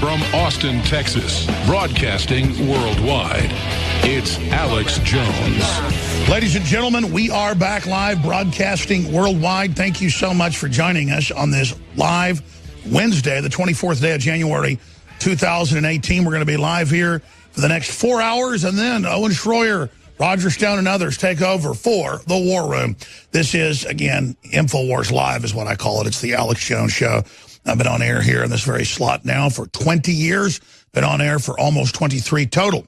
From Austin, Texas, broadcasting worldwide, it's Alex Jones. Ladies and gentlemen, we are back live, broadcasting worldwide. Thank you so much for joining us on this live Wednesday, the 24th day of January, 2018. We're going to be live here for the next 4 hours, and then Owen Schroyer, Roger Stone, and others take over for the War Room. This is, again, Infowars Live is what I call it. It's the Alex Jones Show. I've been on air here in this very slot now for 20 years, been on air for almost 23 total.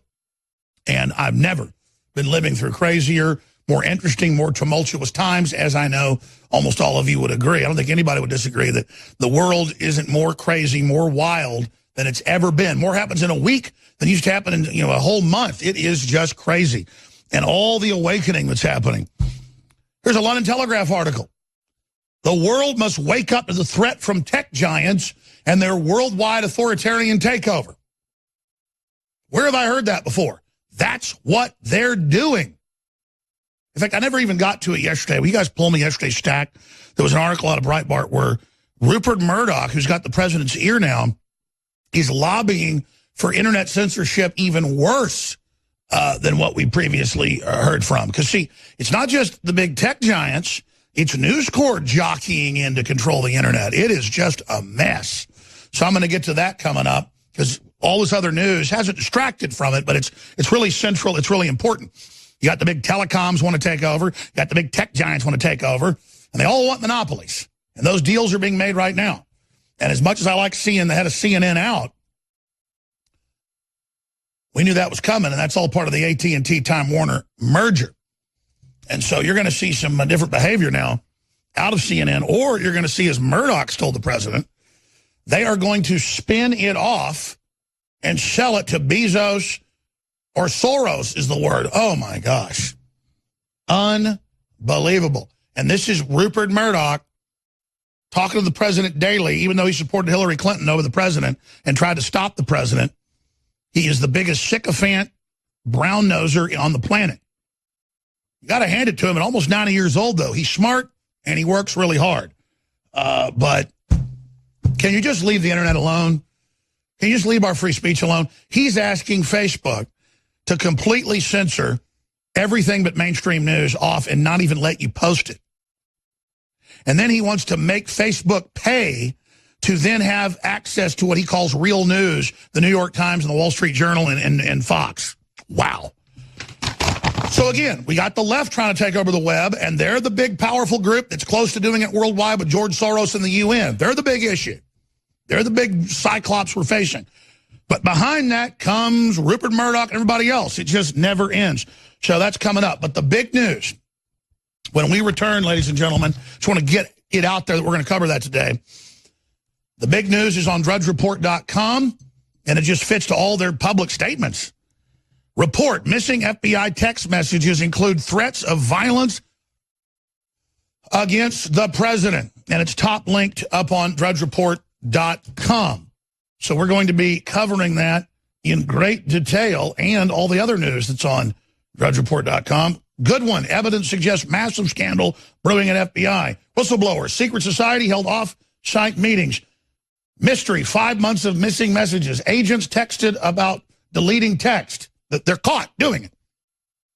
And I've never been living through crazier, more interesting, more tumultuous times, as I know almost all of you would agree. I don't think anybody would disagree that the world isn't more crazy, more wild than it's ever been. More happens in a week than used to happen in a whole month. It is just crazy. And all the awakening that's happening. Here's a London Telegraph article. The world must wake up to the threat from tech giants and their worldwide authoritarian takeover. Where have I heard that before? That's what they're doing. In fact, I never even got to it yesterday. Will you guys pull me yesterday's stack? There was an article out of Breitbart where Rupert Murdoch, who's got the president's ear now, is lobbying for internet censorship even worse than what we previously heard from. Because, see, it's not just the big tech giants. It's News Corp jockeying in to control the internet. It is just a mess. So I'm going to get to that coming up because all this other news hasn't distracted from it, but it's really central. It's really important. You got the big telecoms want to take over. You got the big tech giants want to take over. And they all want monopolies. And those deals are being made right now. And as much as I like seeing the head of CNN out, we knew that was coming, and that's all part of the AT&T Time Warner merger. And so you're going to see some different behavior now out of CNN, or you're going to see, as Murdoch's told the president, they are going to spin it off and sell it to Bezos, or Soros is the word. Oh, my gosh. Unbelievable. And this is Rupert Murdoch talking to the president daily, even though he supported Hillary Clinton over the president and tried to stop the president. He is the biggest sycophant, brown-noser on the planet. You got to hand it to him. At almost 90 years old, though. He's smart, and he works really hard. But can you just leave the internet alone? Can you just leave our free speech alone? He's asking Facebook to completely censor everything but mainstream news off and not even let you post it. And then he wants to make Facebook pay to then have access to what he calls real news, the New York Times and the Wall Street Journal and Fox. Wow. So again, we got the left trying to take over the web, and they're the big, powerful group that's close to doing it worldwide with George Soros and the UN. They're the big issue. They're the big cyclops we're facing. But behind that comes Rupert Murdoch and everybody else. It just never ends. So that's coming up. But the big news, when we return, ladies and gentlemen, just want to get it out there that we're going to cover that today. The big news is on drudgereport.com, and it just fits to all their public statements. Report, missing FBI text messages include threats of violence against the president. And it's top linked up on drudgereport.com. So we're going to be covering that in great detail and all the other news that's on drudgereport.com. Good one. Evidence suggests massive scandal brewing at FBI. Whistleblowers. Secret Society held off-site meetings. Mystery. 5 months of missing messages. Agents texted about deleting text. They're caught doing it.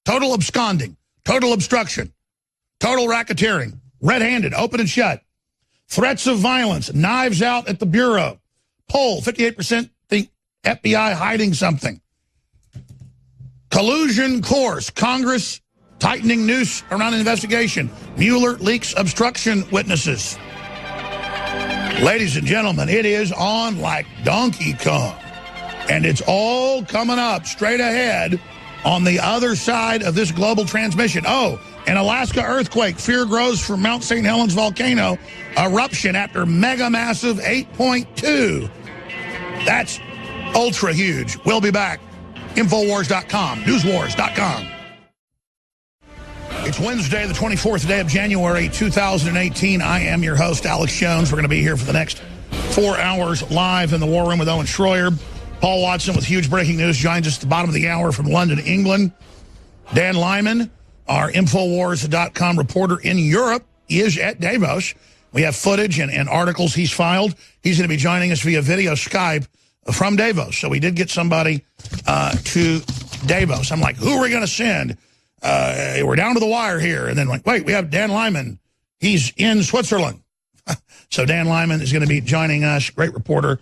Total absconding, total obstruction, total racketeering, red-handed, open and shut. Threats of violence, knives out at the Bureau. Poll, 58% think FBI hiding something. Collusion course, Congress tightening noose around an investigation. Mueller leaks obstruction witnesses. Ladies and gentlemen, it is on like Donkey Kong. And it's all coming up straight ahead on the other side of this global transmission. Oh, an Alaska earthquake. Fear grows for Mount St. Helens volcano eruption after mega massive 8.2. That's ultra huge. We'll be back. Infowars.com, newswars.com. It's Wednesday, the 24th day of January, 2018. I am your host, Alex Jones. We're going to be here for the next 4 hours live in the War Room with Owen Schroyer. Paul Watson with huge breaking news joins us at the bottom of the hour from London, England. Dan Lyman, our Infowars.com reporter in Europe, is at Davos. We have footage and articles he's filed. He's going to be joining us via video Skype from Davos. So we did get somebody to Davos. I'm like, who are we going to send? We're down to the wire here. And then like, wait, we have Dan Lyman. He's in Switzerland. So Dan Lyman is going to be joining us. Great reporter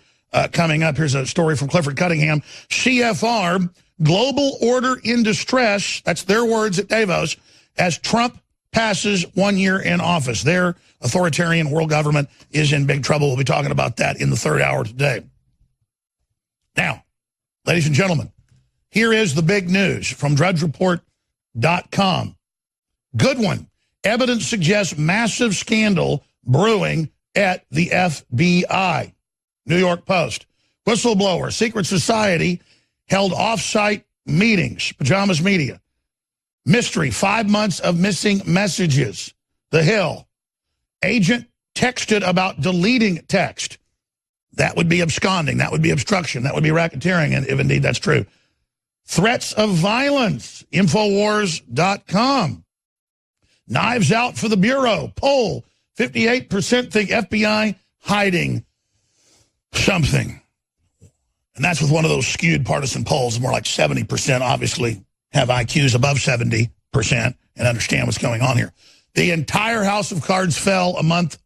coming up. Here's a story from Clifford Cunningham. CFR, global order in distress. That's their words at Davos as Trump passes 1 year in office. Their authoritarian world government is in big trouble. We'll be talking about that in the third hour today. Now, ladies and gentlemen, here is the big news from drudgereport.com. Good one. Evidence suggests massive scandal brewing at the FBI. New York Post. Whistleblower, secret society held off-site meetings. Pajamas Media. Mystery, 5 months of missing messages. The Hill. Agent texted about deleting text. That would be absconding. That would be obstruction. That would be racketeering, and if indeed that's true. Threats of violence. Infowars.com. Knives out for the Bureau. Poll. 58% think FBI hiding something. And that's with one of those skewed partisan polls. More like 70% obviously have IQs above 70% and understand what's going on here. The entire house of cards fell a month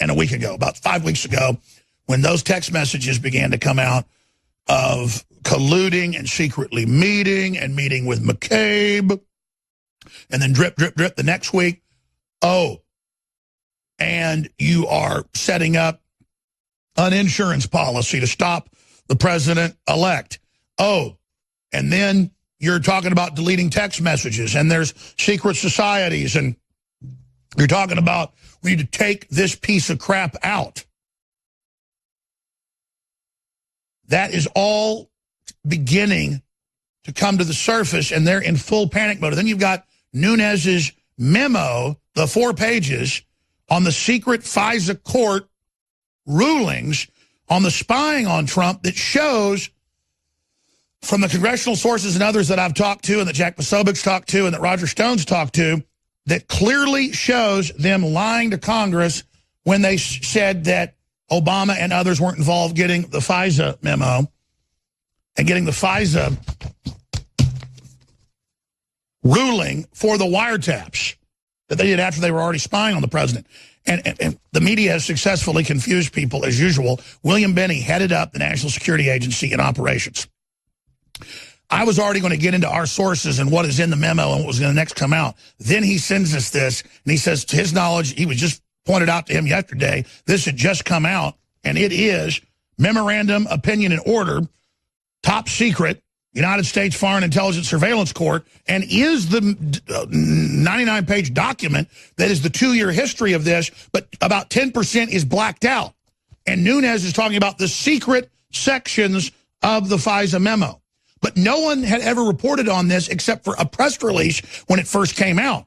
and a week ago, about 5 weeks ago, when those text messages began to come out of colluding and secretly meeting and meeting with McCabe. And then drip, drip, drip the next week. Oh, and you are setting up an insurance policy to stop the president-elect. Oh, and then you're talking about deleting text messages, and there's secret societies, and you're talking about we need to take this piece of crap out. That is all beginning to come to the surface, and they're in full panic mode. And then you've got Nunes's memo, the 4 pages, on the secret FISA court rulings on the spying on Trump that shows, from the congressional sources and others that I've talked to and that Jack Posobiec's talked to and that Roger Stone's talked to, that clearly shows them lying to Congress when they said that Obama and others weren't involved getting the FISA memo and getting the FISA ruling for the wiretaps that they did after they were already spying on the president. And the media has successfully confused people as usual. William Binney headed up the National Security Agency in operations. I was already going to get into our sources and what is in the memo and what was going to next come out. Then he sends us this, and he says, to his knowledge, he was just pointed out to him yesterday, this had just come out, and it is Memorandum, Opinion, and Order, top secret, United States Foreign Intelligence Surveillance Court, and is the 99-page document that is the 2-year history of this, but about 10% is blacked out. And Nunes is talking about the secret sections of the FISA memo. But no one had ever reported on this except for a press release when it first came out.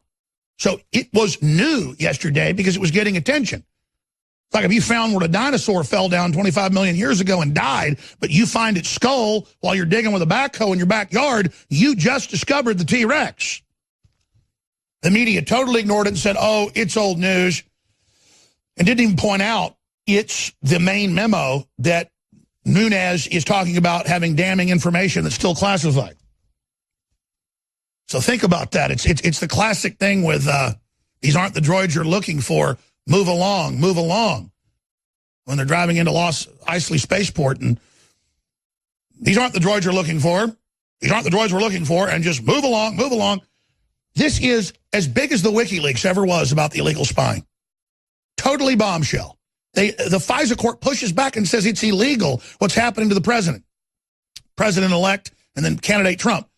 So it was new yesterday because it was getting attention. It's like if you found where a dinosaur fell down 25 million years ago and died, but you find its skull while you're digging with a backhoe in your backyard, you just discovered the T-Rex. The media totally ignored it and said, oh, it's old news, and didn't even point out it's the main memo that Nunes is talking about having damning information that's still classified. So think about that. It's the classic thing with these aren't the droids you're looking for. Move along, move along. When they're driving into Los Eisley Spaceport, and these aren't the droids you're looking for. These aren't the droids we're looking for, and just move along, move along. This is as big as the WikiLeaks ever was about the illegal spying. Totally bombshell. The FISA court pushes back and says it's illegal what's happening to the president-elect, and then candidate Trump.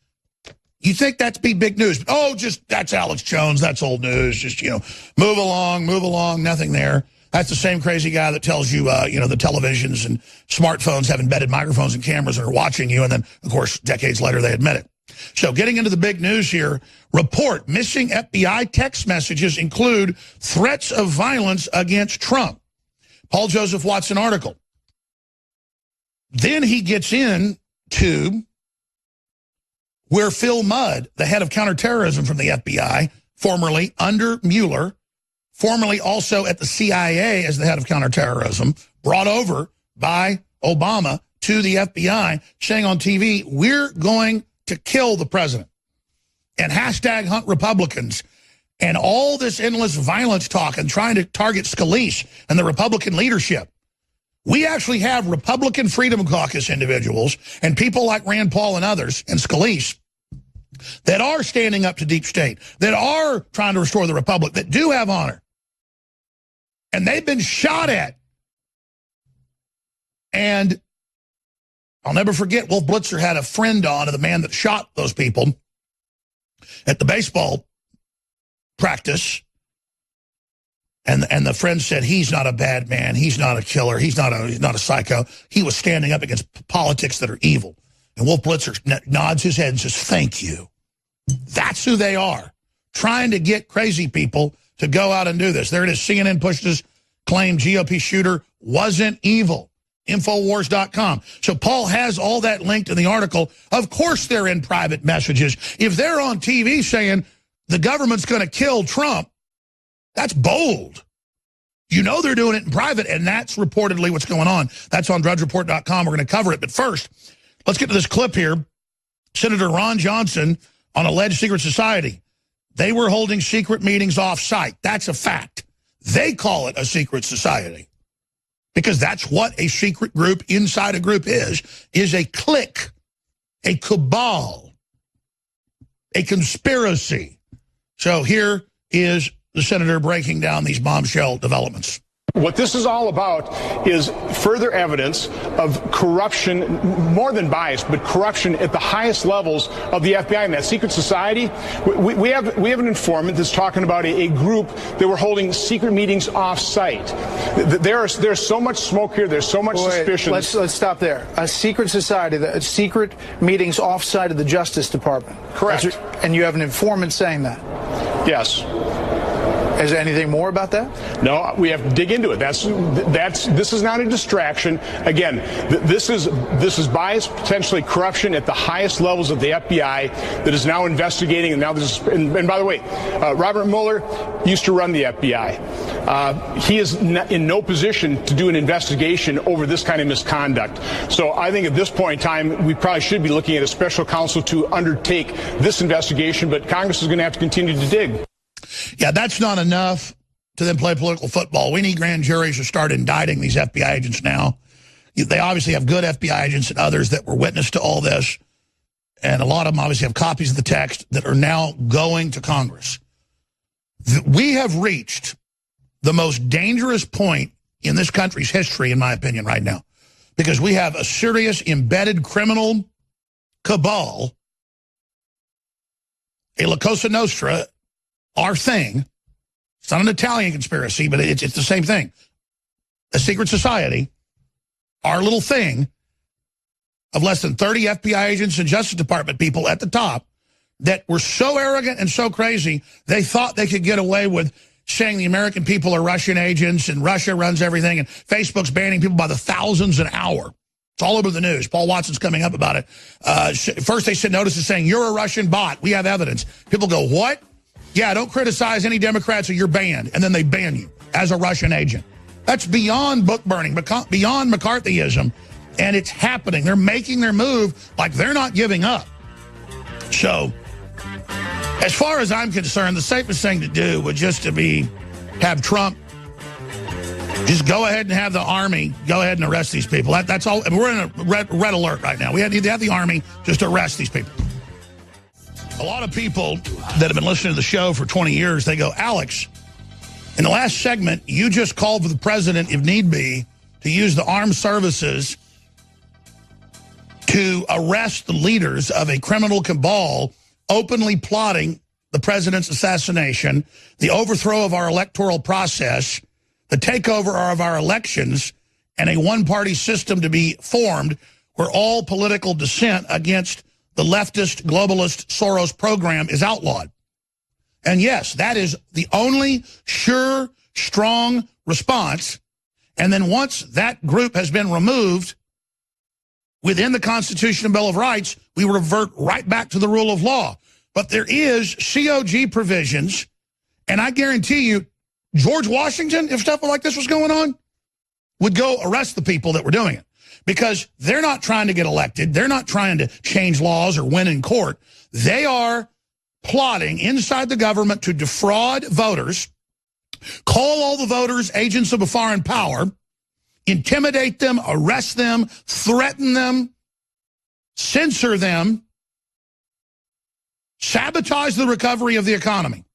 You think that's big news. Oh, just that's Alex Jones. That's old news. Just, move along, nothing there. That's the same crazy guy that tells you, the televisions and smartphones have embedded microphones and cameras and are watching you. And then, of course, decades later, they admit it. So getting into the big news here, report missing FBI text messages include threats of violence against Trump. Paul Joseph Watson article. Then he gets into where Phil Mudd, the head of counterterrorism from the FBI, formerly under Mueller, formerly also at the CIA as the head of counterterrorism, brought over by Obama to the FBI, saying on TV, we're going to kill the president. And hashtag hunt Republicans. And all this endless violence talk and trying to target Scalise and the Republican leadership. We actually have Republican Freedom Caucus individuals and people like Rand Paul and others and Scalise that are standing up to deep state, that are trying to restore the republic, that do have honor. And they've been shot at. And I'll never forget, Wolf Blitzer had a friend on of the man that shot those people at the baseball practice. And the friend said, he's not a bad man. He's not a killer. He's not a psycho. He was standing up against politics that are evil. And Wolf Blitzer nods his head and says, thank you. That's who they are, trying to get crazy people to go out and do this. There it is. CNN pushed his claim GOP shooter wasn't evil. Infowars.com. So Paul has all that linked in the article. Of course they're in private messages. If they're on TV saying the government's going to kill Trump, that's bold. You know they're doing it in private, and that's reportedly what's going on. That's on drudgereport.com. We're going to cover it. But first, let's get to this clip here. Senator Ron Johnson on alleged secret society. They were holding secret meetings off-site. That's a fact. They call it a secret society because that's what a secret group inside a group is a clique, a cabal, a conspiracy. So here is the senator breaking down these bombshell developments. What this is all about is further evidence of corruption, more than bias, but corruption at the highest levels of the FBI and that secret society. We have an informant that's talking about a group that were holding secret meetings off-site. There's so much smoke here. There's so much suspicion. Let's stop there. A secret society, secret meetings off-site of the Justice Department. Correct. And you have an informant saying that? Yes. Is there anything more about that? No, we have to dig into it. This is not a distraction. Again, this is bias, potentially corruption at the highest levels of the FBI that is now investigating. And now and by the way, Robert Mueller used to run the FBI. He is in no position to do an investigation over this kind of misconduct. So I think at this point in time, we probably should be looking at a special counsel to undertake this investigation. But Congress is going to have to continue to dig. Yeah, that's not enough to then play political football. We need grand juries to start indicting these FBI agents now. They obviously have good FBI agents and others that were witness to all this. And a lot of them obviously have copies of the text that are now going to Congress. We have reached the most dangerous point in this country's history, in my opinion, right now. Because we have a serious embedded criminal cabal, a La Cosa Nostra, our thing. It's not an Italian conspiracy, but it's the same thing. A secret society, our little thing of less than 30 FBI agents and Justice Department people at the top that were so arrogant and so crazy, they thought they could get away with saying the American people are Russian agents and Russia runs everything and Facebook's banning people by the thousands an hour. It's all over the news. Paul Watson's coming up about it. First they sent notices saying, you're a Russian bot. We have evidence. People go, what? Yeah, don't criticize any Democrats or you're banned. And then they ban you as a Russian agent. That's beyond book burning, beyond McCarthyism. And it's happening. They're making their move like they're not giving up. So, as far as I'm concerned, the safest thing to do would just to be have Trump just go ahead and have the Army go ahead and arrest these people. That's all. We're in a red alert right now. We need to have the Army just arrest these people. A lot of people that have been listening to the show for 20 years, they go, Alex, in the last segment, you just called for the president, if need be, to use the armed services to arrest the leaders of a criminal cabal openly plotting the president's assassination, the overthrow of our electoral process, the takeover of our elections, and a one-party system to be formed where all political dissent against the leftist, globalist Soros program is outlawed. And yes, that is the only sure, strong response. And then once that group has been removed within the Constitution and Bill of Rights, we revert right back to the rule of law. But there is COG provisions, and I guarantee you, George Washington, if stuff like this was going on, would go arrest the people that were doing it. because they're not trying to get elected. They're not trying to change laws or win in court. They are plotting inside the government to defraud voters, call all the voters agents of a foreign power, intimidate them, arrest them, threaten them, censor them, sabotage the recovery of the economy.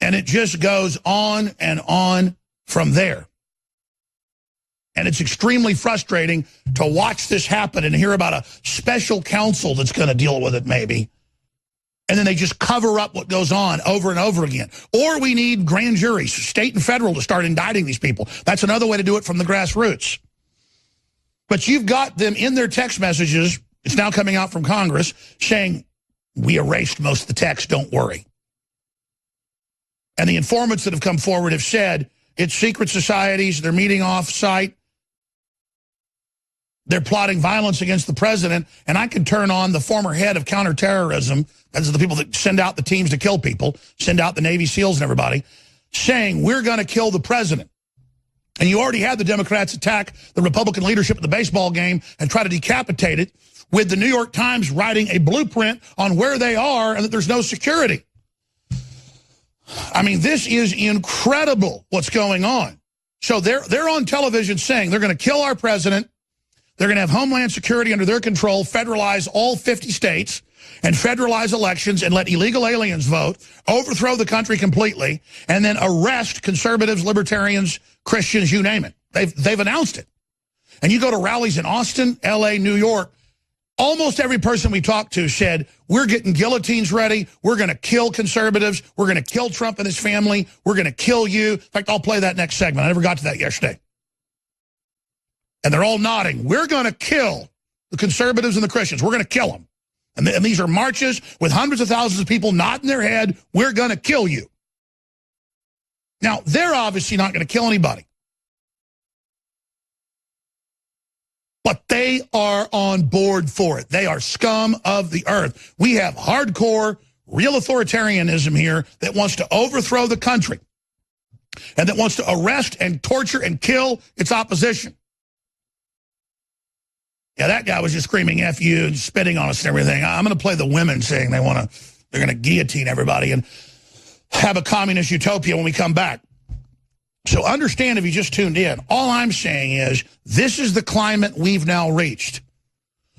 And it just goes on and on from there. And it's extremely frustrating to watch this happen and hear about a special counsel that's going to deal with it maybe. And then they just cover up what goes on over and over again. Or we need grand juries, state and federal, to start indicting these people. That's another way to do it from the grassroots. But you've got them in their text messages, it's now coming out from Congress, saying, we erased most of the text, don't worry. And the informants that have come forward have said it's secret societies, they're meeting off-site, they're plotting violence against the president, and I could turn on the former head of counterterrorism, those are the people that send out the teams to kill people, send out the Navy SEALs and everybody, saying we're going to kill the president. And you already had the Democrats attack the Republican leadership at the baseball game and try to decapitate it, with the New York Times writing a blueprint on where they are and that there's no security. I mean, this is incredible what's going on. So they're on television saying they're going to kill our president, they're going to have Homeland Security under their control, federalize all 50 states, and federalize elections and let illegal aliens vote, overthrow the country completely, and then arrest conservatives, libertarians, Christians, you name it. They've announced it. And you go to rallies in Austin, L.A., New York, almost every person we talked to said, we're getting guillotines ready, we're going to kill conservatives, we're going to kill Trump and his family, we're going to kill you. In fact, I'll play that next segment. I never got to that yesterday. And they're all nodding. We're going to kill the conservatives and the Christians. We're going to kill them. And these are marches with hundreds of thousands of people nodding their head, we're going to kill you. Now, they're obviously not going to kill anybody. But they are on board for it. They are scum of the earth. We have hardcore, real authoritarianism here that wants to overthrow the country and that wants to arrest and torture and kill its opposition. Yeah, that guy was just screaming F you and spitting on us and everything. I'm going to play the women saying they're going to guillotine everybody and have a communist utopia when we come back. So understand, if you just tuned in, all I'm saying is this is the climate we've now reached,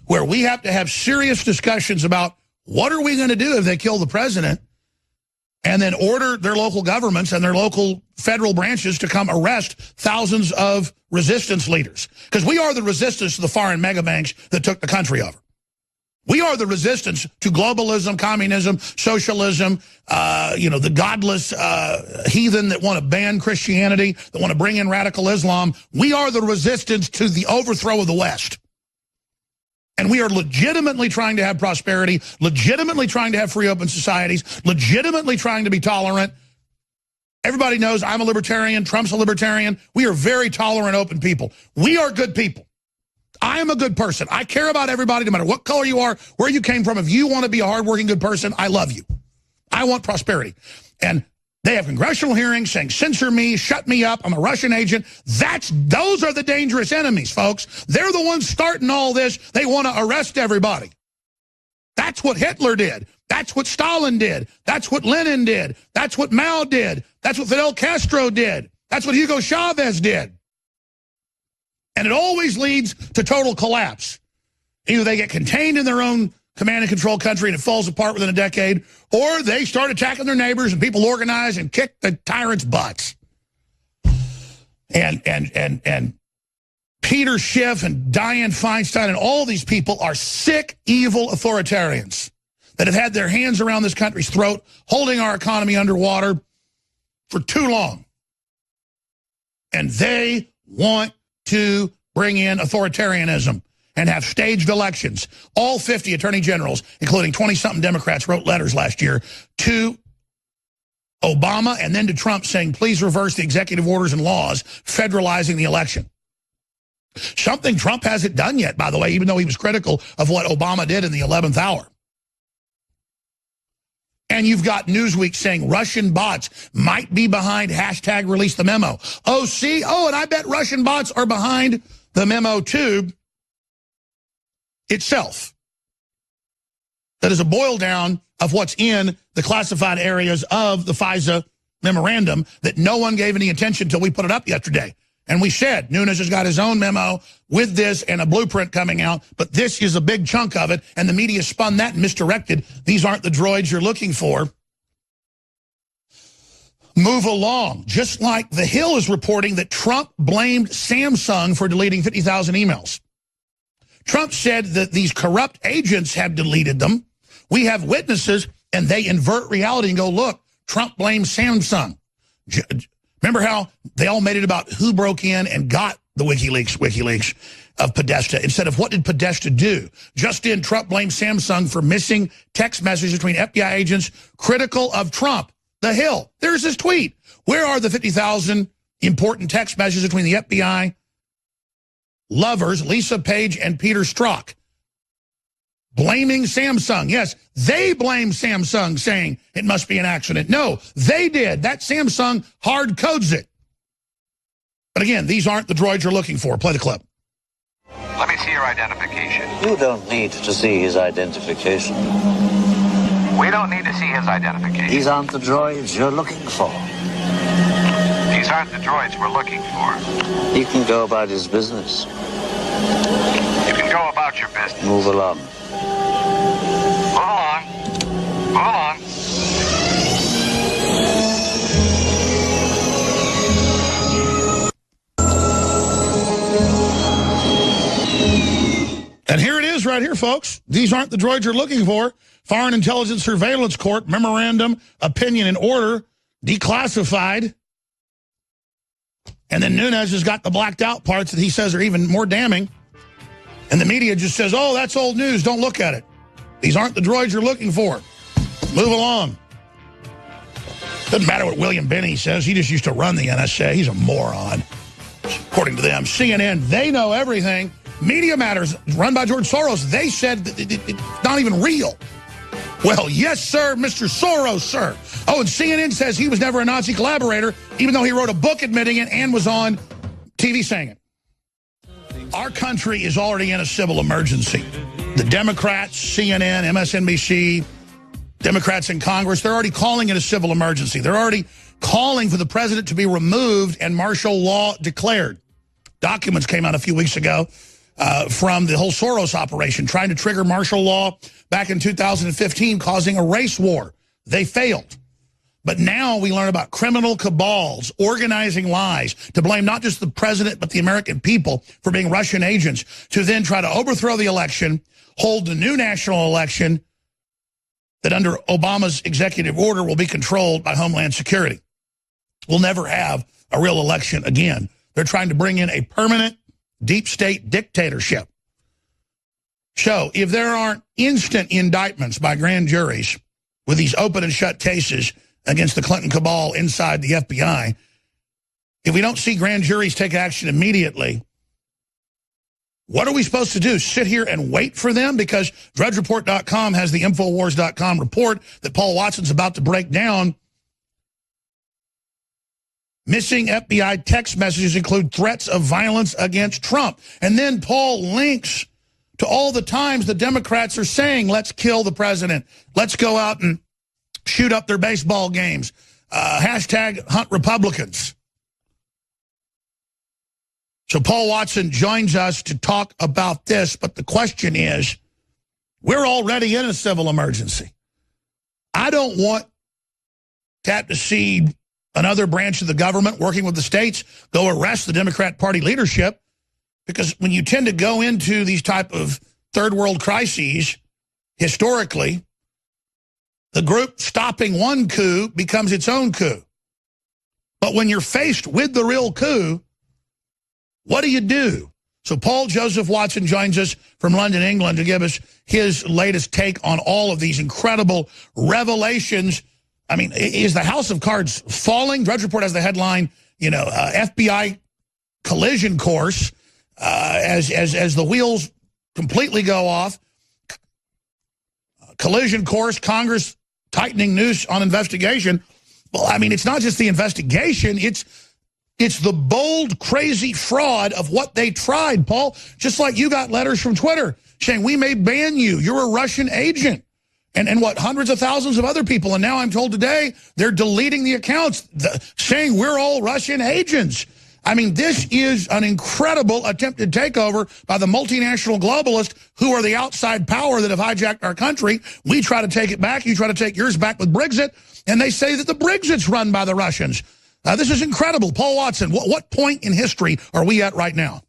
where we have to have serious discussions about what are we going to do if they kill the president, and then order their local governments and their local federal branches to come arrest thousands of resistance leaders. Because we are the resistance to the foreign mega banks that took the country over. We are the resistance to globalism, communism, socialism, the godless heathen that want to ban Christianity, that want to bring in radical Islam. We are the resistance to the overthrow of the West. And we are legitimately trying to have prosperity, legitimately trying to have free, open societies, legitimately trying to be tolerant. Everybody knows I'm a libertarian, Trump's a libertarian. We are very tolerant, open people. We are good people. I am a good person. I care about everybody, no matter what color you are, where you came from. If you want to be a hardworking, good person, I love you. I want prosperity. And they have congressional hearings saying, censor me, shut me up, I'm a Russian agent. Those are the dangerous enemies, folks. They're the ones starting all this. They want to arrest everybody. That's what Hitler did. That's what Stalin did. That's what Lenin did. That's what Mao did. That's what Fidel Castro did. That's what Hugo Chavez did. And it always leads to total collapse. Either they get contained in their own command and control country and it falls apart within a decade, or they start attacking their neighbors and people organize and kick the tyrants' butts. And Peter Schiff and Dianne Feinstein and all these people are sick, evil authoritarians that have had their hands around this country's throat, holding our economy underwater for too long. And they want to bring in authoritarianism and have staged elections. All 50 attorney generals, including 20-something Democrats, wrote letters last year to Obama and then to Trump saying, please reverse the executive orders and laws federalizing the election. Something Trump hasn't done yet, by the way, even though he was critical of what Obama did in the 11th hour. And you've got Newsweek saying Russian bots might be behind hashtag release the memo. Oh, see? Oh, and I bet Russian bots are behind the memo too itself. That is a boil down of what's in the classified areas of the FISA memorandum that no one gave any attention until we put it up yesterday. And we said Nunes has got his own memo with this and a blueprint coming out, but this is a big chunk of it, and the media spun that and misdirected. These aren't the droids you're looking for. Move along. Just like The Hill is reporting that Trump blamed Samsung for deleting 50,000 emails. Trump said that these corrupt agents have deleted them. We have witnesses, and they invert reality and go, look, Trump blames Samsung. Remember how they all made it about who broke in and got the WikiLeaks of Podesta instead of what did Podesta do? Just in, Trump blamed Samsung for missing text messages between FBI agents critical of Trump. The Hill. There's his tweet. Where are the 50,000 important text messages between the FBI lovers, Lisa Page and Peter Strzok? Blaming Samsung. Yes, they blame Samsung, saying it must be an accident. No, they did. That Samsung hard codes it. But again, these aren't the droids you're looking for. Play the clip. Let me see your identification. You don't need to see his identification. We don't need to see his identification. These aren't the droids you're looking for. These aren't the droids we're looking for. He can go about his business. You can go about your business. Move along. Move along. Move along. And here it is right here, folks. These aren't the droids you're looking for. Foreign Intelligence Surveillance Court, memorandum, opinion, and order, declassified. And then Nunes has got the blacked out parts that he says are even more damning. And the media just says, oh, that's old news. Don't look at it. These aren't the droids you're looking for. Move along. Doesn't matter what William Binney says. He just used to run the NSA. He's a moron. According to them, CNN, they know everything. Media Matters, run by George Soros, they said that it's not even real. Well, yes, sir, Mr. Soros, sir. Oh, and CNN says he was never a Nazi collaborator, even though he wrote a book admitting it and was on TV saying it. Our country is already in a civil emergency. The Democrats, CNN, MSNBC, Democrats in Congress, they're already calling it a civil emergency. They're already calling for the president to be removed and martial law declared. Documents came out a few weeks ago from the whole Soros operation, trying to trigger martial law back in 2015, causing a race war. They failed. But now we learn about criminal cabals organizing lies to blame not just the president, but the American people for being Russian agents, to then try to overthrow the election, hold the new national election that under Obama's executive order will be controlled by Homeland Security. We'll never have a real election again. They're trying to bring in a permanent deep state dictatorship. So if there aren't instant indictments by grand juries with these open and shut cases against the Clinton cabal inside the FBI, if we don't see grand juries take action immediately, what are we supposed to do? Sit here and wait for them? Because DrudgeReport.com has the Infowars.com report that Paul Watson's about to break down. Missing FBI text messages include threats of violence against Trump. And then Paul links to all the times the Democrats are saying, let's kill the president. Let's go out and shoot up their baseball games. Hashtag hunt Republicans. So Paul Watson joins us to talk about this. But the question is, we're already in a civil emergency. I don't want to have to see another branch of the government working with the states go arrest the Democrat Party leadership, because when you tend to go into these type of third world crises, historically, the group stopping one coup becomes its own coup. But when you're faced with the real coup, what do you do? So Paul Joseph Watson joins us from London, England, to give us his latest take on all of these incredible revelations. I mean, is the house of cards falling? Drudge Report has the headline, FBI collision course as the wheels completely go off. Collision course, Congress tightening noose on investigation. Well, I mean, it's not just the investigation. It's the bold, crazy fraud of what they tried, Paul. Just like you got letters from Twitter saying, we may ban you. You're a Russian agent. And what, hundreds of thousands of other people. And now I'm told today they're deleting the accounts saying we're all Russian agents. I mean, this is an incredible attempted takeover by the multinational globalists who are the outside power that have hijacked our country. We try to take it back. You try to take yours back with Brexit. And they say that the Brexit's run by the Russians. This is incredible. Paul Watson, what point in history are we at right now?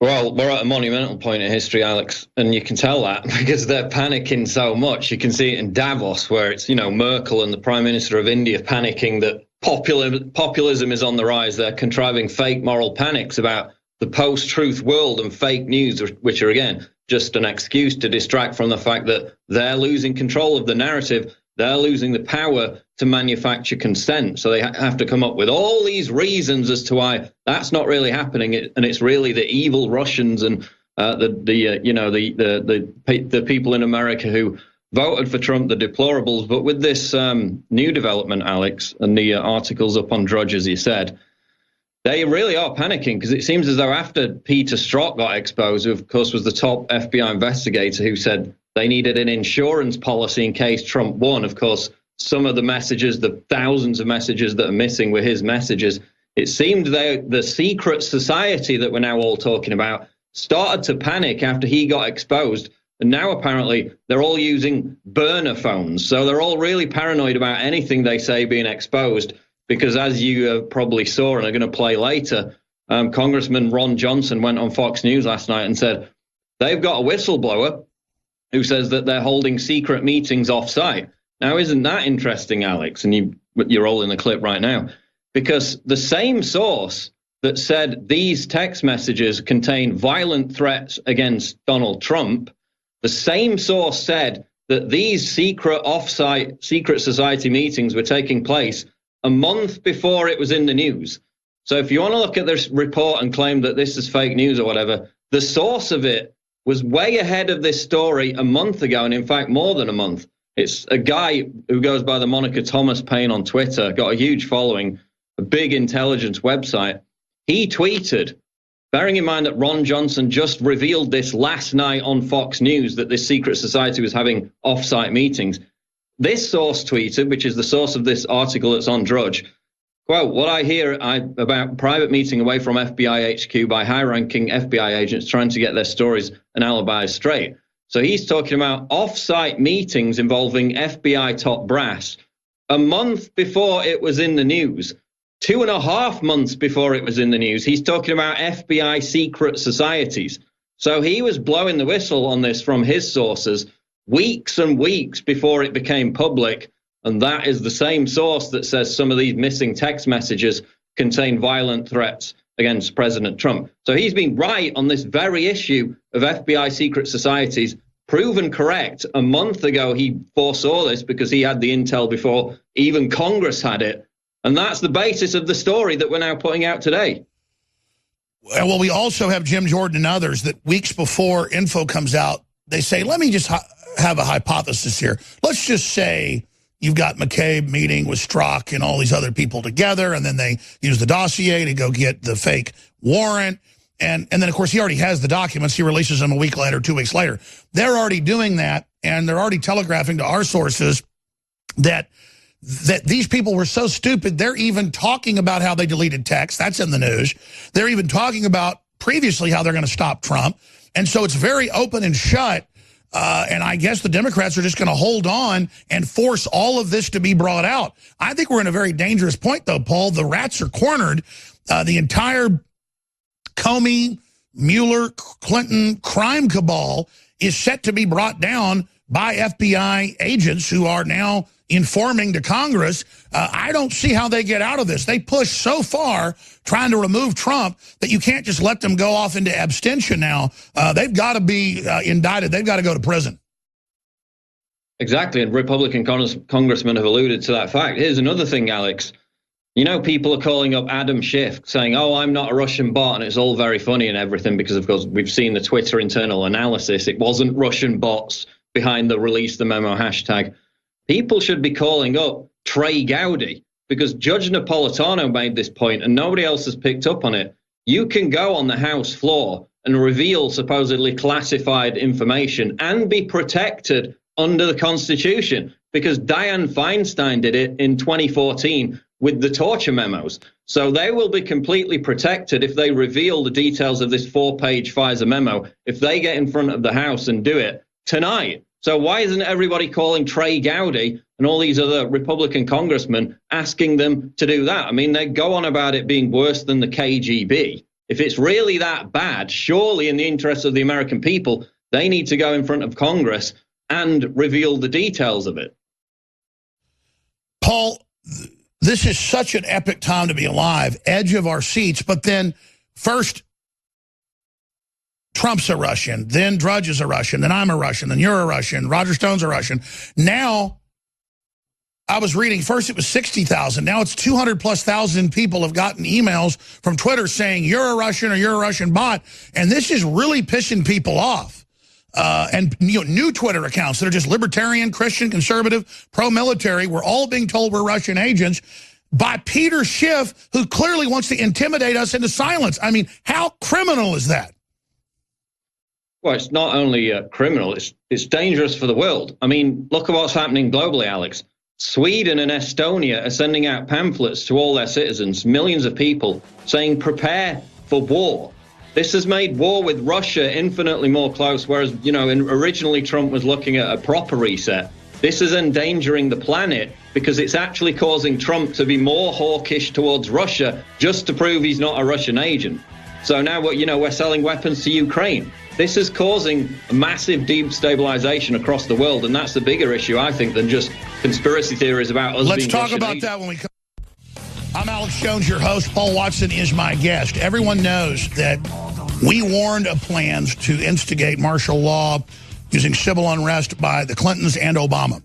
Well, we're at a monumental point in history, Alex, and you can tell that because they're panicking so much. You can see it in Davos, where it's, Merkel and the Prime Minister of India panicking that populism is on the rise. They're contriving fake moral panics about the post-truth world and fake news, which are, again, just an excuse to distract from the fact that they're losing control of the narrative. They're losing the power to manufacture consent. So they have to come up with all these reasons as to why that's not really happening. And it's really the evil Russians and the people in America who voted for Trump, the deplorables. But with this new development, Alex, and the articles up on Drudge, as you said, they really are panicking because it seems as though after Peter Strzok got exposed, who of course was the top FBI investigator who said they needed an insurance policy in case Trump won. Of course, some of the messages, the thousands of messages that are missing were his messages. It seemed the secret society that we're now all talking about started to panic after he got exposed. And now apparently they're all using burner phones. So they're all really paranoid about anything they say being exposed. Because as you probably saw and are going to play later, Congressman Ron Johnson went on Fox News last night and said they've got a whistleblower who says that they're holding secret meetings off-site. Now, isn't that interesting, Alex? And you're all in the clip right now. Because the same source that said these text messages contain violent threats against Donald Trump, the same source said that these secret off-site, secret society meetings were taking place a month before it was in the news. So if you want to look at this report and claim that this is fake news or whatever, the source of it was way ahead of this story a month ago, and in fact more than a month. It's a guy who goes by the moniker Thomas Paine on Twitter, got a huge following, a big intelligence website. He tweeted, bearing in mind that Ron Johnson just revealed this last night on Fox News, that this secret society was having off-site meetings. This source tweeted, which is the source of this article that's on Drudge, quote, what I hear about private meeting away from FBI HQ by high-ranking FBI agents trying to get their stories and alibis straight. So he's talking about off-site meetings involving FBI top brass a month before it was in the news. 2.5 months before it was in the news, he's talking about FBI secret societies. So he was blowing the whistle on this from his sources weeks and weeks before it became public. And that is the same source that says some of these missing text messages contain violent threats against President Trump. So he's been right on this very issue of FBI secret societies, proven correct. A month ago, he foresaw this because he had the intel before even Congress had it. And that's the basis of the story that we're now putting out today. Well, we also have Jim Jordan and others that weeks before info comes out, they say, let me just have a hypothesis here. Let's just say you've got McCabe meeting with Strzok and all these other people together, and then they use the dossier to go get the fake warrant. And then, of course, he already has the documents. He releases them a week later, 2 weeks later. They're already doing that, and they're already telegraphing to our sources that these people were so stupid, they're even talking about how they deleted text. That's in the news. They're even talking about previously how they're going to stop Trump. And so it's very open and shut. And I guess the Democrats are just going to hold on and force all of this to be brought out. I think we're in a very dangerous point, though, Paul. The rats are cornered. The entire Comey, Mueller, Clinton crime cabal is set to be brought down by FBI agents who are now informing to Congress. I don't see how they get out of this. They push so far trying to remove Trump that you can't just let them go off into abstention now. They've got to be indicted. They've got to go to prison. Exactly, and Republican congressmen have alluded to that fact. Here's another thing, Alex. You know, people are calling up Adam Schiff saying, oh, I'm not a Russian bot, and it's all very funny and everything because, of course, we've seen the Twitter internal analysis. It wasn't Russian bots behind the release the memo hashtag. people should be calling up Trey Gowdy, because Judge Napolitano made this point and nobody else has picked up on it. You can go on the House floor and reveal supposedly classified information and be protected under the Constitution, because Dianne Feinstein did it in 2014 with the torture memos. So they will be completely protected if they reveal the details of this 4-page FISA memo, if they get in front of the House and do it tonight. So why isn't everybody calling Trey Gowdy and all these other Republican congressmen asking them to do that? I mean, they go on about it being worse than the KGB. If it's really that bad, surely in the interest of the American people, they need to go in front of Congress and reveal the details of it. Paul, this is such an epic time to be alive, edge of our seats. But then first, Trump's a Russian, then Drudge is a Russian, then I'm a Russian, then you're a Russian, Roger Stone's a Russian. Now, I was reading, first it was 60,000. Now it's 200,000+ people have gotten emails from Twitter saying you're a Russian or you're a Russian bot. And this is really pissing people off. And new Twitter accounts that are just libertarian, Christian, conservative, pro-military, we're all being told we're Russian agents by Peter Schiff, who clearly wants to intimidate us into silence. I mean, how criminal is that? Well, it's not only criminal, it's dangerous for the world. I mean, look at what's happening globally, Alex. Sweden and Estonia are sending out pamphlets to all their citizens, millions of people, saying prepare for war. This has made war with Russia infinitely more close, whereas, originally Trump was looking at a proper reset. This is endangering the planet because it's actually causing Trump to be more hawkish towards Russia just to prove he's not a Russian agent. So now, we're selling weapons to Ukraine. This is causing a massive destabilization across the world, and that's the bigger issue, I think, than just conspiracy theories about us Let's being talk Russian about agents. that when we come. I'm Alex Jones, your host. Paul Watson is my guest. Everyone knows that we warned of plans to instigate martial law using civil unrest by the Clintons and Obama.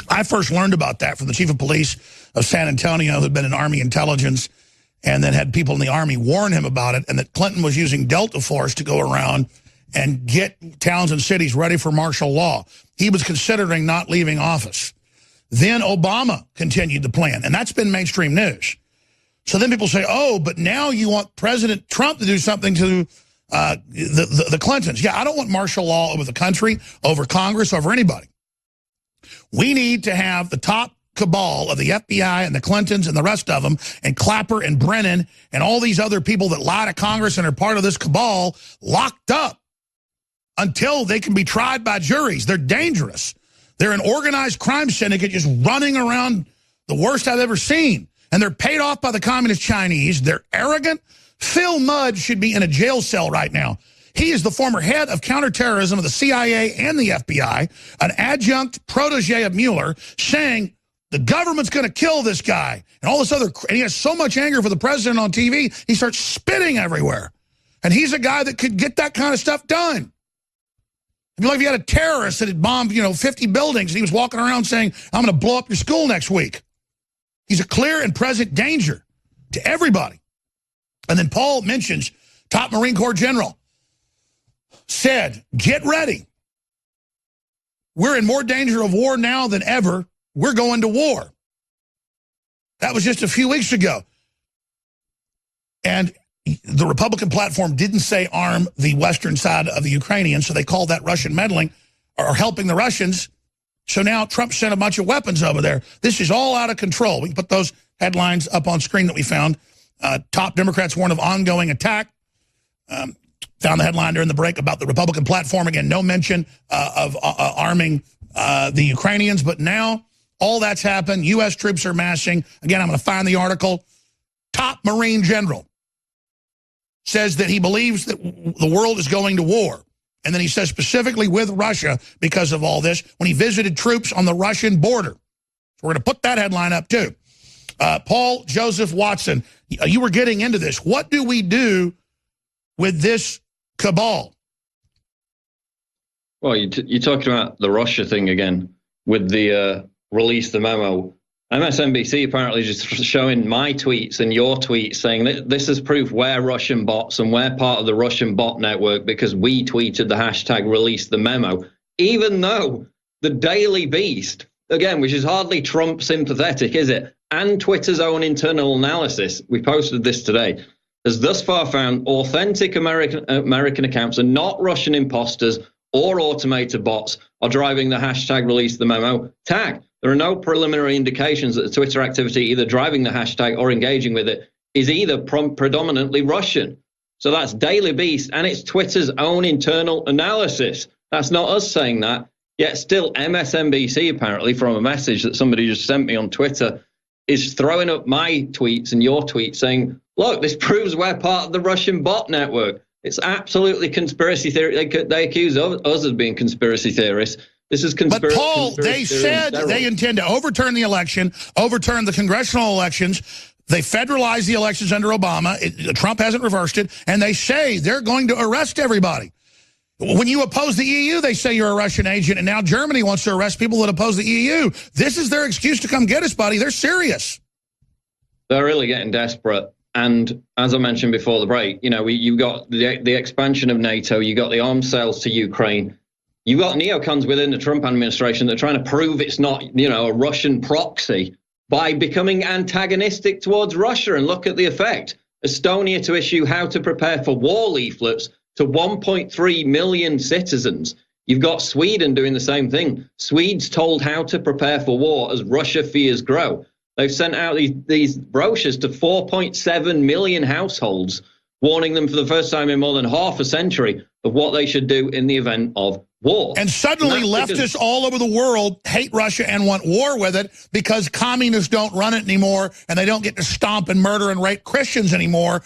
I first learned about that from the chief of police of San Antonio, who had been in Army intelligence, and then had people in the Army warn him about it, and that Clinton was using Delta Force to go around and get towns and cities ready for martial law. He was considering not leaving office. Then Obama continued the plan, and that's been mainstream news. So then people say, oh, but now you want President Trump to do something to the Clintons. Yeah, I don't want martial law over the country, over Congress, over anybody. We need to have the top cabal of the FBI and the Clintons and the rest of them, and Clapper and Brennan and all these other people that lie to Congress and are part of this cabal locked up until they can be tried by juries. They're dangerous. They're an organized crime syndicate just running around, the worst I've ever seen. And they're paid off by the communist Chinese. They're arrogant. Phil Mudd should be in a jail cell right now. He is the former head of counterterrorism of the CIA and the FBI, an adjunct protege of Mueller, saying the government's going to kill this guy. And all this other, and he has so much anger for the president on TV, he starts spitting everywhere. And he's a guy that could get that kind of stuff done. It'd be like if you had a terrorist that had bombed, 50 buildings, and he was walking around saying, I'm going to blow up your school next week. He's a clear and present danger to everybody. And then Paul mentions top Marine Corps general said, get ready. We're in more danger of war now than ever. We're going to war. That was just a few weeks ago. And the Republican platform didn't say arm the western side of the Ukrainians, so they called that Russian meddling or helping the Russians. So now Trump sent a bunch of weapons over there. This is all out of control. We can put those headlines up on screen that we found. Top Democrats warn of ongoing attack. Found the headline during the break about the Republican platform. Again, no mention of arming the Ukrainians. But now all that's happened. U.S. troops are massing. Again, I'm going to find the article. Top Marine general says that he believes that the world is going to war. And then he says specifically with Russia because of all this when he visited troops on the Russian border. So we're going to put that headline up too. Paul Joseph Watson, you were getting into this. What do we do with this cabal? Well, you're talking about the Russia thing again with the release the memo. MSNBC apparently just showing my tweets and your tweets saying that this is proof we're Russian bots and we're part of the Russian bot network because we tweeted the hashtag release the memo, even though the Daily Beast again, which is hardly Trump sympathetic, is it? And Twitter's own internal analysis, we posted this today, has thus far found authentic American accounts are not Russian imposters or automated bots are driving the hashtag release the memo tag. There are no preliminary indications that the Twitter activity either driving the hashtag or engaging with it is either predominantly Russian. So that's Daily Beast, and it's Twitter's own internal analysis. That's not us saying that. Yet still MSNBC, apparently, from a message that somebody just sent me on Twitter, is throwing up my tweets and your tweets saying, look, this proves we're part of the Russian bot network. It's absolutely conspiracy theory. They accuse us of being conspiracy theorists. This is conspiracy. But Paul, they said they intend to overturn the election, overturn the congressional elections. They federalized the elections under Obama. Trump hasn't reversed it. And they say they're going to arrest everybody. When you oppose the EU, they say you're a Russian agent. And now Germany wants to arrest people that oppose the EU. This is their excuse to come get us, buddy. They're serious. They're really getting desperate. And as I mentioned before the break, you know, you got the expansion of NATO. You got the arms sales to Ukraine. You've got neocons within the Trump administration that are trying to prove it's not, you know, a Russian proxy by becoming antagonistic towards Russia. And look at the effect. Estonia to issue how to prepare for war leaflets to 1.3 million citizens. You've got Sweden doing the same thing. Swedes told how to prepare for war as Russia fears grow. They've sent out these brochures to 4.7 million households, warning them for the first time in more than half a century of what they should do in the event of war. And suddenly leftists all over the world hate Russia and want war with it because communists don't run it anymore and they don't get to stomp and murder and rape Christians anymore.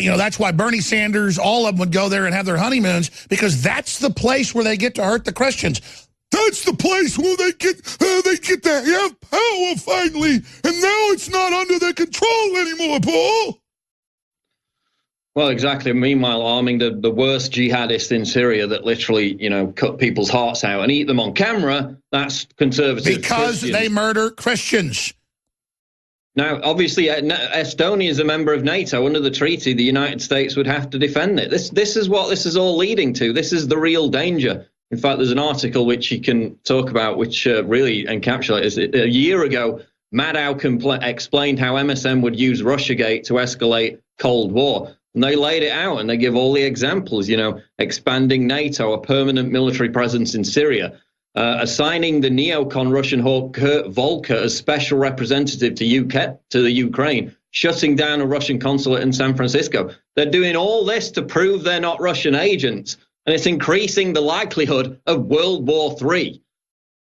You know, that's why Bernie Sanders, all of them would go there and have their honeymoons because that's the place where they get to hurt the Christians. That's the place where they get to have power finally, and now it's not under their control anymore, Paul. Well, exactly. Meanwhile, arming the worst jihadists in Syria that literally, you know, cut people's hearts out and eat them on camera, that's conservative. Because Christians. They murder Christians. Now, obviously, Estonia is a member of NATO. Under the treaty, the United States would have to defend it. This is what this is all leading to. This is the real danger. In fact, there's an article which you can talk about which really encapsulates it. A year ago, Maddow explained how MSN would use Russiagate to escalate Cold War. And they laid it out and they give all the examples, you know, expanding NATO, a permanent military presence in Syria, assigning the neocon Russian hawk Kurt Volker as special representative to the Ukraine, shutting down a Russian consulate in San Francisco. They're doing all this to prove they're not Russian agents. And it's increasing the likelihood of World War III.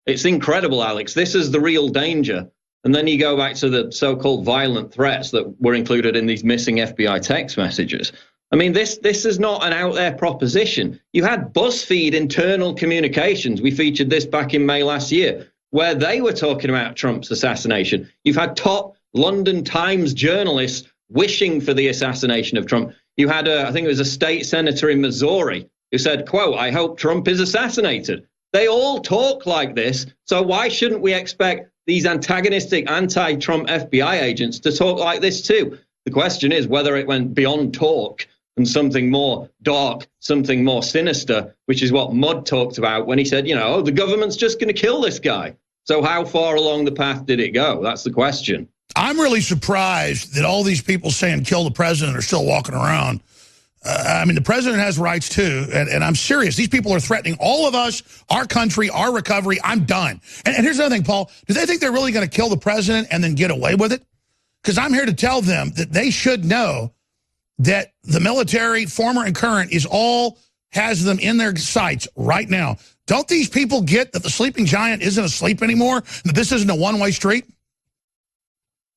It's incredible, Alex. This is the real danger. And then you go back to the so-called violent threats that were included in these missing FBI text messages. I mean, this is not an out-there proposition. You had BuzzFeed internal communications. We featured this back in May last year, where they were talking about Trump's assassination. You've had top London Times journalists wishing for the assassination of Trump. You had, I think it was a state senator in Missouri who said, quote, "I hope Trump is assassinated." They all talk like this. So why shouldn't we expect these antagonistic anti-Trump FBI agents to talk like this too? The question is whether it went beyond talk and something more dark, something more sinister, which is what Mudd talked about when he said, you know, the government's just going to kill this guy. So how far along the path did it go? That's the question. I'm really surprised that all these people saying kill the president are still walking around. I mean, the president has rights too, and I'm serious. These people are threatening all of us, our country, our recovery. I'm done. And here's the other thing, Paul. Do they think they're really going to kill the president and then get away with it? Because I'm here to tell them that they should know that the military, former and current, has them in their sights right now. Don't these people get that the sleeping giant isn't asleep anymore, that this isn't a one-way street?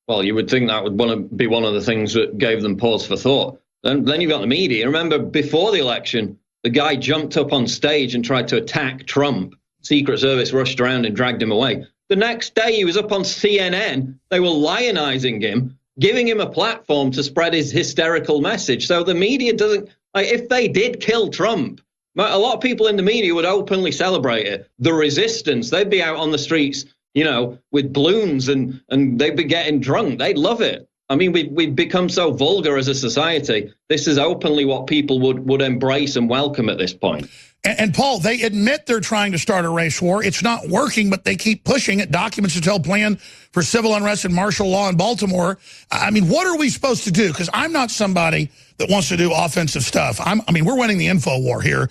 Well, you would think that would be one of the things that gave them pause for thought. Then you've got the media. Remember, before the election, the guy jumped up on stage and tried to attack Trump. Secret Service rushed around and dragged him away. The next day, he was up on CNN. They were lionizing him, giving him a platform to spread his hysterical message. So the media doesn't, like, if they did kill Trump, a lot of people in the media would openly celebrate it. The resistance, they'd be out on the streets, you know, with balloons and they'd be getting drunk. They'd love it. I mean, we've become so vulgar as a society. This is openly what people would embrace and welcome at this point. And Paul, they admit they're trying to start a race war. It's not working, but they keep pushing it. Documents to tell plan for civil unrest and martial law in Baltimore. I mean, what are we supposed to do? Because I'm not somebody that wants to do offensive stuff. I mean, we're winning the info war here,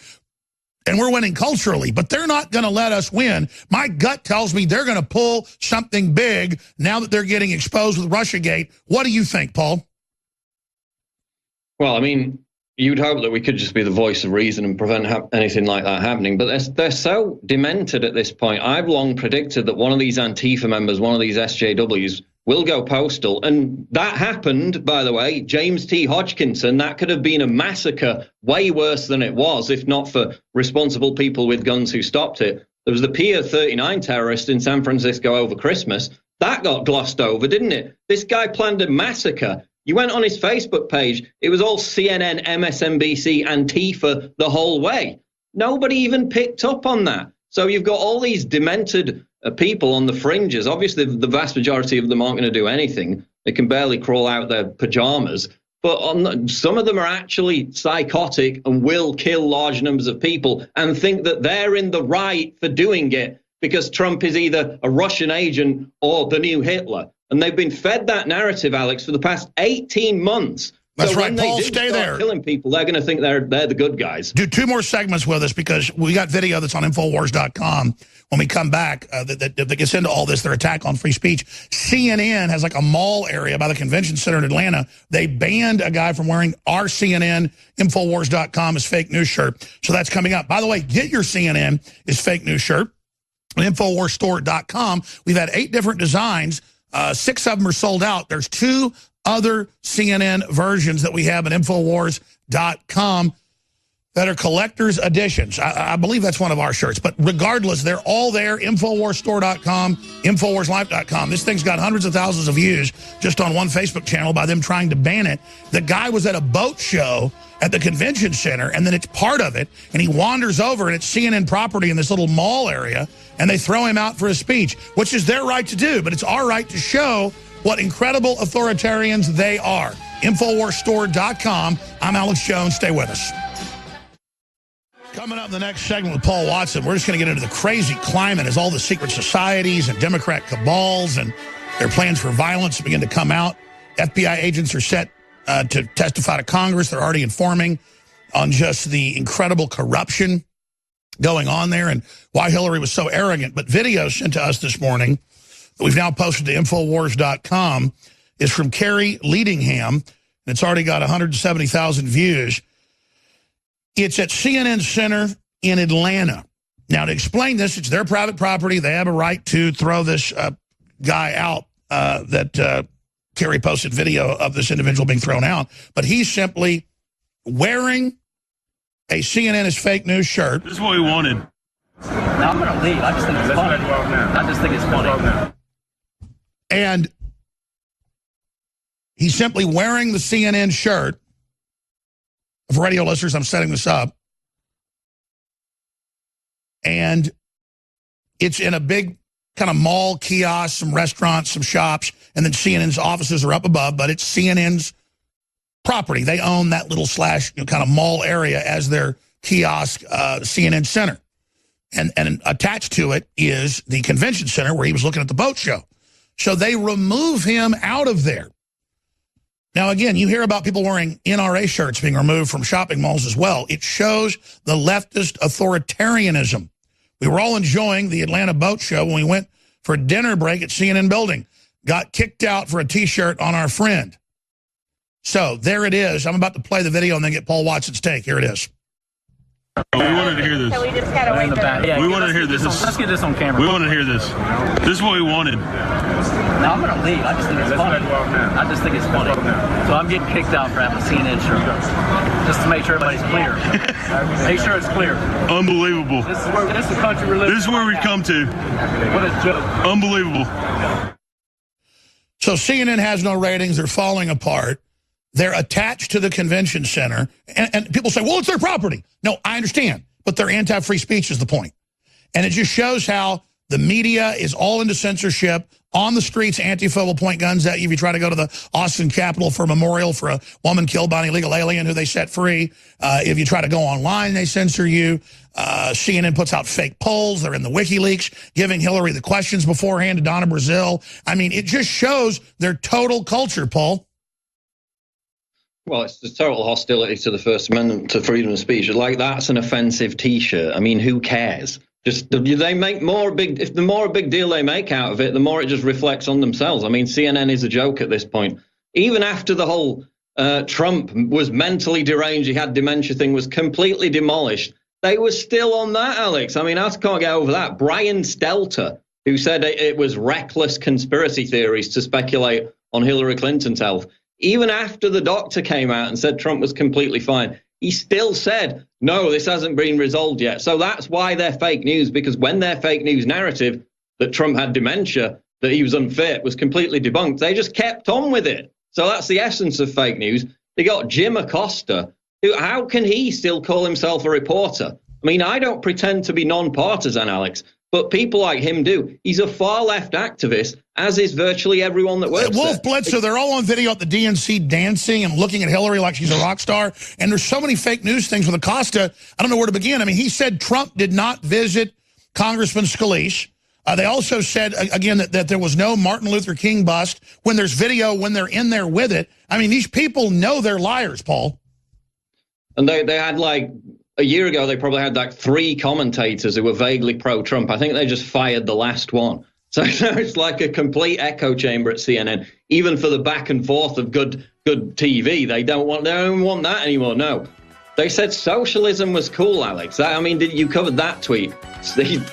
and we're winning culturally, but they're not going to let us win. My gut tells me they're going to pull something big now that they're getting exposed with Russiagate. What do you think, Paul? Well, I mean, you'd hope that we could just be the voice of reason and prevent anything like that happening. But they're so demented at this point. I've long predicted that one of these Antifa members, one of these SJWs, will go postal. And that happened, by the way. James T. Hodgkinson, that could have been a massacre way worse than it was, if not for responsible people with guns who stopped it. There was the Pier 39 terrorist in San Francisco over Christmas. That got glossed over, didn't it? This guy planned a massacre. You went on his Facebook page, it was all CNN, MSNBC, Antifa the whole way. Nobody even picked up on that. So you've got all these demented people on the fringes. Obviously, the vast majority of them aren't going to do anything. They can barely crawl out their pajamas. But some of them are actually psychotic and will kill large numbers of people and think that they're in the right for doing it because Trump is either a Russian agent or the new Hitler. And they've been fed that narrative, Alex, for the past 18 months. That's so right, when Paul, they do stay start there. Killing people, they're going to think they're the good guys. Do 2 more segments with us because we got video that's on Infowars.com when we come back that gets into all this, their attack on free speech. CNN has like a mall area by the convention center in Atlanta. They banned a guy from wearing our CNN Infowars.com is fake news shirt. So that's coming up. By the way, get your CNN is fake news shirt on InfoWarsStore.com. We've had 8 different designs. 6 of them are sold out. There's 2 other CNN versions that we have at Infowars.com that are collector's editions. I believe that's one of our shirts. But regardless, they're all there. InfoWarsStore.com, InfoWarsLife.com. This thing's got hundreds of thousands of views just on one Facebook channel by them trying to ban it. The guy was at a boat show at the convention center, and then it's part of it, and he wanders over, and it's CNN property in this little mall area, and they throw him out for his speech, which is their right to do, but it's our right to show what incredible authoritarians they are. InfoWarsStore.com. I'm Alex Jones. Stay with us. Coming up in the next segment with Paul Watson, we're just going to get into the crazy climate as all the secret societies and Democrat cabals and their plans for violence begin to come out. FBI agents are set to testify to Congress. They're already informing on just the incredible corruption going on there and why Hillary was so arrogant. But video sent to us this morning that we've now posted to Infowars.com is from Carrie Leadingham, and it's already got 170,000 views. It's at CNN Center in Atlanta. Now, to explain this, it's their private property. They have a right to throw this guy out that Carrie posted video of this individual being thrown out. But he's simply wearing a CNN is fake news shirt. This is what we wanted. No, I'm going to leave. I just think it's funny. I just think it's funny. And he's simply wearing the CNN shirt. For radio listeners, I'm setting this up. And it's in a big kind of mall, kiosk, some restaurants, some shops, and then CNN's offices are up above, but it's CNN's property. They own that little kind of mall area as their kiosk, CNN Center. And attached to it is the convention center where he was looking at the boat show. So they remove him out of there. Now, again, you hear about people wearing NRA shirts being removed from shopping malls as well. It shows the leftist authoritarianism. We were all enjoying the Atlanta boat show when we went for a dinner break at CNN building. Got kicked out for a T-shirt on our friend. So there it is. I'm about to play the video and then get Paul Watson's take. Here it is. We wanted to hear this. So we just gotta wait. Yeah, we wanted to hear this. Let's get this on camera. We want to hear this. This is what we wanted. No, I'm going to leave. I just think it's funny. I just think it's funny. So I'm getting kicked out for having a CNN shirt. Just to make sure everybody's clear. Make sure it's clear. Unbelievable. This is the country we're living. This is where we come to. What a joke. Unbelievable. So CNN has no ratings. They're falling apart. They're attached to the convention center. And people say, well, it's their property. No, I understand. But their anti-free speech is the point. And it just shows how The media is all into censorship. On the streets, Antifa will point guns at you if you try to go to the Austin Capitol for a memorial for a woman killed by an illegal alien who they set free. If you try to go online, they censor you. CNN puts out fake polls. They're in the WikiLeaks, giving Hillary the questions beforehand to Donna Brazile. I mean, it just shows their total culture, Paul. Well, it's the total hostility to the First Amendment, to freedom of speech. Like, that's an offensive T-shirt. I mean, who cares? Just they make more big. If the more a big deal they make out of it, the more it just reflects on themselves. I mean, CNN is a joke at this point. Even after the whole Trump was mentally deranged, he had dementia thing, was completely demolished, they were still on that, Alex. I mean, I can't get over that. Brian Stelter, who said it was reckless conspiracy theories to speculate on Hillary Clinton's health. Even after the doctor came out and said Trump was completely fine, he still said, no, this hasn't been resolved yet. So that's why they're fake news, because when their fake news narrative that Trump had dementia, that he was unfit, was completely debunked, they just kept on with it. So that's the essence of fake news. They got Jim Acosta, who, how can he still call himself a reporter? I mean, I don't pretend to be non-partisan, Alex, but people like him do. He's a far-left activist, as is virtually everyone that works Wolf there. Blitzer, they're all on video at the DNC dancing and looking at Hillary like she's a rock star. And there's so many fake news things with Acosta, I don't know where to begin. I mean, he said Trump did not visit Congressman Scalise. They also said, again, that there was no Martin Luther King bust. When there's video, when they're in there with it. I mean, these people know they're liars, Paul. And they had, like, a year ago, they probably had like 3 commentators who were vaguely pro-Trump. I think they just fired the last one. So it's like a complete echo chamber at CNN. Even for the back and forth of good TV, they don't want that anymore. No, they said socialism was cool, Alex. I mean, you covered that tweet?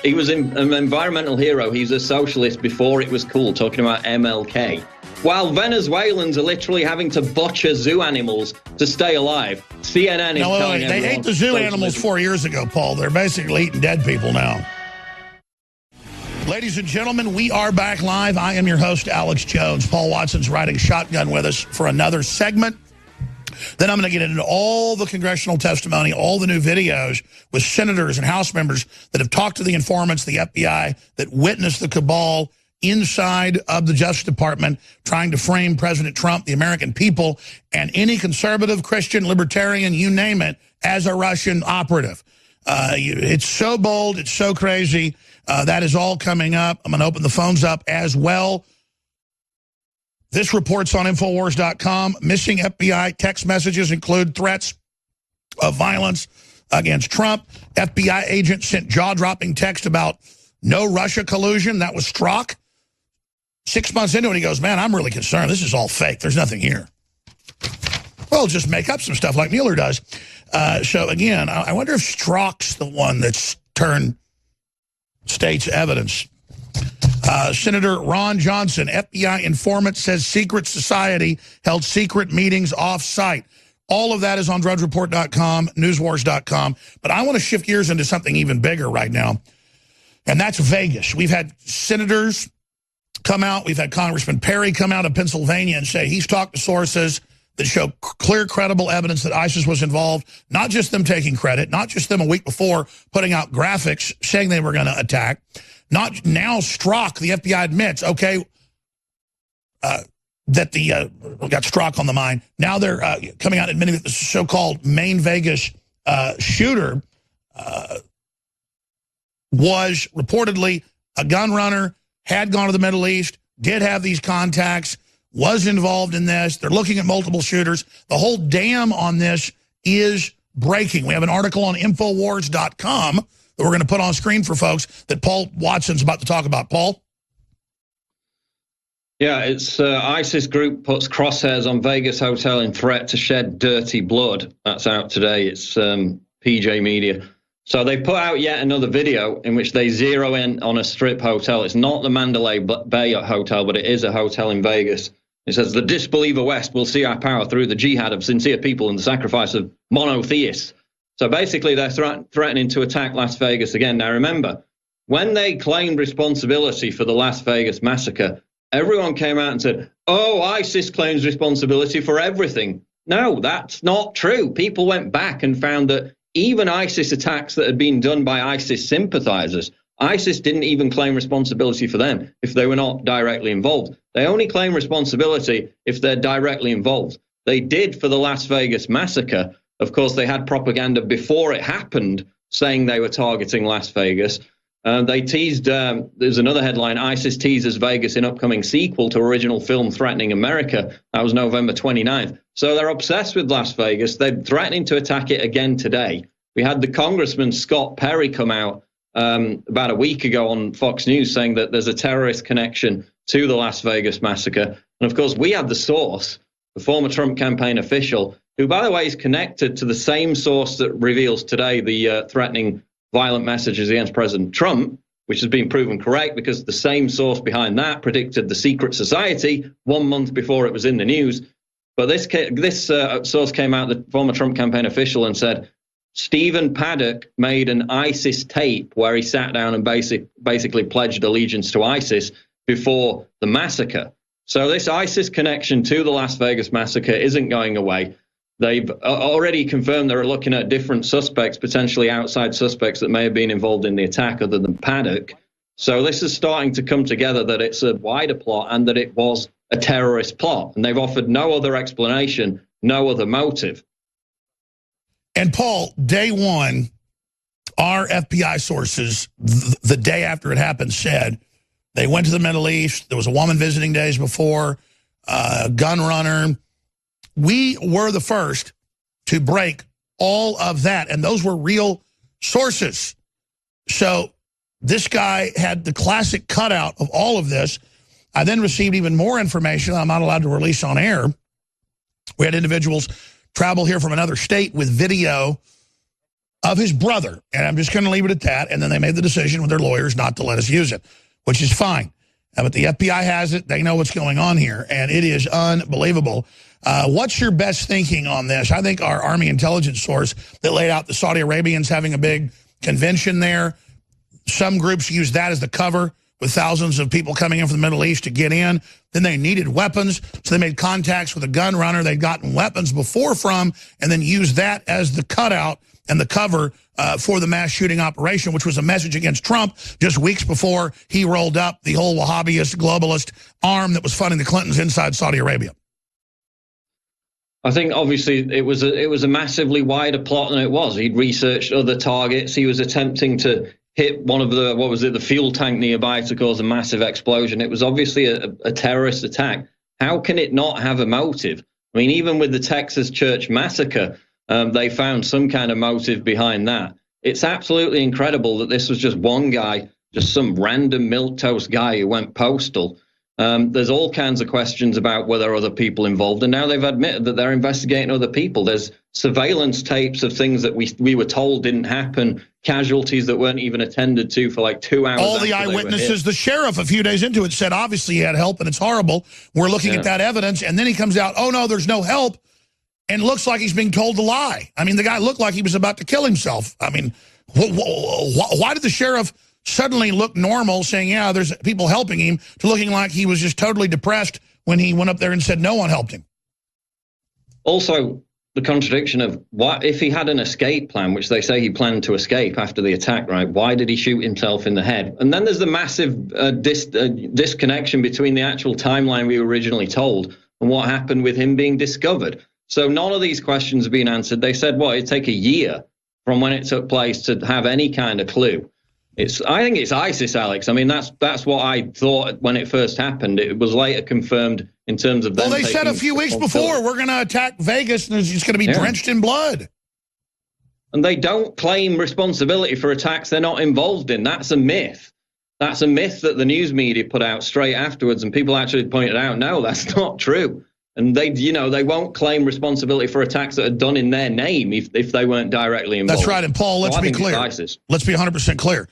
He was an environmental hero. He's a socialist before it was cool, talking about MLK. While Venezuelans are literally having to butcher zoo animals to stay alive, CNN is telling everyone... They ate the zoo animals 4 years ago, Paul. They're basically eating dead people now. Ladies and gentlemen, we are back live. I am your host, Alex Jones. Paul Watson's riding shotgun with us for another segment. Then I'm going to get into all the congressional testimony, all the new videos with senators and House members that have talked to the informants, the FBI, that witnessed the cabal inside of the Justice Department trying to frame President Trump, the American people, and any conservative, Christian, libertarian, you name it, as a Russian operative. It's so bold. It's so crazy. That is all coming up. I'm going to open the phones up as well. This report's on Infowars.com. Missing FBI text messages include threats of violence against Trump. FBI agent sent jaw-dropping text about no Russia collusion. That was Strzok. 6 months into it, he goes, man, I'm really concerned. This is all fake. There's nothing here. Well, just make up some stuff like Mueller does. So, again, I wonder if Strzok's the one that's turned state's evidence. Senator Ron Johnson, FBI informant, says secret society held secret meetings off-site. All of that is on drudgereport.com, newswars.com. But I want to shift gears into something even bigger right now, and that's Vegas. We've had senators come out. We've had Congressman Perry come out of Pennsylvania and say he's talked to sources that show clear, credible evidence that ISIS was involved, not just them taking credit, not just them a week before putting out graphics saying they were going to attack. Not now, Strzok, the FBI admits, okay, that we got Strzok on the mind. Now they're coming out admitting that the so-called main Vegas shooter was reportedly a gun runner, had gone to the Middle East, did have these contacts, was involved in this. They're looking at multiple shooters. The whole dam on this is breaking. We have an article on Infowars.com that we're going to put on screen for folks that Paul Watson's about to talk about. Paul? Yeah, it's ISIS group puts crosshairs on Vegas hotel in threat to shed dirty blood. That's out today. It's PJ Media. So they put out yet another video in which they zero in on a strip hotel. It's not the Mandalay Bay hotel, but it is a hotel in Vegas. It says, the disbeliever West will see our power through the jihad of sincere people and the sacrifice of monotheists. So basically, they're threatening to attack Las Vegas again. Now, remember, when they claimed responsibility for the Las Vegas massacre, everyone came out and said, oh, ISIS claims responsibility for everything. No, that's not true. People went back and found that even ISIS attacks that had been done by ISIS sympathizers ISIS didn't even claim responsibility for them if they were not directly involved. They only claim responsibility if they're directly involved. They did for the Las Vegas massacre. Of course, they had propaganda before it happened saying they were targeting Las Vegas. They teased, there's another headline, ISIS teases Vegas in upcoming sequel to original film threatening America. That was November 29th. So they're obsessed with Las Vegas. They're threatening to attack it again today. We had the Congressman Scott Perry come out about a week ago on Fox News saying that there's a terrorist connection to the Las Vegas massacre. And of course, we had the source, the former Trump campaign official, who, by the way, is connected to the same source that reveals today the threatening violent messages against President Trump, which has been proven correct because the same source behind that predicted the secret society 1 month before it was in the news. But this source came out, the former Trump campaign official, and said Stephen Paddock made an ISIS tape where he sat down and basically pledged allegiance to ISIS before the massacre. So this ISIS connection to the Las Vegas massacre isn't going away. They've already confirmed they're looking at different suspects, potentially outside suspects that may have been involved in the attack other than Paddock. So this is starting to come together that it's a wider plot and that it was a terrorist plot. And they've offered no other explanation, no other motive. And Paul, day one, our FBI sources, the day after it happened, said they went to the Middle East. There was a woman visiting days before, a gun runner. We were the first to break all of that, and those were real sources. So this guy had the classic cutout of all of this. I then received even more information that I'm not allowed to release on air. We had individuals travel here from another state with video of his brother, and I'm just going to leave it at that, and then they made the decision with their lawyers not to let us use it, which is fine. But the FBI has it. They know what's going on here, and it is unbelievable. What's your best thinking on this? I think our Army intelligence source that laid out the Saudi Arabians having a big convention there, some groups use that as the cover with thousands of people coming in from the Middle East to get in. Then they needed weapons, so they made contacts with a gun runner they'd gotten weapons before from, and then used that as the cutout and the cover for the mass shooting operation, which was a message against Trump just weeks before he rolled up the whole Wahhabist globalist arm that was funding the Clintons inside Saudi Arabia. I think obviously it was a massively wider plot than it was. He'd researched other targets. He was attempting to hit one of the fuel tank nearby to cause a massive explosion. It was obviously a terrorist attack. How can it not have a motive? I mean, even with the Texas church massacre, they found some kind of motive behind that. It's absolutely incredible that this was just one guy, just some random milquetoast guy who went postal. There's all kinds of questions about whether other people involved, and now they've admitted that they're investigating other people. There's surveillance tapes of things that we were told didn't happen, casualties that weren't even attended to for like 2 hours. All the eyewitnesses, the sheriff a few days into it said, obviously he had help and it's horrible. We're looking at that evidence, and then he comes out, oh no, there's no help, and looks like he's being told to lie. I mean, the guy looked like he was about to kill himself. I mean, why did the sheriff suddenly look normal, saying, yeah, there's people helping him, to looking like he was just totally depressed when he went up there and said no one helped him? Also, the contradiction of what if he had an escape plan, which they say he planned to escape after the attack, right? Why did he shoot himself in the head? And then there's the massive disconnection between the actual timeline we were originally told and what happened with him being discovered. So none of these questions have been answered. They said, it'd take a year from when it took place to have any kind of clue. I think it's ISIS, Alex. I mean, that's what I thought when it first happened. It was later confirmed in terms of them. Well, they said a few weeks before, we're going to attack Vegas and it's going to be drenched in blood. And they don't claim responsibility for attacks they're not involved in. That's a myth. That's a myth that the news media put out straight afterwards, and people actually pointed out, no, that's not true. And they won't claim responsibility for attacks that are done in their name if they weren't directly involved. That's right. And Paul, let's be clear. Let's be 100% clear.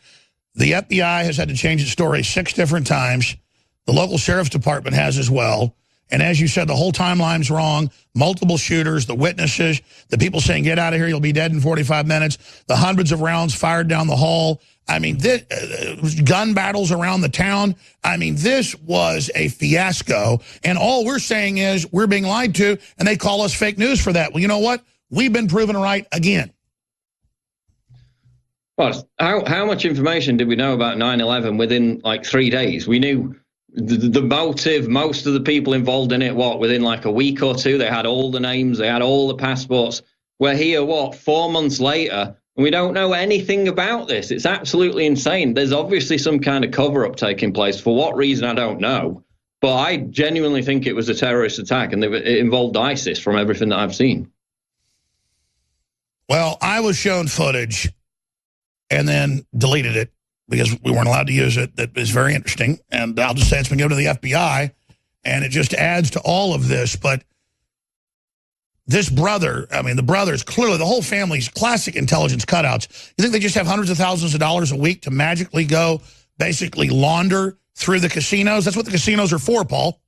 The FBI has had to change its story 6 different times. The local sheriff's department has as well. And as you said, the whole timeline's wrong. Multiple shooters, the witnesses, the people saying, get out of here, you'll be dead in 45 minutes. The hundreds of rounds fired down the hall. I mean, gun battles around the town. I mean, this was a fiasco. And all we're saying is we're being lied to, and they call us fake news for that. Well, you know what? We've been proven right again. Well, how much information did we know about 9/11 within like 3 days? We knew the motive, most of the people involved in it, within like a week or two, they had all the names, they had all the passports. We're here, 4 months later, and we don't know anything about this. It's absolutely insane. There's obviously some kind of cover-up taking place. For what reason, I don't know. But I genuinely think it was a terrorist attack, and it involved ISIS from everything that I've seen. Well, I was shown footage and then deleted it because we weren't allowed to use it. That is very interesting. And I'll just say it's been given to the FBI, and it just adds to all of this. But this brother, I mean, the brothers, clearly the whole family's classic intelligence cutouts. You think they just have hundreds of thousands of dollars a week to magically go basically launder through the casinos? That's what the casinos are for, Paul.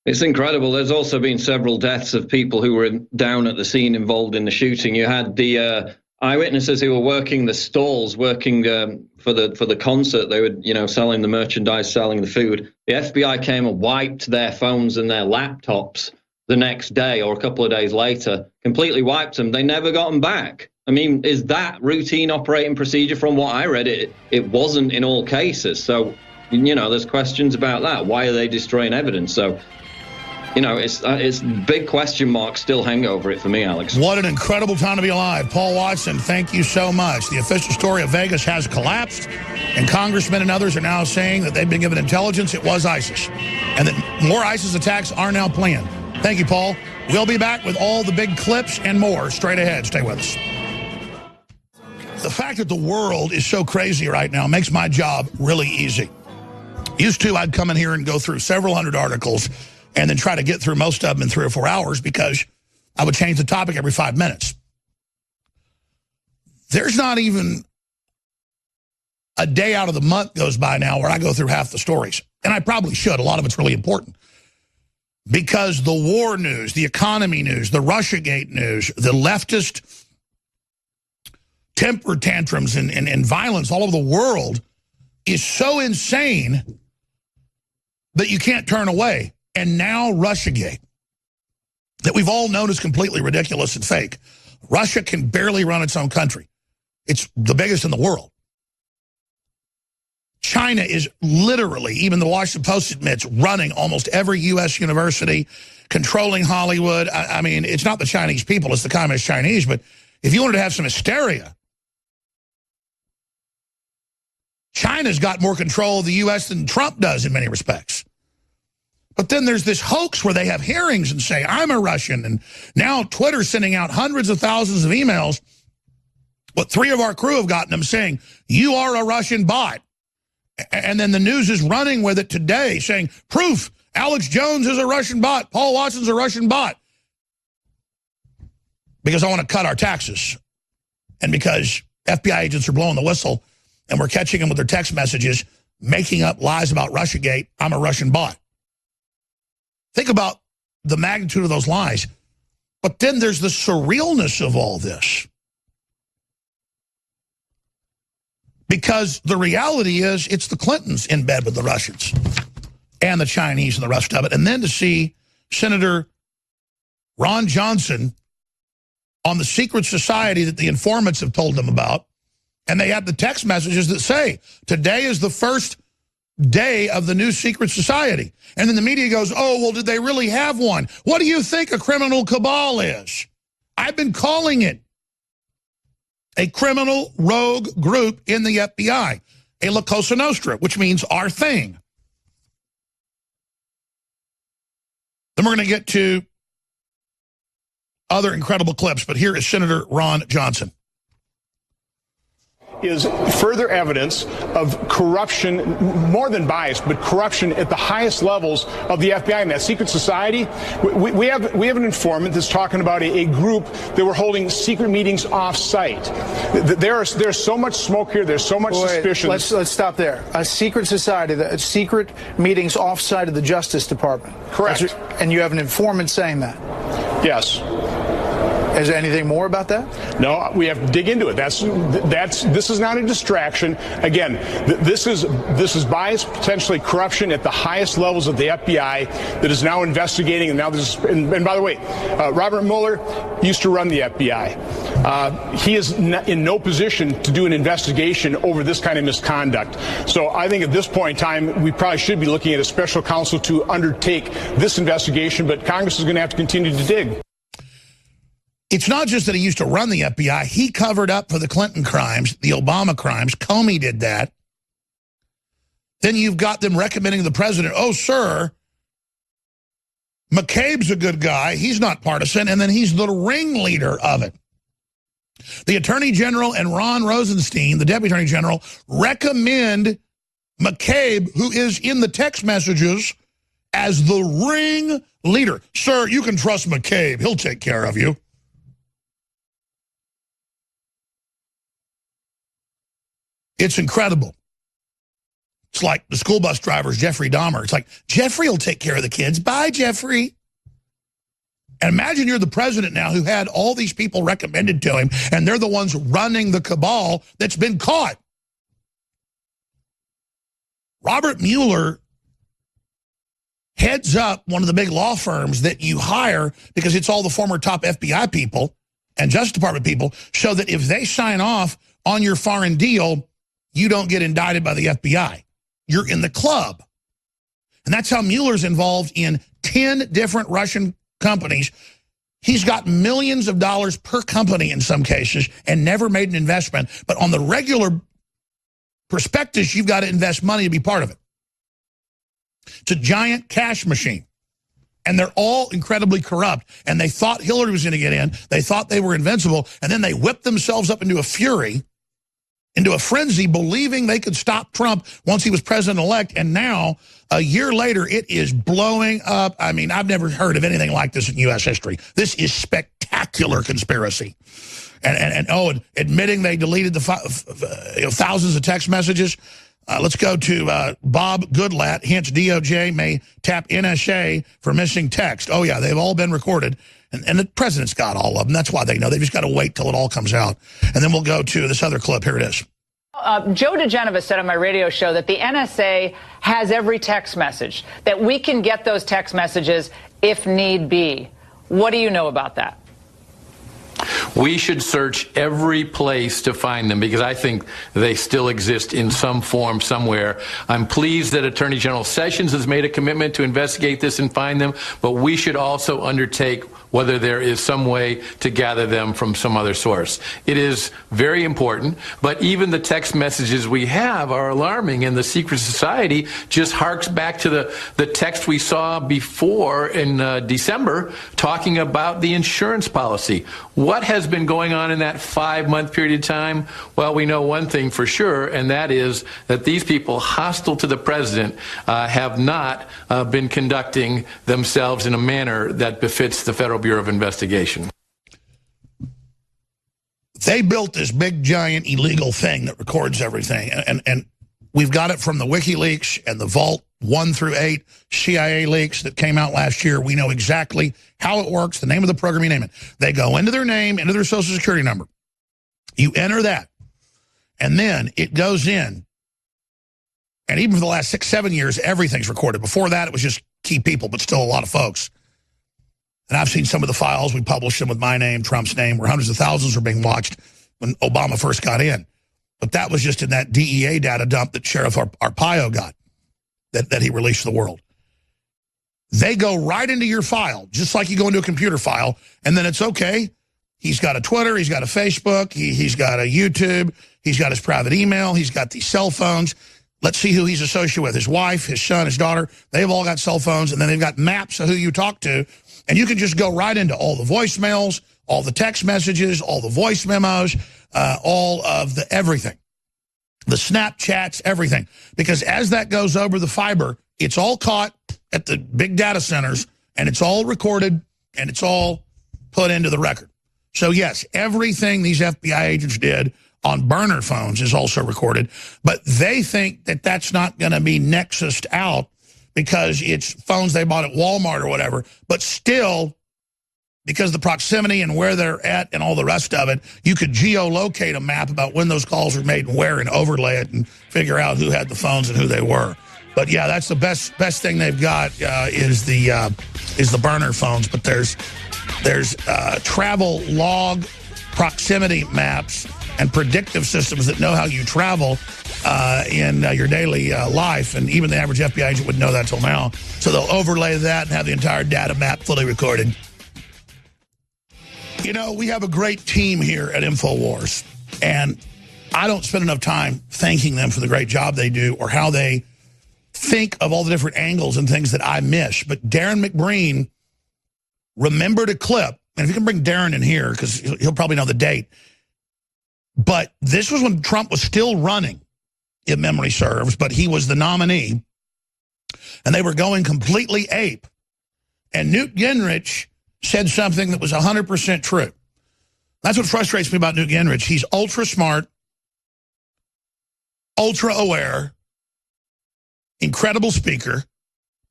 It's incredible. There's also been several deaths of people who were down at the scene involved in the shooting. You had the eyewitnesses who were working the stalls, working for the concert. They were, selling the merchandise, selling the food. The FBI came and wiped their phones and their laptops the next day or a couple of days later, completely wiped them. They never got them back. I mean, is that routine operating procedure? From what I read, it wasn't in all cases. So, there's questions about that. Why are they destroying evidence? So, it's big question marks still hang over it for me, Alex. What an incredible time to be alive. Paul Watson, thank you so much. The official story of Vegas has collapsed, and congressmen and others are now saying that they've been given intelligence it was ISIS, and that more ISIS attacks are now planned. Thank you, Paul. We'll be back with all the big clips and more straight ahead. Stay with us. The fact that the world is so crazy right now makes my job really easy. Used to, I'd come in here and go through several hundred articles and then try to get through most of them in 3 or 4 hours because I would change the topic every 5 minutes. There's not even a day out of the month goes by now where I go through half the stories. And I probably should. A lot of it's really important. Because the war news, the economy news, the Russiagate news, the leftist temper tantrums and violence all over the world is so insane that you can't turn away. And now Russiagate, that we've all known is completely ridiculous and fake. Russia can barely run its own country. It's the biggest in the world. China is literally, even the Washington Post admits, running almost every U.S. university, controlling Hollywood. I mean, it's not the Chinese people, it's the communist Chinese. But if you wanted to have some hysteria, China's got more control of the U.S. than Trump does in many respects. But then there's this hoax where they have hearings and say, I'm a Russian. And now Twitter's sending out hundreds of thousands of emails. But 3 of our crew have gotten them saying, you are a Russian bot. And then the news is running with it today saying, proof, Alex Jones is a Russian bot. Paul Watson's a Russian bot. Because I want to cut our taxes. And because FBI agents are blowing the whistle and we're catching them with their text messages, making up lies about Russiagate, I'm a Russian bot. Think about the magnitude of those lies. But then there's the surrealness of all this. Because the reality is it's the Clintons in bed with the Russians and the Chinese and the rest of it. And then to see Senator Ron Johnson on the secret society that the informants have told them about, and they have the text messages that say, today is the first day of the new secret society. And then the media goes, oh, well, did they really have one? What do you think a criminal cabal is? I've been calling it a criminal rogue group in the FBI, a La Cosa Nostra, which means our thing. Then we're going to get to other incredible clips, but here is Senator Ron Johnson. Is further evidence of corruption, more than bias, but corruption at the highest levels of the FBI and that secret society. We have an informant that's talking about a group that were holding secret meetings off-site. There's so much smoke here. There's so much suspicion. Let's stop there. A secret society, secret meetings off-site of the Justice Department. Correct. And you have an informant saying that. Yes. Is there anything more about that? No, we have to dig into it. This is not a distraction. Again, this is bias, potentially corruption at the highest levels of the FBI that is now investigating. And now and by the way, Robert Mueller used to run the FBI. He is in no position to do an investigation over this kind of misconduct. So I think at this point in time, we probably should be looking at a special counsel to undertake this investigation, but Congress is going to have to continue to dig. It's not just that he used to run the FBI. He covered up for the Clinton crimes, the Obama crimes. Comey did that. Then you've got them recommending the president, oh, sir, McCabe's a good guy. He's not partisan. And then he's the ringleader of it. The Attorney General and Ron Rosenstein, the Deputy Attorney General, recommend McCabe, who is in the text messages, as the ringleader. Sir, you can trust McCabe. He'll take care of you. It's incredible. It's like the school bus driver's Jeffrey Dahmer. It's like, Jeffrey will take care of the kids. Bye, Jeffrey. And imagine you're the president now who had all these people recommended to him, and they're the ones running the cabal that's been caught. Robert Mueller heads up one of the big law firms that you hire because it's all the former top FBI people and Justice Department people, so that if they sign off on your foreign deal, you don't get indicted by the FBI. You're in the club. And that's how Mueller's involved in 10 different Russian companies. He's got millions of dollars per company in some cases and never made an investment. But on the regular prospectus, you've got to invest money to be part of it. It's a giant cash machine. And they're all incredibly corrupt. And they thought Hillary was going to get in. They thought they were invincible. And then they whipped themselves up into a fury, into a frenzy, believing they could stop Trump once he was president-elect. And now, a year later, it is blowing up. I mean, I've never heard of anything like this in U.S. history. This is spectacular conspiracy. And admitting they deleted the thousands of text messages. Let's go to Bob Goodlatte. Hence, DOJ may tap NSA for missing text. Oh, yeah, they've all been recorded. And the president's got all of them. That's why they know. They've just got to wait till it all comes out. And then we'll go to this other clip. Here it is. Joe DeGenevis said on my radio show that the NSA has every text message, that we can get those text messages if need be. What do you know about that? We should search every place to find them because I think they still exist in some form somewhere. I'm pleased that Attorney General Sessions has made a commitment to investigate this and find them, but we should also undertake whether there is some way to gather them from some other source. It is very important, but even the text messages we have are alarming, and the secret society just harks back to the text we saw before in December talking about the insurance policy. What has been going on in that 5-month period of time? Well, we know one thing for sure, and that is that these people hostile to the president have not been conducting themselves in a manner that befits the Federal Bureau of Investigation. They built this big, giant, illegal thing that records everything. And we've got it from the WikiLeaks and the Vault 1 through 8 CIA leaks that came out last year. We know exactly how it works, the name of the program, you name it. They go into their name, into their social security number. You enter that. And then it goes in. And even for the last 6-7 years, everything's recorded. Before that, it was just key people, but still a lot of folks. And I've seen some of the files. We published them with my name, Trump's name, where hundreds of thousands were being watched when Obama first got in. But that was just in that DEA data dump that Sheriff Arpaio got, that he released to the world. They go right into your file, just like you go into a computer file, and then it's okay. He's got a Twitter, he's got a Facebook, he's got a YouTube, he's got his private email, he's got these cell phones. Let's see who he's associated with, his wife, his son, his daughter. They've all got cell phones, and then they've got maps of who you talk to. And you can just go right into all the voicemails, all the text messages, all the voice memos, all of the everything. The Snapchats, everything. Because as that goes over the fiber, it's all caught at the big data centers, and it's all recorded, and it's all put into the record. So, yes, everything these FBI agents did on burner phones is also recorded. But they think that that's not going to be nexused out because it's phones they bought at Walmart or whatever. But still, because the proximity and where they're at and all the rest of it, you could geolocate a map about when those calls were made and where, and overlay it and figure out who had the phones and who they were. But yeah, that's the best thing they've got is the burner phones. But there's travel log proximity maps and predictive systems that know how you travel in your daily life, and even the average FBI agent wouldn't know that till now. So they'll overlay that and have the entire data map fully recorded. You know, we have a great team here at Infowars, and I don't spend enough time thanking them for the great job they do or how they think of all the different angles and things that I miss. But Darren McBreen remembered a clip, and if you can bring Darren in here, because he'll probably know the date, but this was when Trump was still running, if memory serves, but he was the nominee, and they were going completely ape. And Newt Gingrich said something that was 100% true. That's what frustrates me about Newt Gingrich. He's ultra smart, ultra aware, incredible speaker,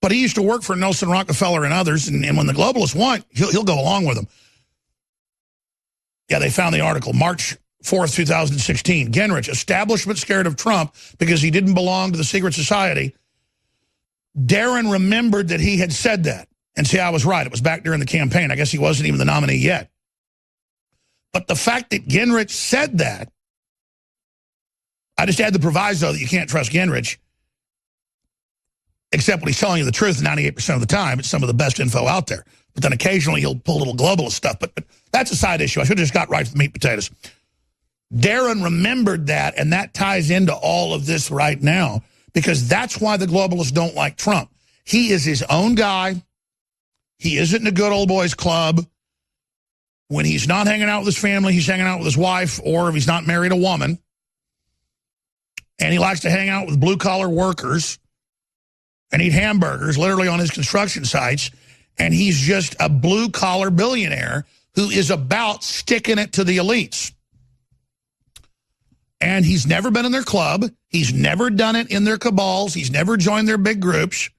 but he used to work for Nelson Rockefeller and others, and when the globalists want, he'll go along with them. Yeah, they found the article, March 4th, 2016. Gingrich, establishment scared of Trump because he didn't belong to the secret society. Darren remembered that he had said that. And see, I was right. It was back during the campaign. I guess he wasn't even the nominee yet. But the fact that Gingrich said that, I just add the proviso that you can't trust Gingrich, except when he's telling you the truth 98% of the time. It's some of the best info out there. But then occasionally he'll pull a little globalist stuff. But that's a side issue. I should have just got right to the meat and potatoes. Darren remembered that, and that ties into all of this right now, because that's why the globalists don't like Trump. He is his own guy. He isn't in a good old boys club. When he's not hanging out with his family, he's hanging out with his wife, or if he's not married, a woman. And he likes to hang out with blue-collar workers and eat hamburgers, literally on his construction sites. And he's just a blue-collar billionaire who is about sticking it to the elites. And he's never been in their club. He's never done it in their cabals. He's never joined their big groups.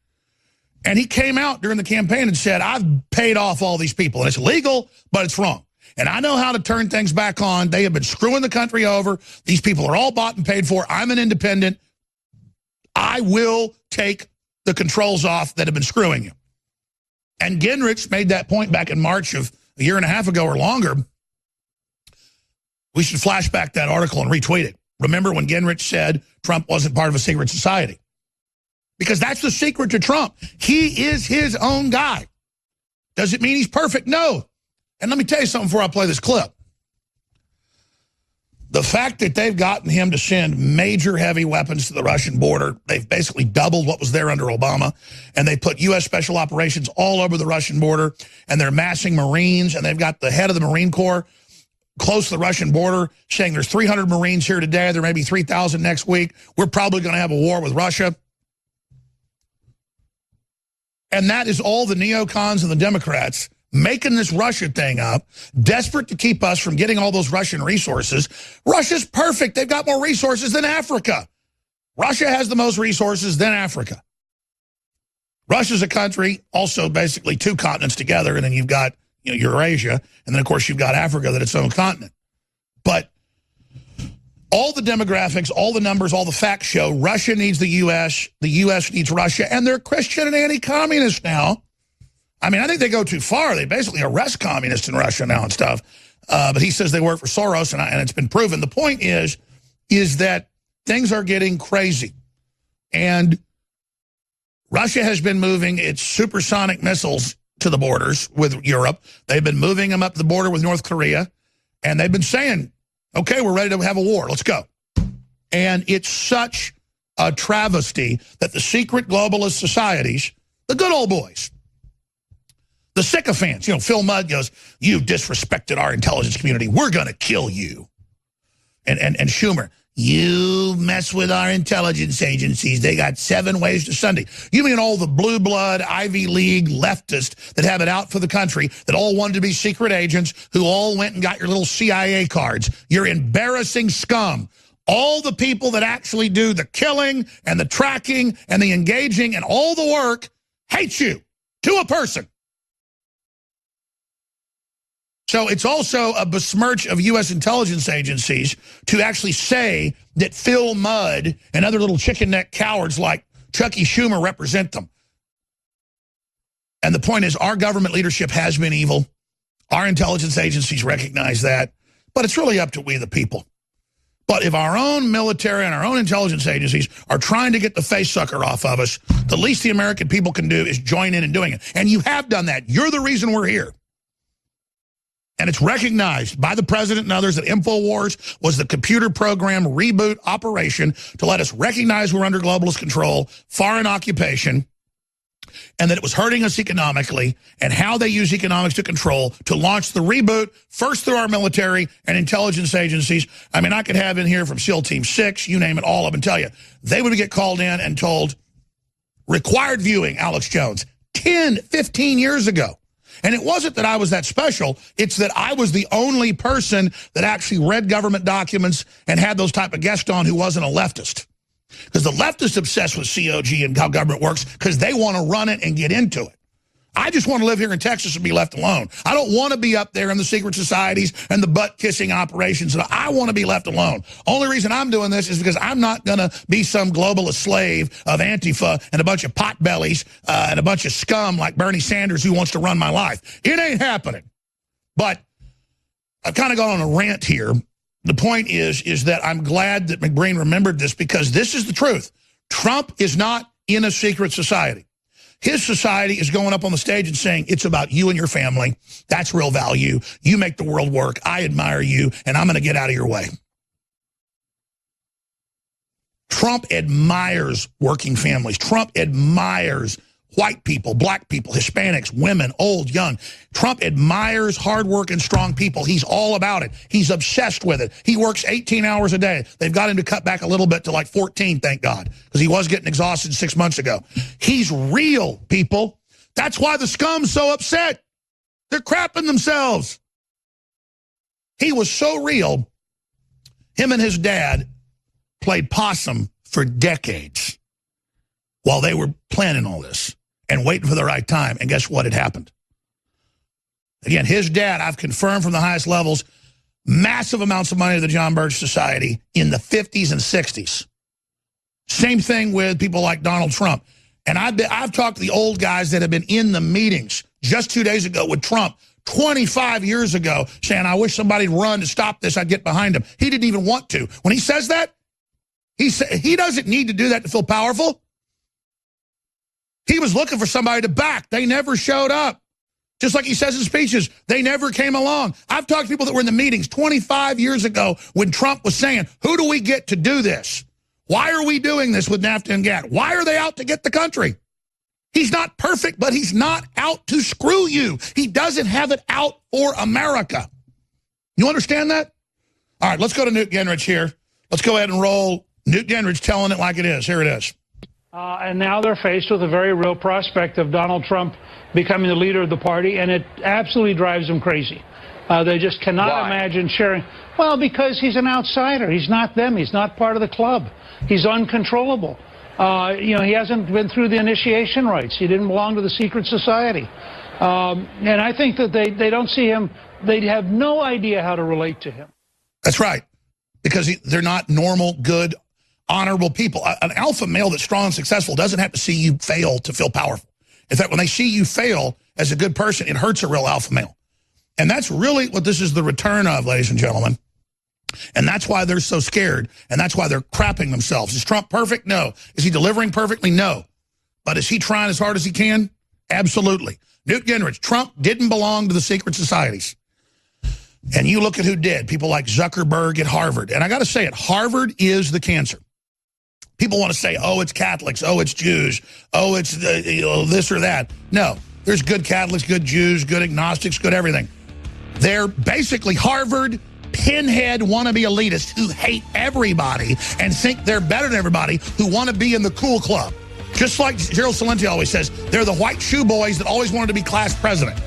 And he came out during the campaign and said, I've paid off all these people. And it's legal, but it's wrong. And I know how to turn things back on. They have been screwing the country over. These people are all bought and paid for. I'm an independent. I will take the controls off that have been screwing you. And Gingrich made that point back in March of a year and a half ago or longer. We should flash back that article and retweet it. Remember when Gingrich said Trump wasn't part of a secret society? Because that's the secret to Trump. He is his own guy. Does it mean he's perfect? No. And let me tell you something before I play this clip. The fact that they've gotten him to send major heavy weapons to the Russian border, they've basically doubled what was there under Obama, and they put U.S. special operations all over the Russian border, and they're massing Marines, and they've got the head of the Marine Corps close to the Russian border saying there's 300 Marines here today, there may be 3,000 next week. We're probably going to have a war with Russia. And that is all the neocons and the Democrats making this Russia thing up, desperate to keep us from getting all those Russian resources. Russia's perfect. They've got more resources than Africa. Russia has the most resources than Africa. Russia's a country, also basically two continents together, and then you've got Eurasia, and then, of course, you've got Africa, that's its own continent. But all the demographics, all the numbers, all the facts show Russia needs the U.S., needs Russia, and they're Christian and anti-communist now. I mean, I think they go too far. They basically arrest communists in Russia now and stuff. But he says they work for Soros, and it's been proven. The point is that things are getting crazy. And Russia has been moving its supersonic missiles to the borders with Europe. They've been moving them up the border with North Korea. And they've been saying, okay, we're ready to have a war. Let's go. And it's such a travesty that the secret globalist societies, the good old boys, the sycophants, Phil Mudd goes, you disrespected our intelligence community. We're going to kill you. And Schumer, you mess with our intelligence agencies. They got 7 ways to Sunday. You mean all the blue blood, Ivy League leftists that have it out for the country, that all wanted to be secret agents, who all went and got your little CIA cards. You're embarrassing scum. All the people that actually do the killing and the tracking and the engaging and all the work hate you to a person. So it's also a besmirch of U.S. intelligence agencies to actually say that Phil Mudd and other little chicken neck cowards like Chucky Schumer represent them. And the point is, our government leadership has been evil. Our intelligence agencies recognize that. But it's really up to we, the people. But if our own military and our own intelligence agencies are trying to get the face sucker off of us, the least the American people can do is join in doing it. And you have done that. You're the reason we're here. And it's recognized by the president and others that Infowars was the computer program reboot operation to let us recognize we're under globalist control, foreign occupation, and that it was hurting us economically, and how they use economics to control to launch the reboot, first through our military and intelligence agencies. I mean, I could have in here from SEAL Team 6, you name it, all of them, and tell you. They would get called in and told, required viewing, Alex Jones, 10, 15 years ago. And it wasn't that I was that special. It's that I was the only person that actually read government documents and had those type of guests on who wasn't a leftist. Because the leftists obsessed with COG and how government works because they want to run it and get into it. I just want to live here in Texas and be left alone. I don't want to be up there in the secret societies and the butt-kissing operations. I want to be left alone. Only reason I'm doing this is because I'm not going to be some globalist slave of Antifa and a bunch of potbellies and a bunch of scum like Bernie Sanders who wants to run my life. It ain't happening. But I've kind of gone on a rant here. The point is that I'm glad that McBreen remembered this, because this is the truth. Trump is not in a secret society. His society is going up on the stage and saying, it's about you and your family. That's real value. You make the world work. I admire you, and I'm going to get out of your way. Trump admires working families. Trump admires white people, black people, Hispanics, women, old, young. Trump admires hard-working, strong people. He's all about it. He's obsessed with it. He works 18 hours a day. They've got him to cut back a little bit to like 14, thank God, because he was getting exhausted 6 months ago. He's real, people. That's why the scum's so upset. They're crapping themselves. He was so real, him and his dad played possum for decades while they were planning all this and waiting for the right time. And guess what had happened? Again, his dad, I've confirmed from the highest levels, massive amounts of money to the John Birch Society in the 50s and 60s. Same thing with people like Donald Trump. And I've talked to the old guys that have been in the meetings just 2 days ago with Trump, 25 years ago, saying, I wish somebody'd run to stop this. I'd get behind him. He didn't even want to. When he says that, he doesn't need to do that to feel powerful. He was looking for somebody to back. They never showed up. Just like he says in speeches, they never came along. I've talked to people that were in the meetings 25 years ago when Trump was saying, who do we get to do this? Why are we doing this with NAFTA and GATT? Why are they out to get the country? He's not perfect, but he's not out to screw you. He doesn't have it out for America. You understand that? All right, let's go to Newt Gingrich here. Let's go ahead and roll Newt Gingrich telling it like it is. Here it is. And now they're faced with a very real prospect of Donald Trump becoming the leader of the party, and it absolutely drives them crazy. They just cannot imagine sharing. Well, because he's an outsider. He's not them. He's not part of the club. He's uncontrollable. You know, he hasn't been through the initiation rites. He didn't belong to the secret society. And I think that they don't see him. They have no idea how to relate to him. That's right. Because they're not normal, good, honorable people. An alpha male that's strong and successful doesn't have to see you fail to feel powerful. In fact, when they see you fail as a good person, it hurts a real alpha male. And that's really what this is the return of, ladies and gentlemen. And that's why they're so scared. And that's why they're crapping themselves. Is Trump perfect? No. Is he delivering perfectly? No. But is he trying as hard as he can? Absolutely. Newt Gingrich, Trump didn't belong to the secret societies. And you look at who did. People like Zuckerberg at Harvard. And I got to say it, Harvard is the cancer. People want to say, oh, it's Catholics, oh, it's Jews, oh, it's this or that. No, there's good Catholics, good Jews, good agnostics, good everything. They're basically Harvard pinhead wannabe elitists who hate everybody and think they're better than everybody, who want to be in the cool club. Just like Gerald Celente always says, they're the white shoe boys that always wanted to be class president.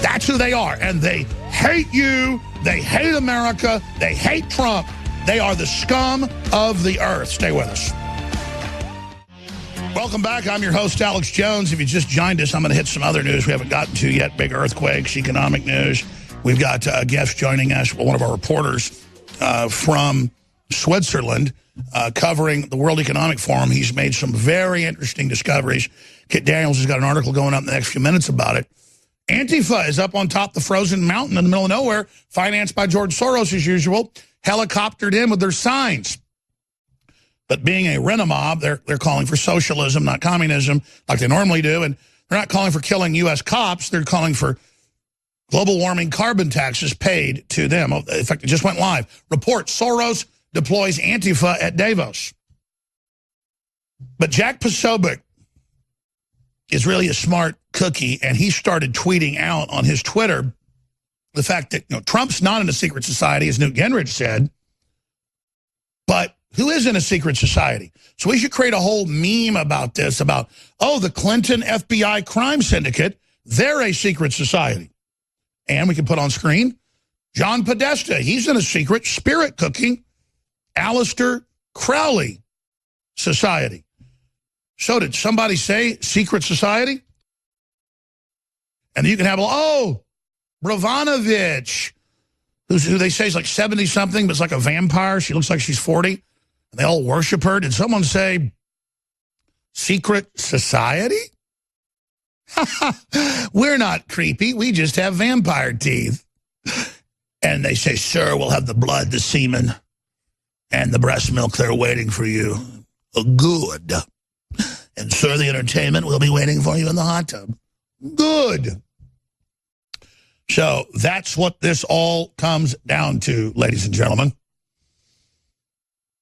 That's who they are. And they hate you. They hate America. They hate Trump. They are the scum of the earth. Stay with us. Welcome back. I'm your host, Alex Jones. If you just joined us, I'm going to hit some other news we haven't gotten to yet. Big earthquakes, economic news. We've got a guest joining us, one of our reporters from Switzerland, covering the World Economic Forum. He's made some very interesting discoveries. Kit Daniels has got an article going up in the next few minutes about it. Antifa is up on top of the frozen mountain in the middle of nowhere, financed by George Soros as usual, helicoptered in with their signs. But being a rent-a-mob, they're calling for socialism, not communism, like they normally do. And they're not calling for killing U.S. cops. They're calling for global warming carbon taxes paid to them. In fact, it just went live. Report, Soros deploys Antifa at Davos. But Jack Posobiec is really a smart cookie, and he started tweeting out on his Twitter the fact that Trump's not in a secret society, as Newt Gingrich said, but who is in a secret society? So we should create a whole meme about this, about, oh, the Clinton FBI crime syndicate, they're a secret society. And we can put on screen John Podesta. He's in a secret spirit cooking Aleister Crowley society. So did somebody say secret society? And you can have, Bravanovich, who they say is like 70-something, but it's like a vampire. She looks like she's 40. And they all worship her. Did someone say secret society? We're not creepy. We just have vampire teeth. And they say, sir, we'll have the blood, the semen, and the breast milk. They're waiting for you. Good. And, sir, the entertainment will be waiting for you in the hot tub. Good. So that's what this all comes down to, ladies and gentlemen.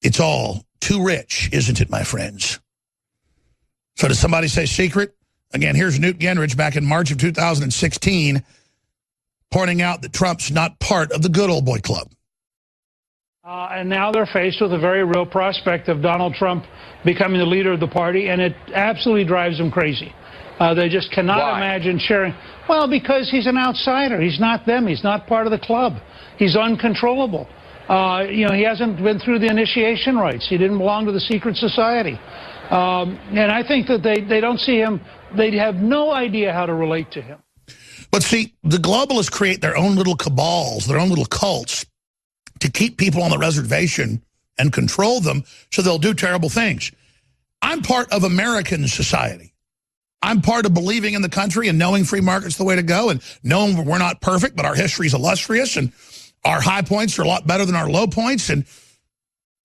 It's all too rich, isn't it, my friends? So does somebody say secret? Again, here's Newt Gingrich back in March of 2016 pointing out that Trump's not part of the good old boy club. And now they're faced with a very real prospect of Donald Trump becoming the leader of the party, and it absolutely drives them crazy. They just cannot imagine sharing. Well, because he's an outsider. He's not them. He's not part of the club. He's uncontrollable. He hasn't been through the initiation rites. He didn't belong to the secret society. And I think that they don't see him. They have no idea how to relate to him. But see, the globalists create their own little cabals, their own little cults to keep people on the reservation and control them so they'll do terrible things. I'm part of American society. I'm part of believing in the country and knowing free market's the way to go and knowing we're not perfect, but our history is illustrious and our high points are a lot better than our low points. And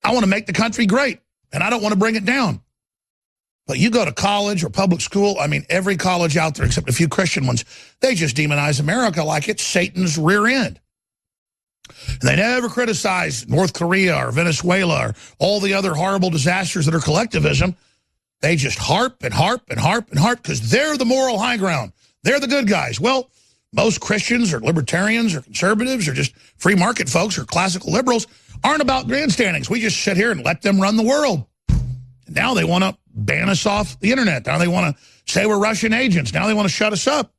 I want to make the country great, and I don't want to bring it down. But you go to college or public school, I mean, every college out there except a few Christian ones, they just demonize America like it's Satan's rear end. And they never criticize North Korea or Venezuela or all the other horrible disasters that are collectivism. They just harp and harp and harp and harp because they're the moral high ground. They're the good guys. Well, most Christians or libertarians or conservatives or just free market folks or classical liberals aren't about grandstandings. We just sit here and let them run the world. And now they want to ban us off the internet. Now they want to say we're Russian agents. Now they want to shut us up.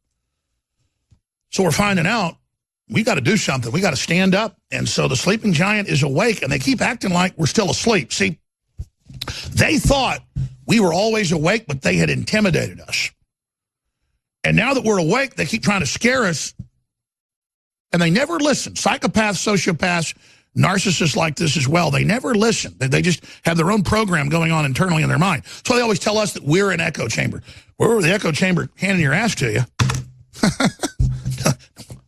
So we're finding out we got to do something. We got to stand up. And so the sleeping giant is awake, and they keep acting like we're still asleep. See, they thought we were always awake, but they had intimidated us. And now that we're awake, they keep trying to scare us, and they never listen. Psychopaths, sociopaths, narcissists like this as well, they never listen. They just have their own program going on internally in their mind. So they always tell us that we're an echo chamber. We're the echo chamber handing your ass to you.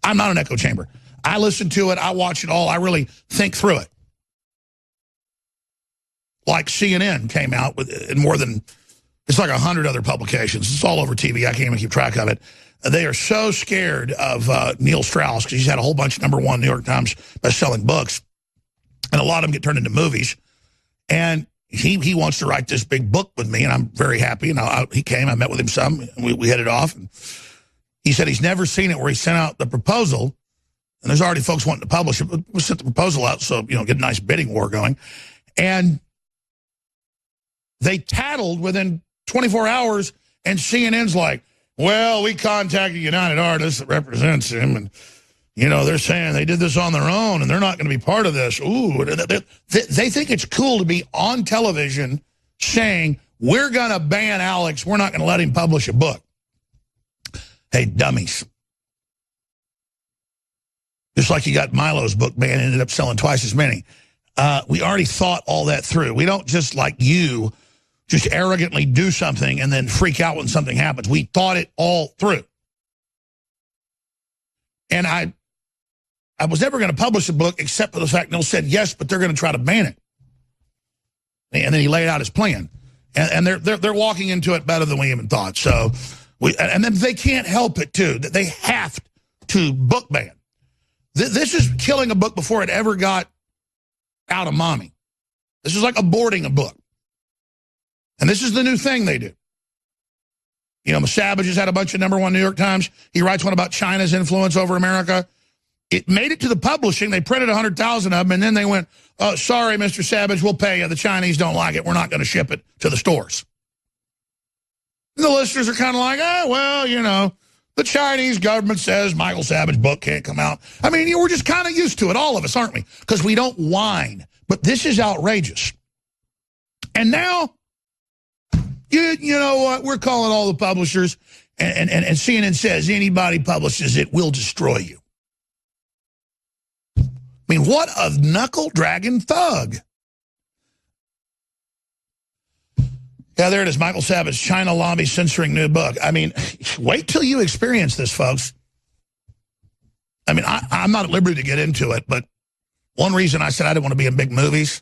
I'm not an echo chamber. I listen to it. I watch it all. I really think through it. Like CNN came out with in more than, it's like 100 other publications. It's all over TV. I can't even keep track of it. They are so scared of Neil Strauss because he's had a whole bunch of #1 New York Times best-selling books. And a lot of them get turned into movies. And he wants to write this big book with me, and I'm very happy. And he came. I met with him some. And we hit it off. And he said he's never seen it where he sent out the proposal. And there's already folks wanting to publish it. But we'll send the proposal out so, get a nice bidding war going. And they tattled within 24 hours, and CNN's like, well, we contacted United Artists that represents him, and, they're saying they did this on their own, and they're not going to be part of this. Ooh, they think it's cool to be on television saying, we're going to ban Alex, we're not going to let him publish a book. Hey, dummies. Just like you got Milo's book banned and ended up selling twice as many. We already thought all that through. We don't just like you just arrogantly do something and then freak out when something happens. We thought it all through. And I was never going to publish a book except for the fact Neil said yes, but they're going to try to ban it. And then he laid out his plan. And they're walking into it better than we even thought. So and then they can't help it too. That they have to book ban. This is killing a book before it ever got out of mommy. This is like aborting a book. And this is the new thing they do. You know, Savage has had a bunch of #1 New York Times. He writes one about China's influence over America. It made it to the publishing. They printed 100,000 of them, and then they went, oh, sorry, Mr. Savage, we'll pay you. The Chinese don't like it. We're not going to ship it to the stores. And the listeners are kind of like, oh, well, you know, the Chinese government says Michael Savage's book can't come out. I mean, we're just kind of used to it, all of us, aren't we? Because we don't whine. But this is outrageous. And now, you know what? We're calling all the publishers, and CNN says anybody publishes it will destroy you. I mean, what a knuckle-dragging thug. Yeah, there it is, Michael Savage, China lobby censoring new book. I mean, wait till you experience this, folks. I mean, I'm not at liberty to get into it, but one reason I said I didn't want to be in big movies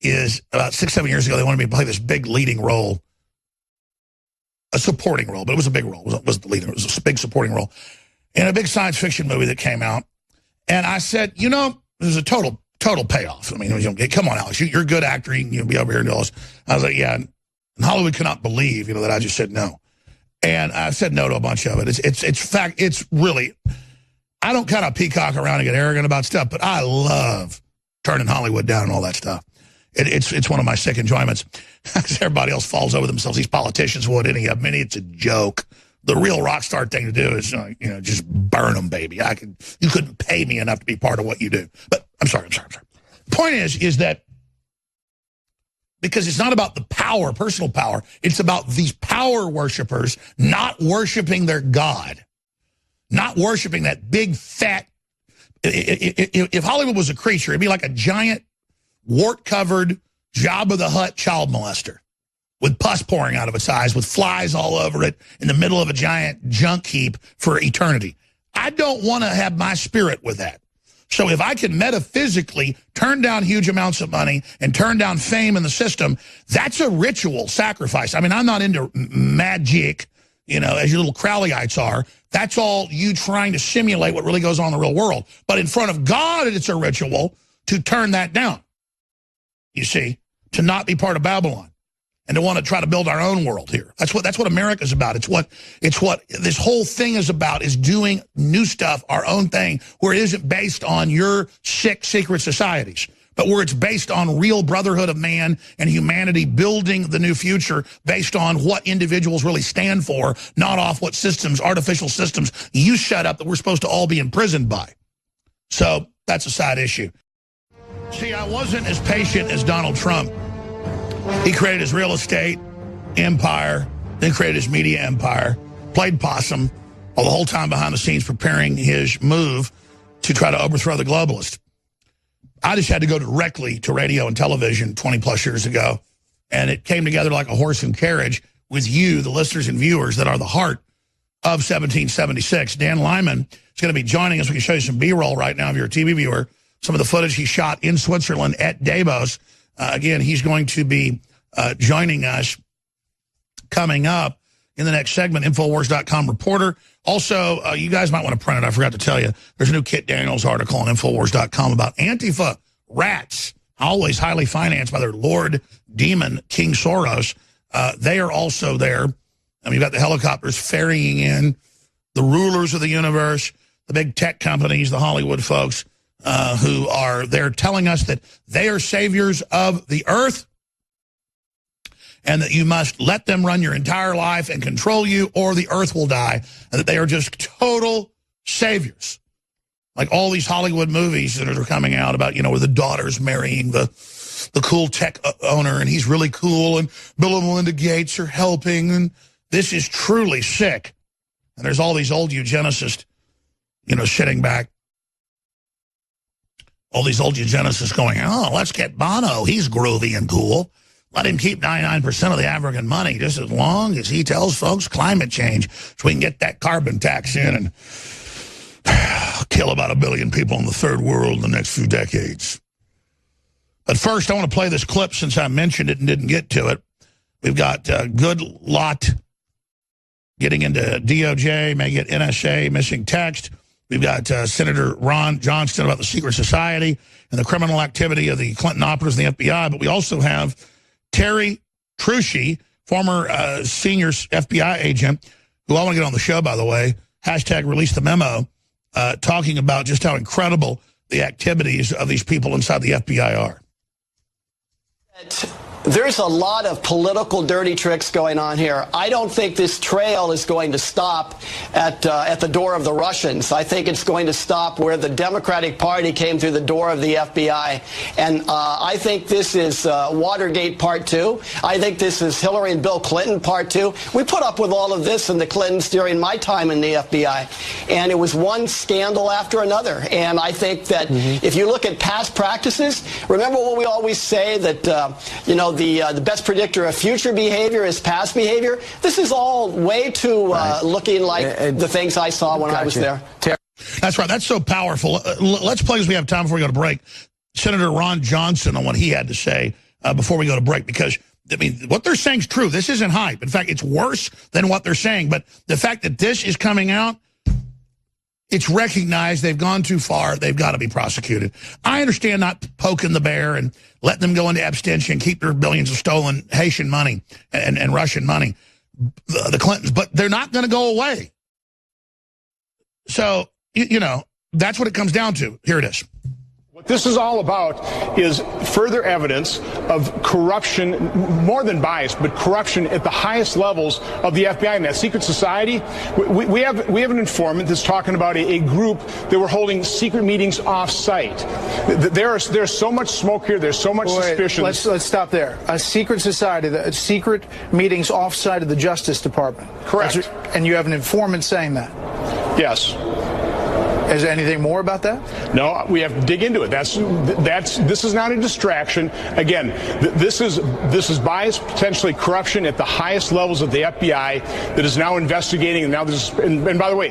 is about 6-7 years ago, they wanted me to play this big leading role, a supporting role, but it was a big role. It wasn't the leading, it was a big supporting role in a big science fiction movie that came out. And I said, you know, there's a total payoff. I mean, come on, Alex, you're a good actor. You can be over here and do all this. I was like, yeah. And Hollywood cannot believe, that I just said no. And I said no to a bunch of it. It's really, I don't kind of peacock around and get arrogant about stuff, but I love turning Hollywood down and all that stuff. It's one of my sick enjoyments. Everybody else falls over themselves. These politicians would, any of them. It's a joke. The real rock star thing to do is, just burn them, baby. You couldn't pay me enough to be part of what you do. But I'm sorry. The point is that because it's not about the power, personal power, it's about these power worshipers not worshiping their God, not worshiping that big fat. If Hollywood was a creature, it'd be like a giant wart-covered Jabba the Hutt child molester, with pus pouring out of its eyes, with flies all over it, in the middle of a giant junk heap for eternity. I don't want to have my spirit with that. So if I can metaphysically turn down huge amounts of money and turn down fame in the system, that's a ritual sacrifice. I mean, I'm not into magic, as you little Crowleyites are. That's all you trying to simulate what really goes on in the real world. But in front of God, it's a ritual to turn that down, you see, to not be part of Babylon. And to want to try to build our own world here. That's what America's about. It's what this whole thing is about, is doing new stuff, our own thing, where it isn't based on your sick secret societies, but where it's based on real brotherhood of man and humanity, building the new future based on what individuals really stand for, not off what systems, artificial systems, you shut up that we're supposed to all be imprisoned by. So that's a side issue. See, I wasn't as patient as Donald Trump. He created his real estate empire, then created his media empire, played possum the whole time behind the scenes preparing his move to try to overthrow the globalist. I just had to go directly to radio and television 20-plus years ago, and it came together like a horse and carriage with you, the listeners and viewers that are the heart of 1776. Dan Lyman is going to be joining us. We can show you some B-roll right now if you're a TV viewer, some of the footage he shot in Switzerland at Davos. Again, he's going to be joining us coming up in the next segment, Infowars.com reporter. Also, you guys might want to print it. I forgot to tell you. There's a new Kit Daniels article on Infowars.com about Antifa rats, always highly financed by their Lord Demon, King Soros. They are also there. I mean, you've got the helicopters ferrying in the rulers of the universe, the big tech companies, the Hollywood folks, who are there telling us that they are saviors of the earth and that you must let them run your entire life and control you or the earth will die, and that they are just total saviors. Like all these Hollywood movies that are coming out about, where the daughter's marrying the cool tech owner and he's really cool and Bill and Melinda Gates are helping, and this is truly sick. And there's all these old eugenicists, sitting back all these old eugenicists going, oh, let's get Bono. He's groovy and cool. Let him keep 99% of the African money just as long as he tells folks climate change so we can get that carbon tax in and kill about 1 billion people in the third world in the next few decades. But first, I want to play this clip since I mentioned it and didn't get to it. We've got Good Lot getting into DOJ, may get NSA, missing text. We've got Senator Ron Johnson about the secret society and the criminal activity of the Clinton operatives and the FBI. But we also have Terry Trucci, former senior FBI agent, who I want to get on the show, by the way, hashtag release the memo, talking about just how incredible the activities of these people inside the FBI are. There's a lot of political dirty tricks going on here. I don't think this trail is going to stop at the door of the Russians. I think it's going to stop where the Democratic Party came through the door of the FBI. And I think this is Watergate Part 2. I think this is Hillary and Bill Clinton Part 2. We put up with all of this in the Clintons during my time in the FBI. And it was one scandal after another. And I think that if you look at past practices, remember what we always say that, you know, the best predictor of future behavior is past behavior. This is all way too looking like the things I saw when I was there. That's right. That's so powerful. Let's play, as we have time before we go to break, Senator Ron Johnson on what he had to say before we go to break, because I mean, what they're saying is true. This isn't hype. In fact, it's worse than what they're saying. But the fact that this is coming out, it's recognized they've gone too far. They've got to be prosecuted. I understand not poking the bear and letting them go into abstention, keep their billions of stolen Haitian money and Russian money, the Clintons, but they're not going to go away. So, you know, that's what it comes down to. Here it is. What this is all about is further evidence of corruption, more than bias, but corruption at the highest levels of the FBI and that secret society. We have an informant that's talking about a group that were holding secret meetings off-site. There's so much smoke here. There's so much suspicion. Let's stop there. A secret society, secret meetings off-site of the Justice Department. Correct. And you have an informant saying that? Yes. Is there anything more about that? No, we have to dig into it. This is not a distraction. Again, this is bias, potentially corruption at the highest levels of the FBI that is now investigating. And now and by the way,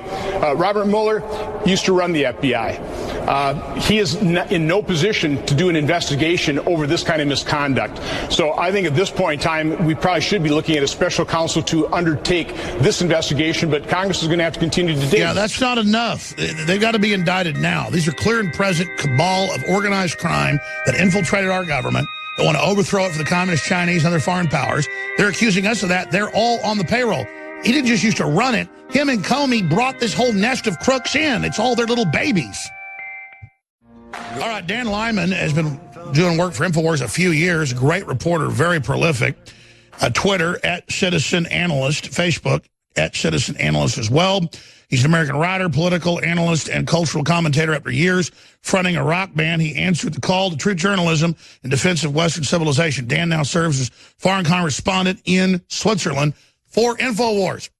Robert Mueller used to run the FBI. He is in no position to do an investigation over this kind of misconduct. So I think at this point in time, we probably should be looking at a special counsel to undertake this investigation. But Congress is going to have to continue to dig. Yeah, that's not enough. They've got to be indicted now. These are clear and present cabal of organized crime that infiltrated our government, that want to overthrow it for the communist Chinese and other foreign powers. They're accusing us of that. They're all on the payroll. He didn't just used to run it. Him and Comey brought this whole nest of crooks in. It's all their little babies. All right, Dan Lyman has been doing work for Infowars a few years. Great reporter, very prolific. Twitter, @CitizenAnalyst. Facebook, @CitizenAnalyst as well. He's an American writer, political analyst, and cultural commentator. After years fronting a rock band, he answered the call to true journalism in defense of Western civilization. Dan now serves as foreign correspondent in Switzerland for Infowars.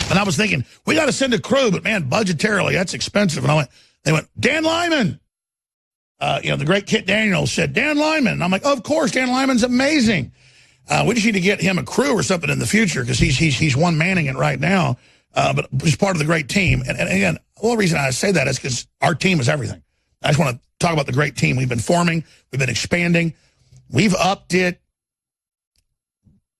And I was thinking, we got to send a crew, but man, budgetarily, that's expensive. And they went, Dan Lyman. You know, the great Kit Daniels said, Dan Lyman. And I'm like, of course, Dan Lyman's amazing. We just need to get him a crew or something in the future, because he's one manning it right now. But he's part of the great team. And again, the whole reason I say that is because our team is everything. I just want to talk about the great team we've been forming. We've been expanding. We've upped it.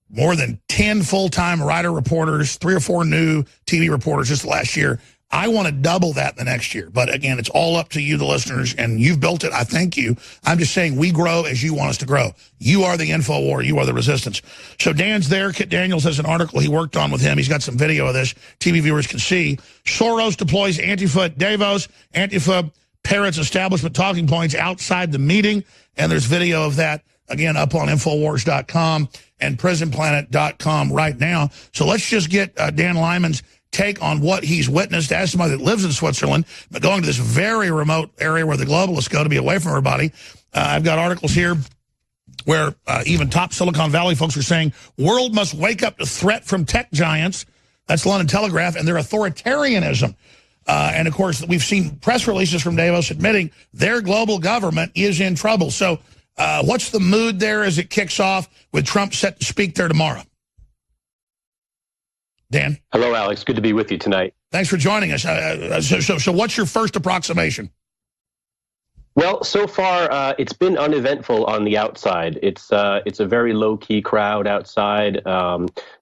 More than 10 full-time writer reporters, 3 or 4 new TV reporters just last year. I want to double that the next year. But again, it's all up to you, the listeners, and you've built it. I thank you. I'm just saying we grow as you want us to grow. You are the info war. You are the resistance. So Dan's there. Kit Daniels has an article he worked on with him. He's got some video of this. TV viewers can see. Soros deploys Antifa at Davos. Antifa parrots establishment talking points outside the meeting. And there's video of that, again, up on Infowars.com and PrisonPlanet.com right now. So let's just get Dan Lyman's take on what he's witnessed as somebody that lives in Switzerland, but going to this very remote area where the globalists go to be away from everybody. I've got articles here where even top Silicon Valley folks are saying, world must wake up to threat from tech giants. That's London Telegraph, and their authoritarianism. And, of course, we've seen press releases from Davos admitting their global government is in trouble. So what's the mood there as it kicks off with Trump set to speak there tomorrow? Dan? Hello, Alex. Good to be with you tonight. Thanks for joining us. So what's your first approximation? Well, so far, it's been uneventful on the outside. It's a very low-key crowd outside.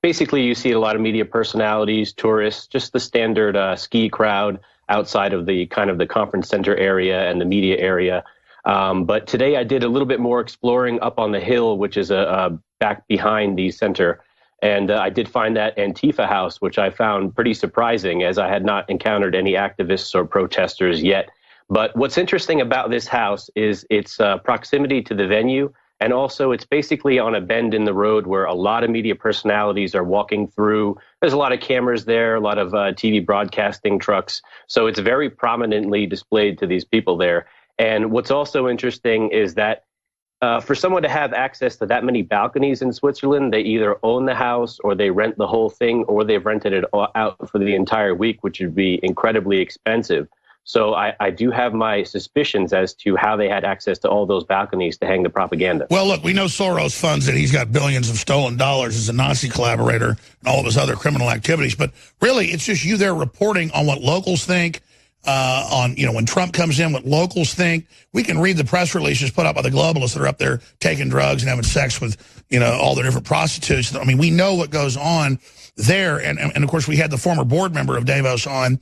Basically, you see a lot of media personalities, tourists, just the standard ski crowd outside of the kind of the conference center area and the media area. But today I did a little bit more exploring up on the hill, which is back behind the center. And I did find that Antifa house, which I found pretty surprising, as I had not encountered any activists or protesters yet. But what's interesting about this house is its proximity to the venue, and also it's basically on a bend in the road where a lot of media personalities are walking through. There's a lot of cameras there, a lot of TV broadcasting trucks. So it's very prominently displayed to these people there. And what's also interesting is that for someone to have access to that many balconies in Switzerland, they either own the house or they rent the whole thing, or they've rented it out for the entire week, which would be incredibly expensive. So I do have my suspicions as to how they had access to all those balconies to hang the propaganda. Well, look, we know Soros funds it. He's got billions of stolen dollars as a Nazi collaborator and all of his other criminal activities. But really, it's just you there reporting on what locals think, when Trump comes in, what locals think. We can read the press releases put out by the globalists that are up there taking drugs and having sex with, all the different prostitutes. I mean, we know what goes on there. And of course, we had the former board member of Davos on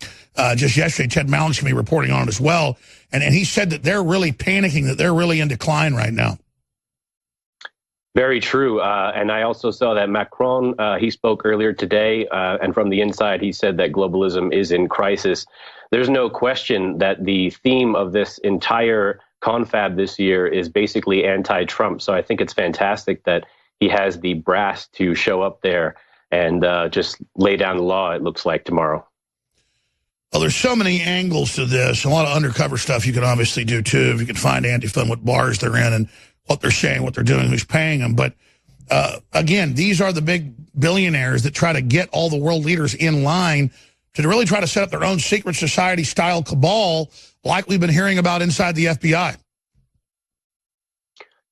just yesterday. Ted Mallick's going to be reporting on it as well. And he said that they're really panicking, that they're really in decline right now. Very true. And I also saw that Macron, he spoke earlier today, and from the inside, he said that globalism is in crisis. There's no question that the theme of this entire confab this year is basically anti-Trump. So I think it's fantastic that he has the brass to show up there and just lay down the law, it looks like, tomorrow. Well, there's so many angles to this. A lot of undercover stuff you can obviously do, too, if you can find Antifa and what bars they're in and what they're saying, what they're doing, who's paying them. But, again, these are the big billionaires that try to get all the world leaders in line to really try to set up their own secret society-style cabal like we've been hearing about inside the FBI.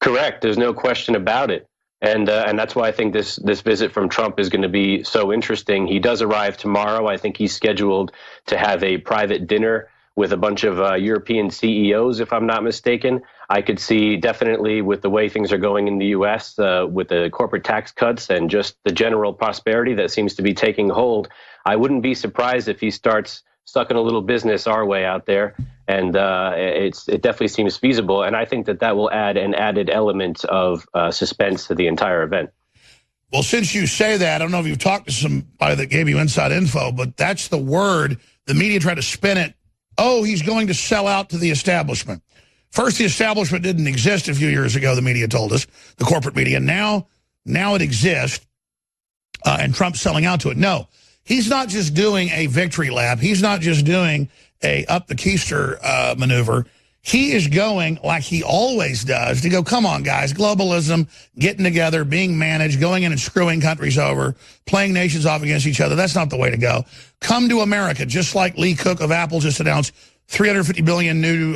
Correct. There's no question about it. And that's why I think this visit from Trump is going to be so interesting. He does arrive tomorrow. I think he's scheduled to have a private dinner with a bunch of European CEOs, if I'm not mistaken. I could see definitely with the way things are going in the U.S., with the corporate tax cuts and just the general prosperity that seems to be taking hold, I wouldn't be surprised if he starts sucking a little business our way out there. And it definitely seems feasible. And I think that will add an added element of suspense to the entire event. Well, since you say that, I don't know if you've talked to somebody that gave you inside info, but that's the word. The media tried to spin it. Oh, he's going to sell out to the establishment. First, the establishment didn't exist a few years ago, the media told us, the corporate media. Now it exists, and Trump's selling out to it. No, he's not just doing a victory lap. He's not just doing a up the keister maneuver. He is going, like he always does, to go, come on, guys, globalism, getting together, being managed, going in and screwing countries over, playing nations off against each other. That's not the way to go. Come to America, just like Lee Cook of Apple just announced $350 billion new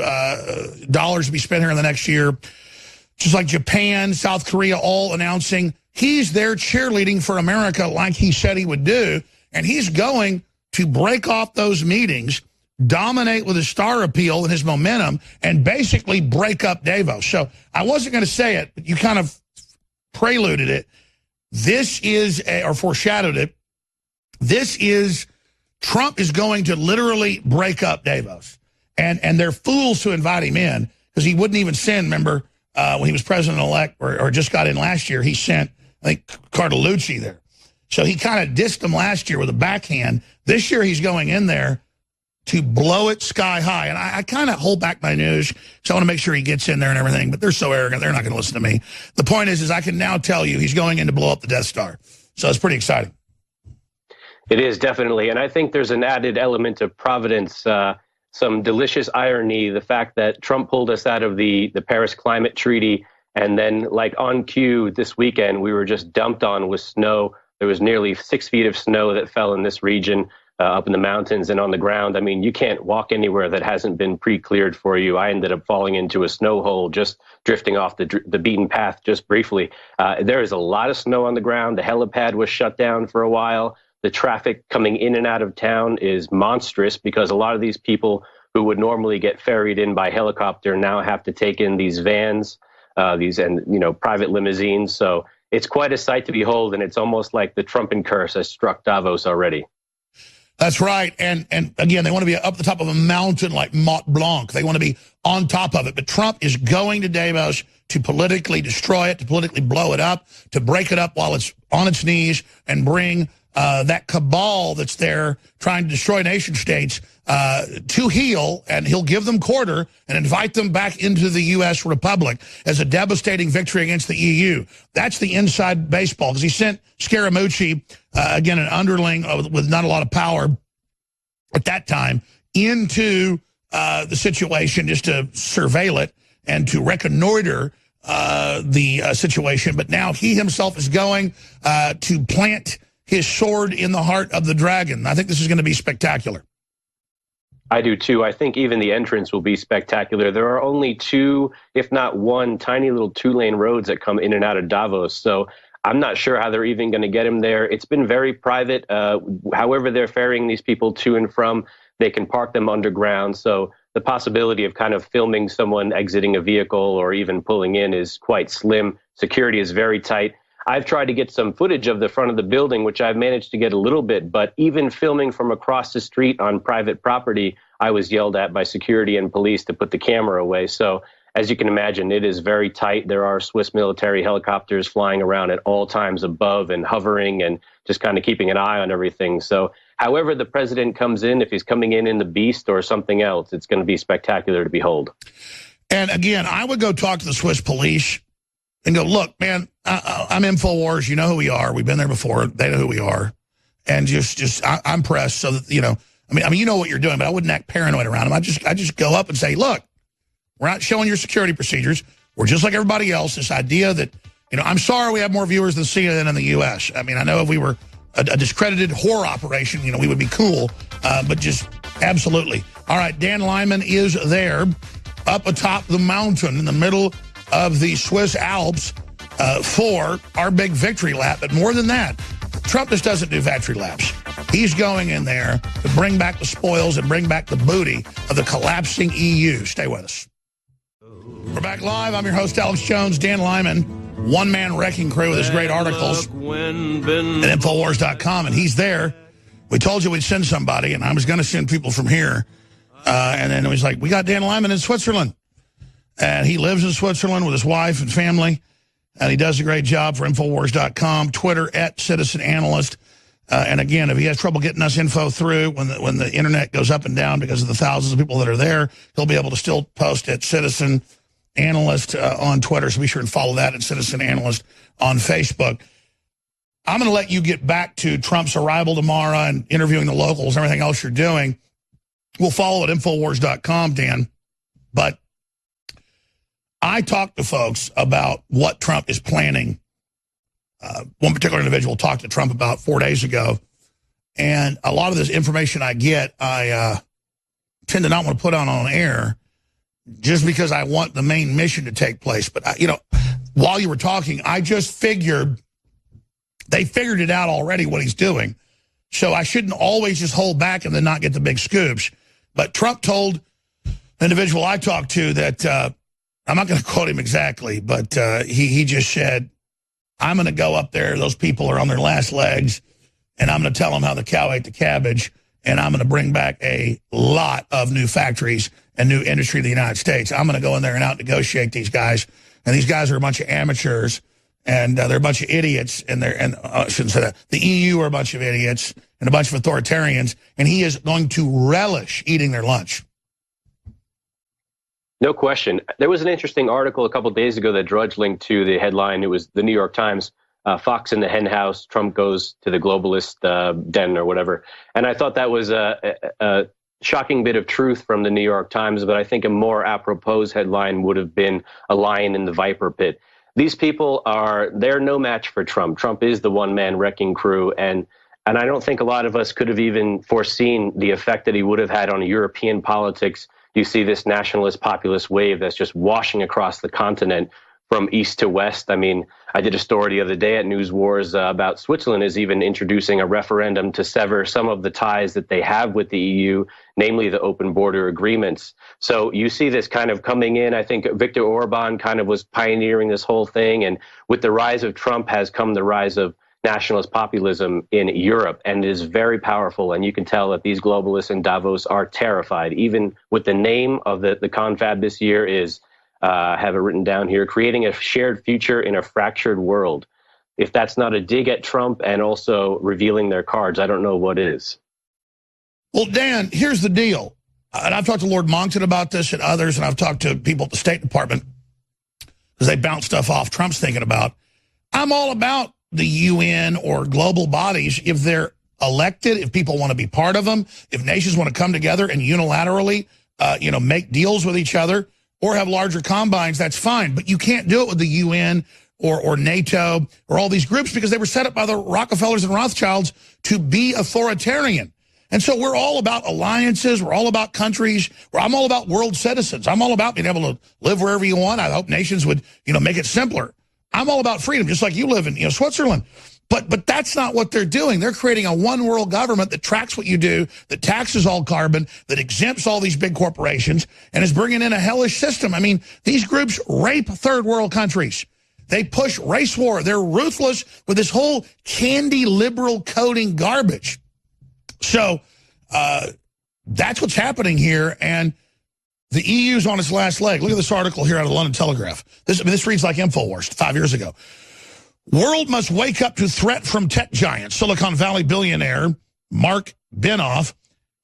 dollars to be spent here in the next year. Just like Japan, South Korea, all announcing he's there cheerleading for America like he said he would do. And he's going to break off those meetings, dominate with his star appeal and his momentum, and basically break up Davos. So I wasn't going to say it, but you kind of preluded it. This is, or foreshadowed it, this is, Trump is going to literally break up Davos. And they're fools to invite him in, because he wouldn't even send, remember, when he was president-elect, or just got in last year, he sent, I think, Cartolucci there. So he kind of dissed him last year with a backhand. This year he's going in there to blow it sky high. And I kind of hold back my news, so I want to make sure he gets in there and everything. But they're so arrogant, they're not going to listen to me. The point is I can now tell you he's going in to blow up the Death Star. So it's pretty exciting. It is, definitely. And I think there's an added element of providence, some delicious irony, the fact that Trump pulled us out of the Paris Climate Treaty. And then, like on cue this weekend, we were just dumped on with snow. There was nearly 6 feet of snow that fell in this region. up in the mountains and on the ground. I mean, you can't walk anywhere that hasn't been pre-cleared for you. I ended up falling into a snow hole, just drifting off the beaten path just briefly. There is a lot of snow on the ground. The helipad was shut down for a while. The traffic coming in and out of town is monstrous because a lot of these people who would normally get ferried in by helicopter now have to take in these vans, private limousines. So it's quite a sight to behold, and it's almost like the Trump curse has struck Davos already. That's right. And again, they want to be up the top of a mountain like Mont Blanc. They want to be on top of it. But Trump is going to Davos to politically destroy it, to politically blow it up, to break it up while it's on its knees and bring that cabal that's there trying to destroy nation states to heel, and he'll give them quarter and invite them back into the U.S. Republic as a devastating victory against the EU. That's the inside baseball, because he sent Scaramucci, again, an underling with not a lot of power at that time, into the situation just to surveil it and to reconnoiter the situation. But now he himself is going to plant his sword in the heart of the dragon. I think this is going to be spectacular. I do too. I think even the entrance will be spectacular. There are only two, if not one, tiny little 2-lane roads that come in and out of Davos. So I'm not sure how they're even going to get him there. It's been very private. However they're ferrying these people to and from, they can park them underground. So the possibility of kind of filming someone exiting a vehicle or even pulling in is quite slim. Security is very tight. I've tried to get some footage of the front of the building, which I've managed to get a little bit, but even filming from across the street on private property, I was yelled at by security and police to put the camera away. So as you can imagine, it is very tight. There are Swiss military helicopters flying around at all times above and hovering and just kind of keeping an eye on everything. So however the president comes in, if he's coming in the Beast or something else, it's going to be spectacular to behold. And again, I would go talk to the Swiss police and go, look, man, I'm Infowars. You know who we are. We've been there before. They know who we are. And I'm pressed so that, I mean, you know what you're doing, but I wouldn't act paranoid around them. I just go up and say, look, we're not showing your security procedures. We're just like everybody else. This idea that, I'm sorry we have more viewers than CNN in the U.S. I mean, I know if we were a discredited horror operation, we would be cool, but just absolutely. All right, Dan Lyman is there up atop the mountain in the middle of the Swiss Alps for our big victory lap. But more than that, Trump just doesn't do victory laps. He's going in there to bring back the spoils and bring back the booty of the collapsing EU. Stay with us. We're back live. I'm your host, Alex Jones. Dan Lyman, one-man wrecking crew with his great articles at Infowars.com, and he's there. We told you we'd send somebody, and I was going to send people from here. And then it was like, we got Dan Lyman in Switzerland. And he lives in Switzerland with his wife and family. And he does a great job for Infowars.com, Twitter @CitizenAnalyst. And again, if he has trouble getting us info through when the internet goes up and down because of the thousands of people that are there, he'll be able to still post at Citizen Analyst on Twitter. So be sure and follow that at Citizen Analyst on Facebook. I'm going to let you get back to Trump's arrival tomorrow and interviewing the locals and everything else you're doing. We'll follow at Infowars.com, Dan. But I talked to folks about what Trump is planning. One particular individual talked to Trump about 4 days ago, and a lot of this information I get, I tend to not want to put on air just because I want the main mission to take place. But, while you were talking, I just figured they figured it out already what he's doing, so I shouldn't always just hold back and then not get the big scoops. But Trump told the individual I talked to that, I'm not going to quote him exactly, but he just said, I'm going to go up there. Those people are on their last legs, and I'm going to tell them how the cow ate the cabbage, and I'm going to bring back a lot of new factories and new industry to the United States. I'm going to go in there and out-negotiate these guys, and these guys are a bunch of amateurs, and they're a bunch of idiots, and I shouldn't say that. The EU are a bunch of idiots and a bunch of authoritarians, and he is going to relish eating their lunch. No question. There was an interesting article a couple of days ago that Drudge linked to the headline. It was the New York Times, Fox in the hen house, Trump goes to the globalist den or whatever. And I thought that was a shocking bit of truth from the New York Times, but I think a more apropos headline would have been a lion in the viper pit. These people they're no match for Trump. Trump is the one-man wrecking crew, and And I don't think a lot of us could have even foreseen the effect that he would have had on European politics. You see this nationalist populist wave that's just washing across the continent from east to west. I mean, I did a story the other day at News Wars about Switzerland is even introducing a referendum to sever some of the ties that they have with the EU, namely the open border agreements. So you see this kind of coming in. I think Viktor Orban kind of was pioneering this whole thing. And with the rise of Trump has come the rise of nationalist populism in Europe, and it is very powerful. And you can tell that these globalists in Davos are terrified. Even with the name of the confab this year is, have it written down here, creating a shared future in a fractured world. If that's not a dig at Trump and also revealing their cards, I don't know what is. Well, Dan, here's the deal. And I've talked to Lord Monckton about this and others, and I've talked to people at the State Department because they bounce stuff off Trump's thinking about. I'm all about the UN or global bodies if they're elected, if people want to be part of them, if nations want to come together and unilaterally, make deals with each other or have larger combines, that's fine. But you can't do it with the UN or NATO or all these groups because they were set up by the Rockefellers and Rothschilds to be authoritarian. And so we're all about alliances. We're all about countries. I'm all about world citizens. I'm all about being able to live wherever you want. I hope nations would, make it simpler. I'm all about freedom, just like you live in, Switzerland. But that's not what they're doing. They're creating a one world government that tracks what you do, that taxes all carbon, that exempts all these big corporations, and is bringing in a hellish system. I mean, these groups rape third world countries. They push race war. They're ruthless with this whole candy liberal coding garbage. So that's what's happening here. And the EU's on its last leg. Look at this article here out of the London Telegraph. This reads like Infowars 5 years ago. World must wake up to threat from tech giants. Silicon Valley billionaire Mark Benioff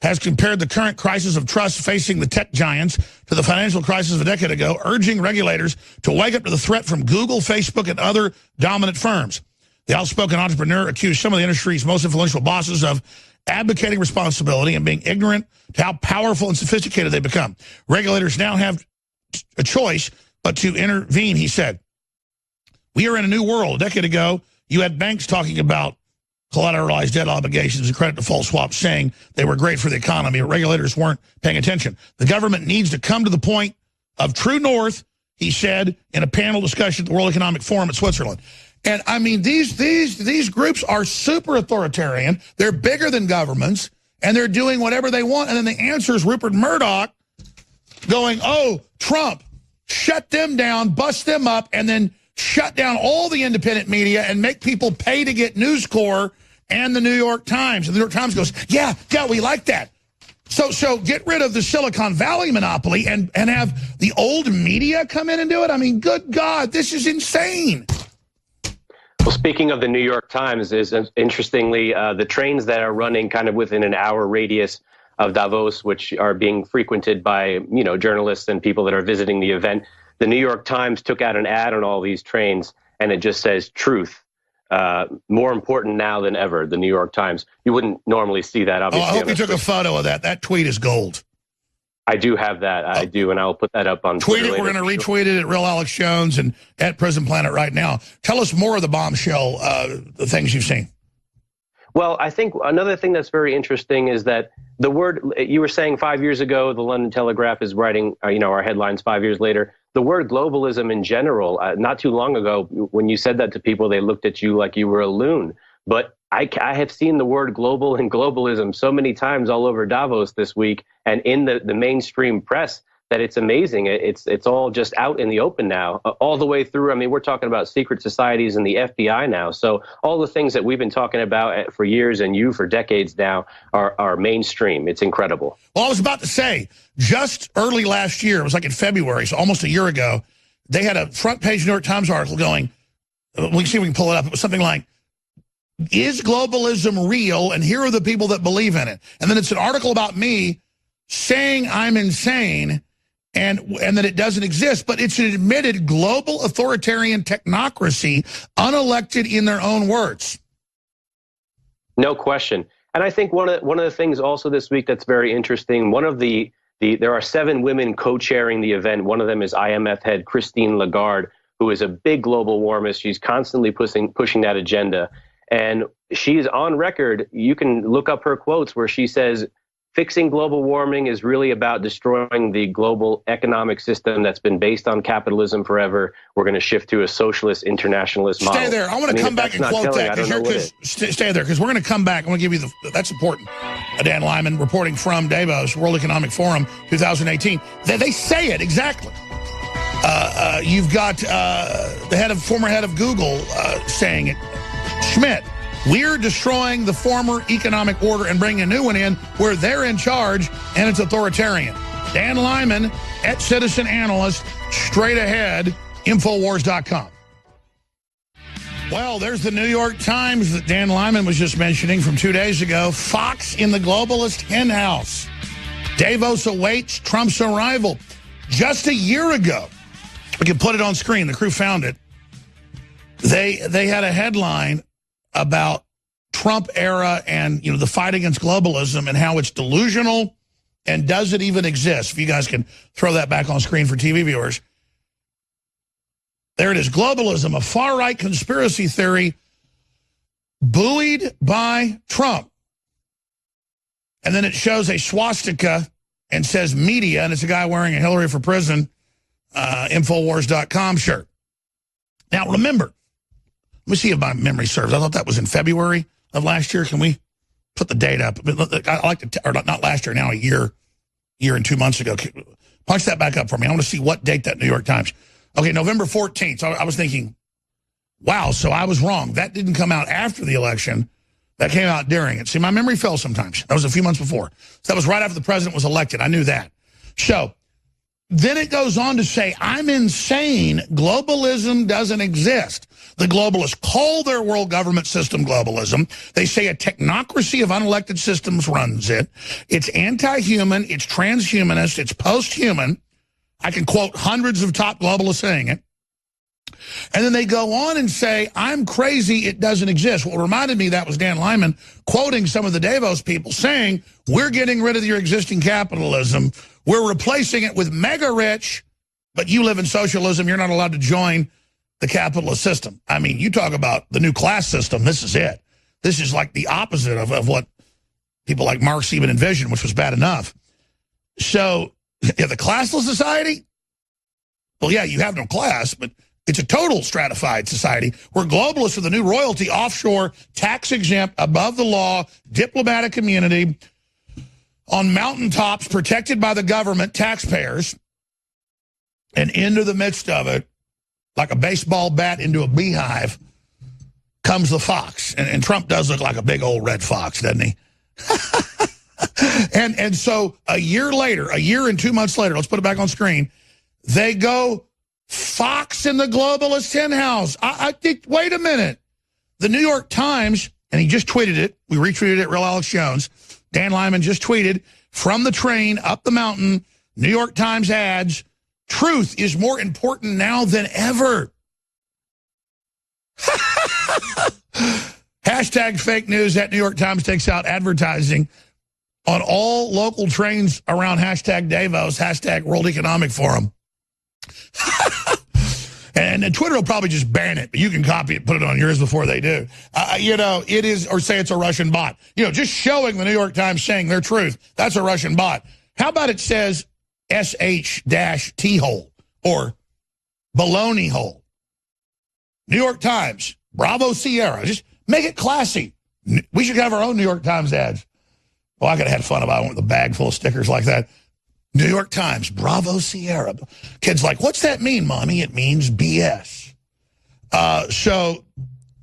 has compared the current crisis of trust facing the tech giants to the financial crisis of a decade ago, urging regulators to wake up to the threat from Google, Facebook, and other dominant firms. The outspoken entrepreneur accused some of the industry's most influential bosses of advocating responsibility and being ignorant to how powerful and sophisticated they become. Regulators now have a choice but to intervene, he said. We are in a new world. A decade ago, you had banks talking about collateralized debt obligations and credit default swaps, saying they were great for the economy, but regulators weren't paying attention. The government needs to come to the point of true north, he said in a panel discussion at the World Economic Forum in Switzerland. And I mean, these groups are super authoritarian. They're bigger than governments, and they're doing whatever they want. And then the answer is Rupert Murdoch going, oh, Trump, shut them down, bust them up, and then shut down all the independent media and make people pay to get News Corps and the New York Times. And the New York Times goes, yeah, we like that. So get rid of the Silicon Valley monopoly and have the old media come in and do it. I mean, good God, this is insane. Well, speaking of the New York Times, is interestingly, the trains that are running kind of within an hour radius of Davos, which are being frequented by, journalists and people that are visiting the event, the New York Times took out an ad on all these trains, and it just says truth. More important now than ever, the New York Times. You wouldn't normally see that, obviously. Oh, I hope you took a photo of that. That tweet is gold. I do have that. I do, and I'll put that up on Twitter. Tweet it. We're going to retweet it at Real Alex Jones and at Prison Planet right now. Tell us more of the bombshell, the things you've seen. Well, I think another thing that's very interesting is that the word, you were saying 5 years ago, the London Telegraph is writing, our headlines 5 years later. The word globalism in general, not too long ago, when you said that to people, they looked at you like you were a loon. But I have seen the word global and globalism so many times all over Davos this week and in the mainstream press that it's amazing. It's all just out in the open now, all the way through. I mean, we're talking about secret societies and the FBI now. So all the things that we've been talking about for years and you for decades now are mainstream. It's incredible. Well, I was about to say, just early last year, it was like in February, so almost a year ago, they had a front page New York Times article going, we can see if we can pull it up. It was something like, is globalism real? And here are the people that believe in it. And then it's an article about me saying I'm insane and that it doesn't exist. But it's an admitted global authoritarian technocracy, unelected in their own words. No question. And I think one of the things also this week that's very interesting, there are 7 women co-chairing the event. One of them is IMF head Christine Lagarde, who is a big global warmist. She's constantly pushing that agenda. And she's on record. You can look up her quotes where she says, fixing global warming is really about destroying the global economic system that's been based on capitalism forever. We're going to shift to a socialist internationalist model. Stay there. I want to come back and quote that. Stay there, because we're going to come back. I want to give you that's important. Dan Lyman reporting from Davos, World Economic Forum, 2018. They say it exactly. You've got the former head of Google saying it, Schmidt. We're destroying the former economic order and bringing a new one in where they're in charge and it's authoritarian. Dan Lyman, Citizen Analyst, straight ahead, Infowars.com. Well, there's the New York Times that Dan Lyman was just mentioning from 2 days ago. Fox in the globalist henhouse. Davos awaits Trump's arrival. Just a year ago, we can put it on screen. The crew found it. They had a headline about Trump era and, the fight against globalism and how it's delusional and does it even exist. If you guys can throw that back on screen for TV viewers. There it is. Globalism, a far-right conspiracy theory buoyed by Trump. And then it shows a swastika and says media, and it's a guy wearing a Hillary for Prison Infowars.com shirt. Now, remember, let me see if my memory serves. I thought that was in February of last year. Can we put the date up? I like to, or not last year, now a year and 2 months ago. Punch that back up for me. I want to see what date that New York Times. Okay, November 14th. So I was thinking, wow, so I was wrong. That didn't come out after the election. That came out during it. See, my memory fails sometimes. That was a few months before. So that was right after the president was elected. I knew that. So then it goes on to say, I'm insane. Globalism doesn't exist. The globalists call their world government system globalism. They say a technocracy of unelected systems runs it. It's anti-human. It's transhumanist. It's post-human. I can quote hundreds of top globalists saying it. And then they go on and say, I'm crazy, it doesn't exist. What reminded me of that was Dan Lyman quoting some of the Davos people saying, we're getting rid of your existing capitalism. We're replacing it with mega rich, but you live in socialism. You're not allowed to join the capitalist system. I mean, you talk about the new class system. This is it. This is like the opposite of what people like Marx even envisioned, which was bad enough. So, yeah, the classless society? Well, yeah, you have no class, but it's a total stratified society where globalists are the new royalty, offshore, tax-exempt, above the law, diplomatic community, on mountaintops, protected by the government, taxpayers, and into the midst of it, like a baseball bat into a beehive, comes the fox. And Trump does look like a big old red fox, doesn't he? and so a year and 2 months later, let's put it back on screen, they go, Fox in the globalist henhouse. I think, wait a minute. The New York Times, and he just tweeted it. We retweeted it, Real Alex Jones. Dan Lyman just tweeted, from the train up the mountain, New York Times adds, truth is more important now than ever. Hashtag fake news at New York Times takes out advertising on all local trains around hashtag Davos, hashtag World Economic Forum. And Twitter will probably just ban it, but you can copy it, put it on yours before they do. It is, or say it's a Russian bot. Just showing the New York Times saying their truth, that's a Russian bot. How about it says SH-T hole or baloney hole? New York Times, Bravo Sierra. Just make it classy. We should have our own New York Times ads. Well, I could have had fun if I went with a bag full of stickers like that. New York Times, Bravo Sierra. Kids like, what's that mean, Mommy? It means BS. So,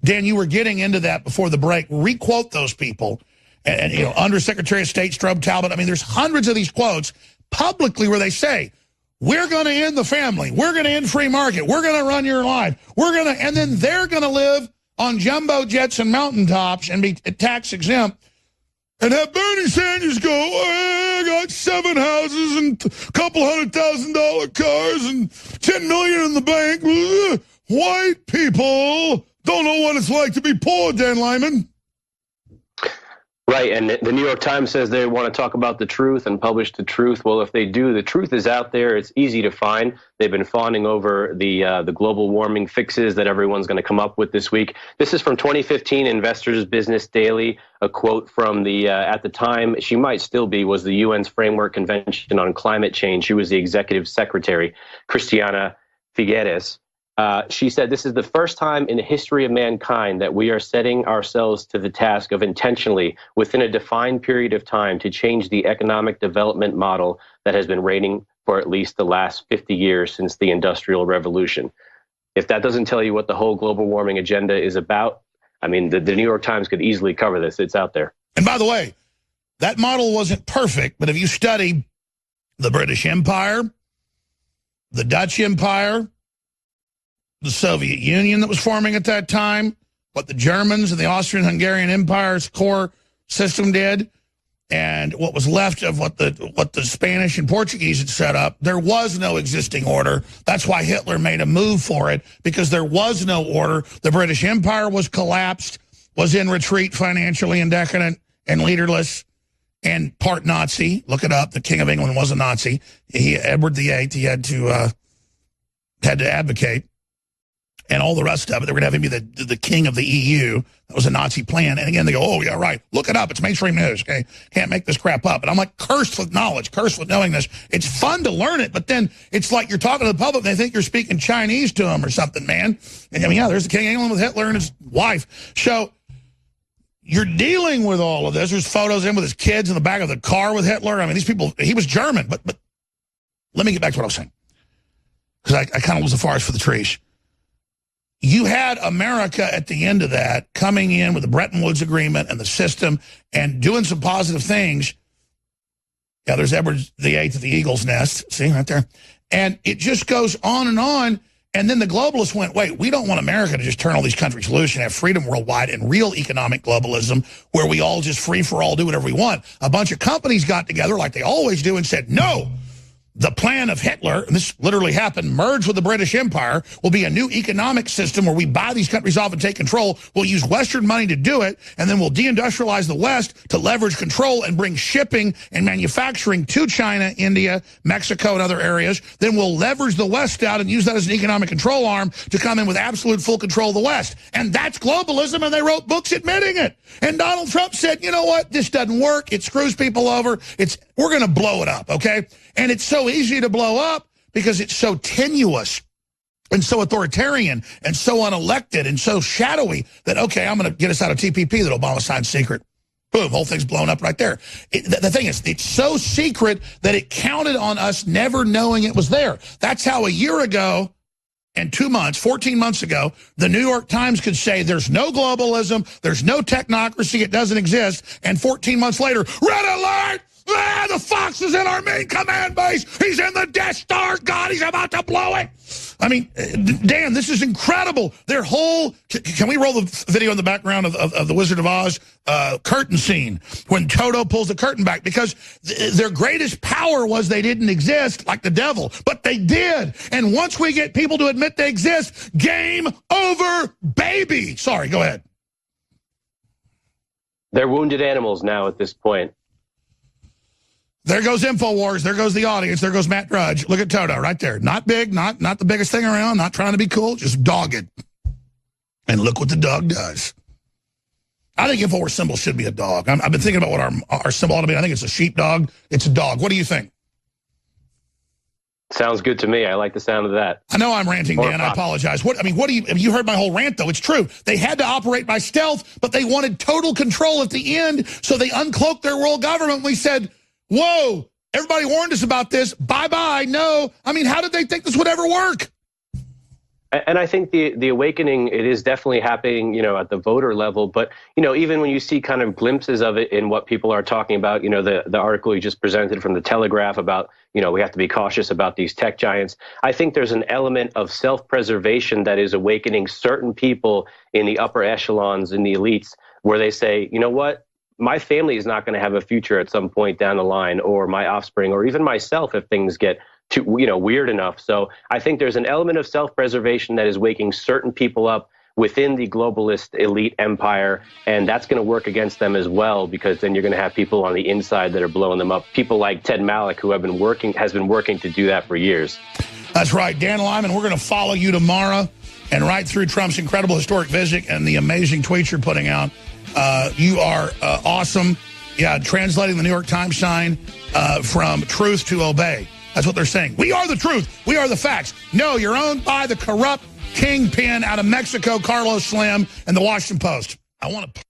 Dan, you were getting into that before the break. Requote those people. And Undersecretary of State Strobe Talbot. I mean, there's hundreds of these quotes publicly where they say, we're going to end the family. We're going to end free market. We're going to run your life. And then they're going to live on jumbo jets and mountaintops and be tax exempt. And have Bernie Sanders go, I got 7 houses and a couple $100,000 cars and $10 million in the bank. White people don't know what it's like to be poor, Dan Lyman. Right, and the New York Times says they want to talk about the truth and publish the truth. Well, if they do, the truth is out there. It's easy to find. They've been fawning over the global warming fixes that everyone's going to come up with this week. This is from 2015 Investors Business Daily, a quote from the, at the time, she might still be, was the UN's Framework Convention on Climate Change. She was the executive secretary, Christiana Figueres. She said, this is the first time in the history of mankind that we are setting ourselves to the task of intentionally, within a defined period of time, to change the economic development model that has been reigning for at least the last 50 years since the Industrial Revolution. If that doesn't tell you what the whole global warming agenda is about, I mean, the New York Times could easily cover this. It's out there. And by the way, that model wasn't perfect, but if you study the British Empire, the Dutch Empire, the Soviet Union that was forming at that time, what the Germans and the Austrian-Hungarian Empire's core system did, and what was left of what the Spanish and Portuguese had set up, there was no existing order. That's why Hitler made a move for it, because there was no order. The British Empire was collapsed, was in retreat financially and decadent and leaderless and part Nazi. Look it up. The King of England was a Nazi. Edward VIII, he had to advocate. And all the rest of it, they were going to have him be the king of the EU. That was a Nazi plan. And again, they go, oh, yeah, right. Look it up. It's mainstream news, okay? Can't make this crap up. And I'm like, cursed with knowledge, cursed with knowing this. It's fun to learn it, but then it's like you're talking to the public, and they think you're speaking Chinese to them or something, man. And I mean, yeah, there's the King of England with Hitler and his wife. So you're dealing with all of this. There's photos of him with his kids in the back of the car with Hitler. I mean, these people, he was German, but let me get back to what I was saying, because I kind of was the forest for the trees. You had America at the end of that coming in with the Bretton Woods Agreement and the system and doing some positive things. Yeah, there's Edward VIII at the Eagle's Nest. See, right there. And it just goes on. And then the globalists went, wait, we don't want America to just turn all these countries loose and have freedom worldwide and real economic globalism where we all just free for all do whatever we want. A bunch of companies got together like they always do and said, no. The plan of Hitler, and this literally happened, merged with the British Empire, will be a new economic system where we buy these countries off and take control. We'll use Western money to do it, and then we'll deindustrialize the West to leverage control and bring shipping and manufacturing to China, India, Mexico, and other areas. Then we'll leverage the West out and use that as an economic control arm to come in with absolute full control of the West. And that's globalism, and they wrote books admitting it. And Donald Trump said, you know what, this doesn't work. It screws people over. We're going to blow it up, okay? And it's so easy to blow up because it's so tenuous and so authoritarian and so unelected and so shadowy that, okay, I'm going to get us out of TPP that Obama signed secret. Boom, whole thing's blown up right there. The thing is, it's so secret that it counted on us never knowing it was there. That's how a year ago and 2 months, 14 months ago, the New York Times could say there's no globalism, there's no technocracy, it doesn't exist, and 14 months later, red alert! Ah, the Fox is in our main command base. He's in the Death Star. God, he's about to blow it. I mean, Dan, this is incredible. Their whole, can we roll the video in the background of the Wizard of Oz curtain scene when Toto pulls the curtain back? Because their greatest power was they didn't exist like the devil, but they did. And once we get people to admit they exist, game over, baby. Sorry, go ahead. They're wounded animals now at this point. There goes Infowars. There goes the audience. There goes Matt Drudge. Look at Toto right there. Not big, not the biggest thing around, not trying to be cool, just dogged. And look what the dog does. I think Infowars symbol should be a dog. I've been thinking about what our symbol ought to be. I think it's a sheepdog. It's a dog. What do you think? Sounds good to me. I like the sound of that. I know I'm ranting, Dan. I apologize. You heard my whole rant, though. It's true. They had to operate by stealth, but they wanted total control at the end, so they uncloaked their world government. We said, whoa, everybody warned us about this. Bye-bye. No. I mean, how did they think this would ever work? And I think the awakening, it is definitely happening, at the voter level. But, even when you see kind of glimpses of it in what people are talking about, the article you just presented from the Telegraph about, we have to be cautious about these tech giants. I think there's an element of self-preservation that is awakening certain people in the upper echelons, in the elites, where they say, you know what? My family is not going to have a future at some point down the line, or my offspring, or even myself if things get too, weird enough. So I think there's an element of self-preservation that is waking certain people up. within the globalist elite empire, and that's going to work against them as well, because then you're going to have people on the inside that are blowing them up. People like Ted Malloch, who has been working to do that for years. That's right. Dan Lyman, we're going to follow you tomorrow and right through Trump's incredible historic visit and the amazing tweets you're putting out. You are awesome. Yeah, translating the New York Times sign from truth to obey. That's what they're saying. We are the truth. We are the facts. No, you're owned by the corrupt kingpin out of Mexico, Carlos Slim, and the Washington Post. I want to...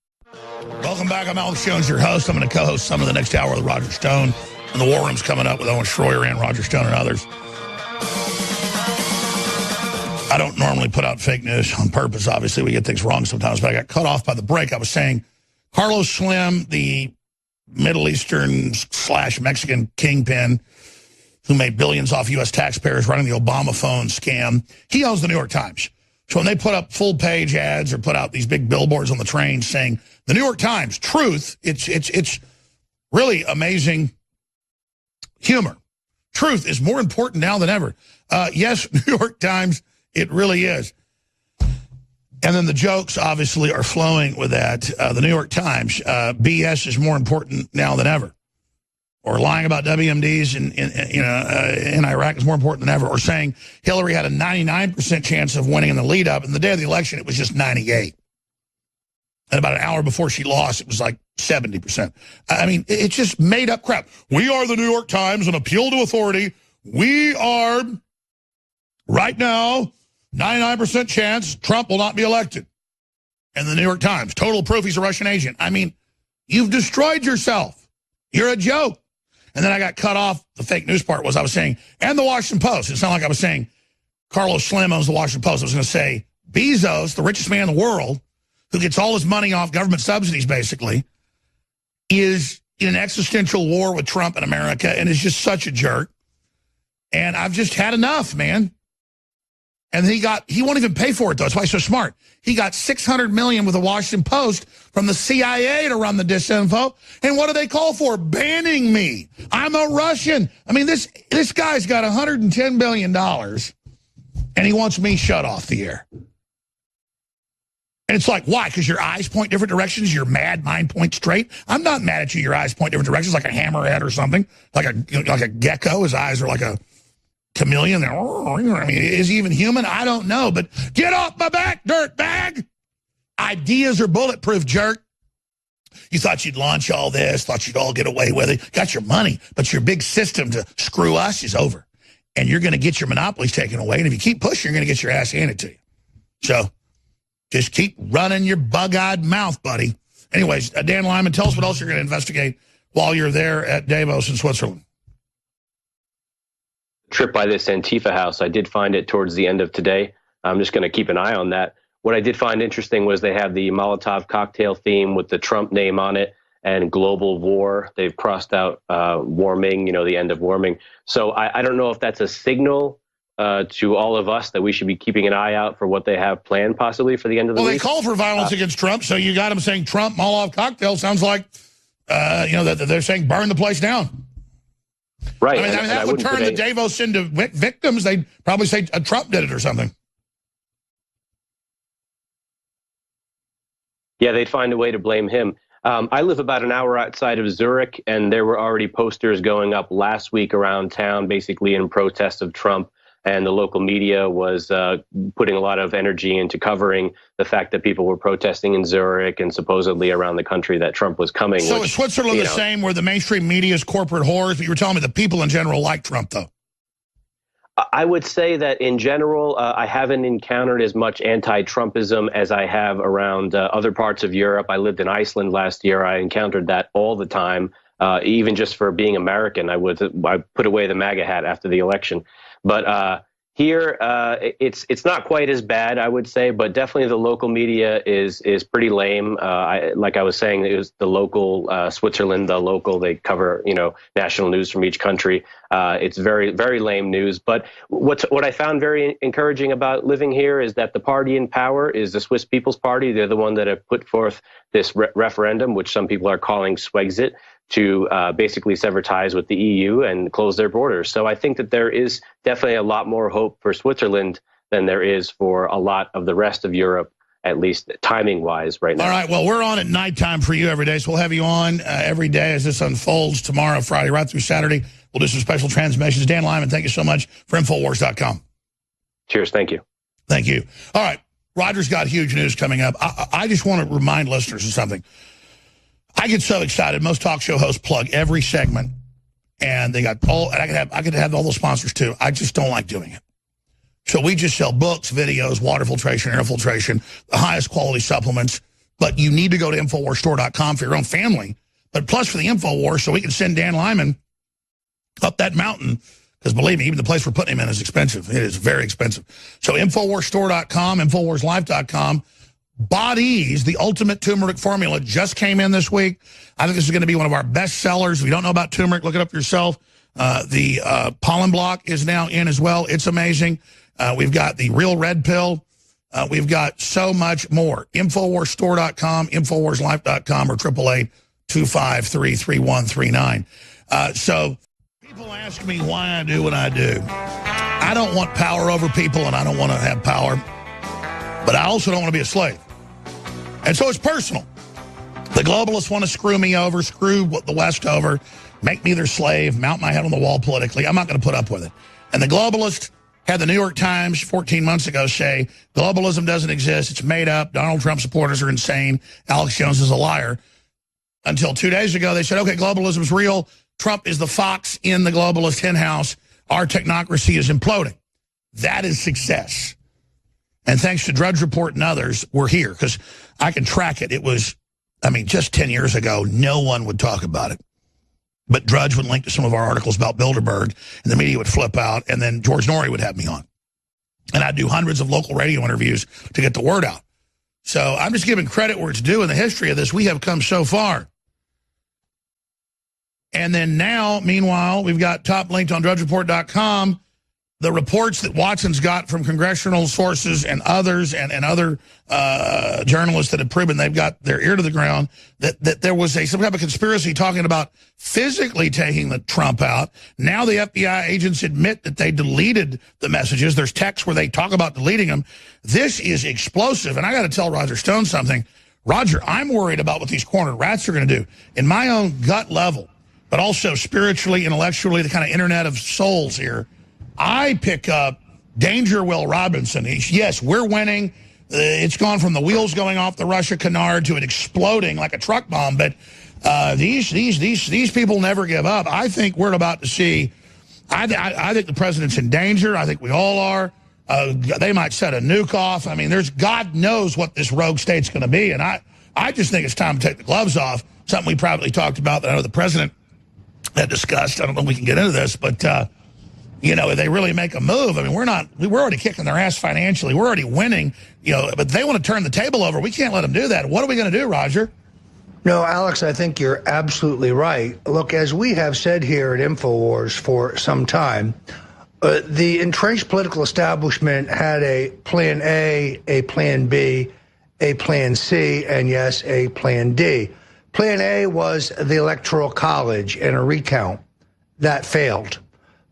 Welcome back. I'm Alex Jones, your host. I'm going to co-host some of the next hour with Roger Stone. And the War Room's coming up with Owen Schroyer and Roger Stone and others. I don't normally put out fake news on purpose. Obviously, we get things wrong sometimes, but I got cut off by the break. I was saying Carlos Slim, the Middle Eastern / Mexican kingpin who made billions off U.S. taxpayers running the Obama phone scam, he owns the New York Times. So when they put up full-page ads or put out these big billboards on the train saying, the New York Times, truth, it's really amazing humor. Truth is more important now than ever. Yes, New York Times, it really is. And then the jokes, obviously, are flowing with that. The New York Times, BS is more important now than ever. Or lying about WMDs in Iraq is more important than ever. Or saying Hillary had a 99% chance of winning in the lead-up. And the day of the election, it was just 98. And about an hour before she lost, it was like 70%. I mean, it's just made-up crap. We are the New York Times, an appeal to authority. We are, right now, 99% chance Trump will not be elected. And the New York Times, total proof he's a Russian agent. I mean, you've destroyed yourself. You're a joke. And then I got cut off. The fake news part was I was saying, and the Washington Post. It's not like I was saying Carlos Slim owns the Washington Post. I was going to say Bezos, the richest man in the world, who gets all his money off government subsidies, basically, is in an existential war with Trump and America and is just such a jerk. And I've just had enough, man. And he won't even pay for it, though. That's why he's so smart. He got $600 million with the Washington Post from the CIA to run the disinfo. And what do they call for? Banning me. I'm a Russian. I mean, this guy's got $110 billion, and he wants me shut off the air. And it's like, why? Because your eyes point different directions? Your mad mind points straight? I'm not mad at you. Your eyes point different directions, like a hammerhead or something, like a gecko. His eyes are like a chameleon. I mean, is he even human? I don't know. But get off my back, dirtbag! Ideas are bulletproof, jerk. You thought you'd launch all this, thought you'd all get away with it. Got your money, but your big system to screw us is over. And you're going to get your monopolies taken away. And if you keep pushing, you're going to get your ass handed to you. So just keep running your bug-eyed mouth, buddy. Anyways, Dan Lyman, tell us what else you're going to investigate while you're there at Davos in Switzerland. Trip by this Antifa house. I did find it towards the end of today. I'm just going to keep an eye on that. What I did find interesting was they have the Molotov cocktail theme with the Trump name on it and global war. They've crossed out warming, the end of warming. So I don't know if that's a signal to all of us that we should be keeping an eye out for what they have planned possibly for the end of the week. Well, they call for violence against Trump, so you got them saying Trump, Molotov cocktail. Sounds like, that they're saying burn the place down. Right. I mean, that would turn the Davos into victims. They'd probably say Trump did it or something. Yeah, they'd find a way to blame him. I live about an hour outside of Zurich, and there were already posters going up last week around town, basically in protest of Trump. And the local media was putting a lot of energy into covering the fact that people were protesting in Zurich and supposedly around the country that Trump was coming. So is Switzerland the same, where the mainstream media is corporate whores? But you were telling me the people in general like Trump, though. I would say that in general, I haven't encountered as much anti-Trumpism as I have around other parts of Europe. I lived in Iceland last year. I encountered that all the time. Even just for being American, I put away the MAGA hat after the election. But here, it's not quite as bad, I would say, but definitely the local media is pretty lame. Like I was saying, it was the local Switzerland, they cover national news from each country. It's very, very lame news. But what I found very encouraging about living here is that the party in power is the Swiss People's Party. They're the one that have put forth this referendum, which some people are calling Swexit, to basically sever ties with the EU and close their borders. So I think that there is definitely a lot more hope for Switzerland than there is for a lot of the rest of Europe. at least timing-wise right now. All right, well, we're on at nighttime for you every day, so we'll have you on every day as this unfolds tomorrow, Friday, right through Saturday. We'll do some special transmissions. Dan Lyman, thank you so much for Infowars.com. Cheers, thank you. Thank you. All right, Roger's got huge news coming up. I just want to remind listeners of something. I get so excited. Most talk show hosts plug every segment, and they got all. And I could have all the sponsors too. I just don't like doing it. So we just sell books, videos, water filtration, air filtration, the highest quality supplements. But you need to go to InfoWarsStore.com for your own family. But plus for the InfoWars, so we can send Dan Lyman up that mountain. Because believe me, even the place we're putting him in is expensive. It is very expensive. So InfoWarsStore.com, InfoWarsLife.com. Bodies, the ultimate turmeric formula, just came in this week. I think this is going to be one of our best sellers. If you don't know about turmeric, look it up yourself. The pollen block is now in as well. It's amazing. We've got the real red pill. We've got so much more. InfoWarsStore.com, InfoWarsLife.com, or 888-253-3139. So people ask me why I do what I do. I don't want power over people, and I don't want to have power. But I also don't want to be a slave. And so it's personal. The globalists want to screw me over, screw the West over, make me their slave, mount my head on the wall politically. I'm not going to put up with it. And the globalists had the New York Times 14 months ago say, globalism doesn't exist, it's made up, Donald Trump supporters are insane, Alex Jones is a liar. Until 2 days ago, they said, okay, globalism's real, Trump is the fox in the globalist henhouse, our technocracy is imploding. That is success. And thanks to Drudge Report and others, we're here, because I can track it. It was, I mean, just 10 years ago, no one would talk about it. But Drudge would link to some of our articles about Bilderberg, and the media would flip out, and then George Norrie would have me on. And I'd do hundreds of local radio interviews to get the word out. So I'm just giving credit where it's due in the history of this. We have come so far. And then now, meanwhile, we've got top linked on DrudgeReport.com, the reports that Watson's got from congressional sources and others and other journalists that have proven they've got their ear to the ground, that there was some type of conspiracy talking about physically taking the Trump out. Now the FBI agents admit that they deleted the messages. There's texts where they talk about deleting them. This is explosive. And I got to tell Roger Stone something. Roger, I'm worried about what these cornered rats are going to do. In my own gut level, but also spiritually, intellectually, the kind of internet of souls here, I pick up Danger Will Robinson. Yes, we're winning. It's gone from the wheels going off the Russia canard to it exploding like a truck bomb. But these people never give up. I think we're about to see. I think the president's in danger. I think we all are. They might set a nuke off. I mean, there's God knows what this rogue state's going to be. And I just think it's time to take the gloves off. Something we privately talked about that I know the president had discussed. I don't know if we can get into this, but. You know, if they really make a move, I mean, we're already kicking their ass financially. We're already winning, you know, but they want to turn the table over. We can't let them do that. What are we going to do, Roger? No, Alex, I think you're absolutely right. Look, as we have said here at Infowars for some time, the entrenched political establishment had a plan A, plan B, a plan C, and yes, a plan D. Plan A was the Electoral College and a recount. That failed.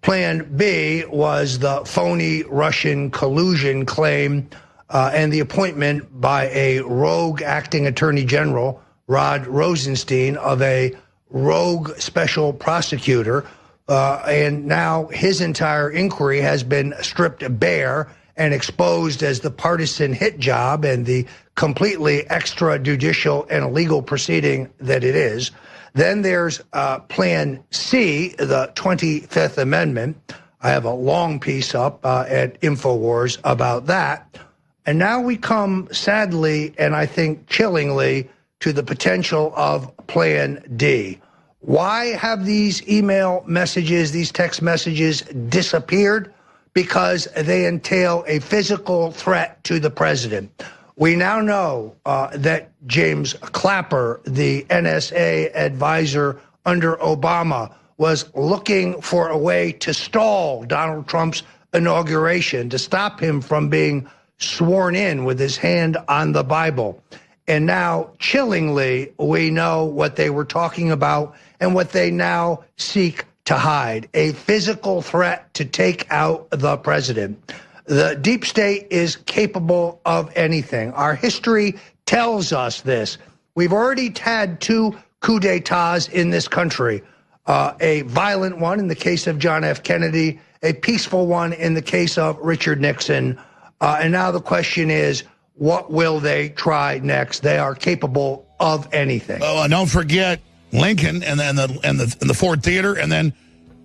Plan B was the phony Russian collusion claim and the appointment by a rogue acting attorney general, Rod Rosenstein, of a rogue special prosecutor. And now his entire inquiry has been stripped bare and exposed as the partisan hit job and the completely extrajudicial and illegal proceeding that it is. Then there's Plan C, the 25th Amendment. I have a long piece up at Infowars about that. And now we come, sadly, and I think chillingly, to the potential of Plan D. Why have these email messages, these text messages disappeared? Because they entail a physical threat to the president. We now know that James Clapper, the NSA advisor under Obama, was looking for a way to stall Donald Trump's inauguration, to stop him from being sworn in with his hand on the Bible. And now, chillingly, we know what they were talking about and what they now seek to hide, a physical threat to take out the president. The deep state is capable of anything. Our history tells us this. We've already had 2 coups d'etats in this country, a violent one in the case of John F. Kennedy, a peaceful one in the case of Richard Nixon. And now the question is, what will they try next? They are capable of anything. Oh, and don't forget Lincoln and the Ford Theater, and then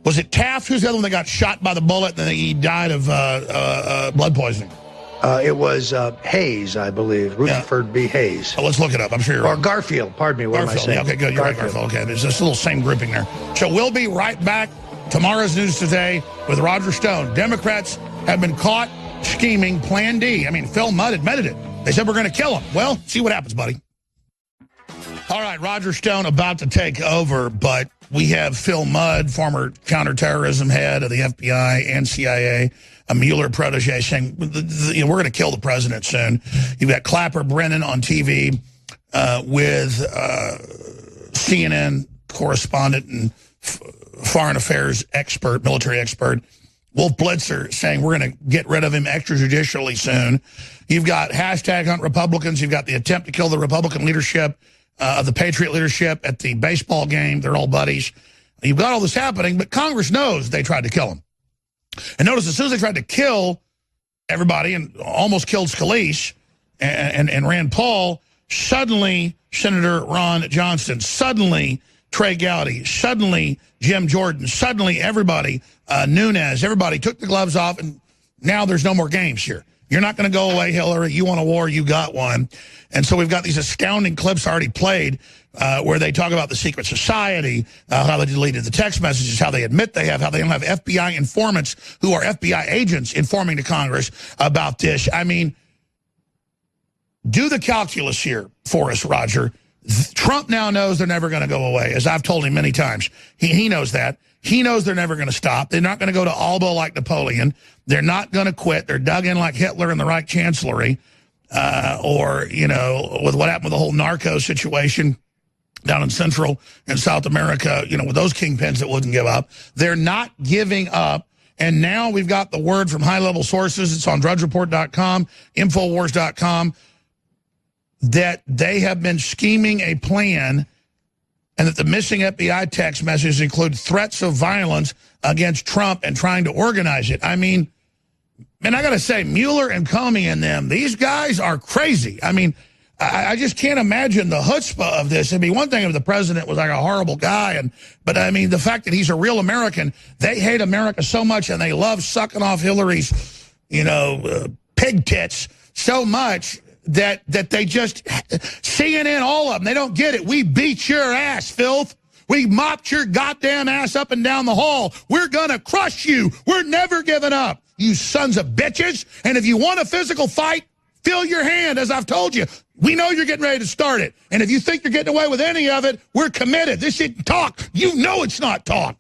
was it Taft? Who's the other one that got shot by the bullet and then he died of blood poisoning? It was Hayes, I believe. Rutherford B. Hayes. Oh, let's look it up. I'm sure you're right. Or Garfield. Pardon me. What Garfield. am I saying? Yeah, okay, good. You're Garfield. right, Garfield. Okay, there's this little same grouping there. So we'll be right back. Tomorrow's News Today with Roger Stone. Democrats have been caught scheming Plan D. I mean, Phil Mudd admitted it. They said we're going to kill him. Well, see what happens, buddy. All right, Roger Stone about to take over, but we have Phil Mudd, former counterterrorism head of the FBI and CIA, a Mueller protege, saying we're going to kill the president soon. You've got Clapper Brennan on TV with CNN correspondent and foreign affairs expert, military expert, Wolf Blitzer, saying we're going to get rid of him extrajudicially soon. You've got hashtag Hunt Republicans. You've got the attempt to kill the Republican leadership, the Patriot leadership at the baseball game. They're all buddies. You've got all this happening, but Congress knows they tried to kill him. And notice, as soon as they tried to kill everybody and almost killed Scalise and Rand Paul, suddenly Senator Ron Johnson, suddenly Trey Gowdy, suddenly Jim Jordan, suddenly everybody, Nunes, everybody took the gloves off, and now there's no more games here. You're not going to go away, Hillary. You want a war, you got one. And so we've got these astounding clips already played where they talk about the secret society, how they deleted the text messages, how they admit they have, how they don't have FBI informants who are FBI agents informing the Congress about this. I mean, do the calculus here for us, Roger. Trump now knows they're never going to go away, as I've told him many times. He knows that. He knows they're never going to stop. They're not going to go to Alba like Napoleon. They're not going to quit. They're dug in like Hitler in the Reich Chancellery, or, you know, with what happened with the whole narco situation down in Central and South America, you know, with those kingpins that wouldn't give up. They're not giving up. And now we've got the word from high-level sources. It's on drudgereport.com, Infowars.com, that they have been scheming a plan, and that the missing FBI text messages include threats of violence against Trump and trying to organize it. I mean, and I got to say, Mueller and Comey and them, these guys are crazy. I mean, I just can't imagine the chutzpah of this. It'd be one thing if the president was like a horrible guy, but I mean, the fact that he's a real American, they hate America so much, and they love sucking off Hillary's, you know, pig tits so much that they just, CNN, all of them, they don't get it. We beat your ass, filth. We mopped your goddamn ass up and down the hall. We're going to crush you. We're never giving up, you sons of bitches. And if you want a physical fight, fill your hand, as I've told you. We know you're getting ready to start it. And if you think you're getting away with any of it, we're committed. This isn't talk. You know it's not talk.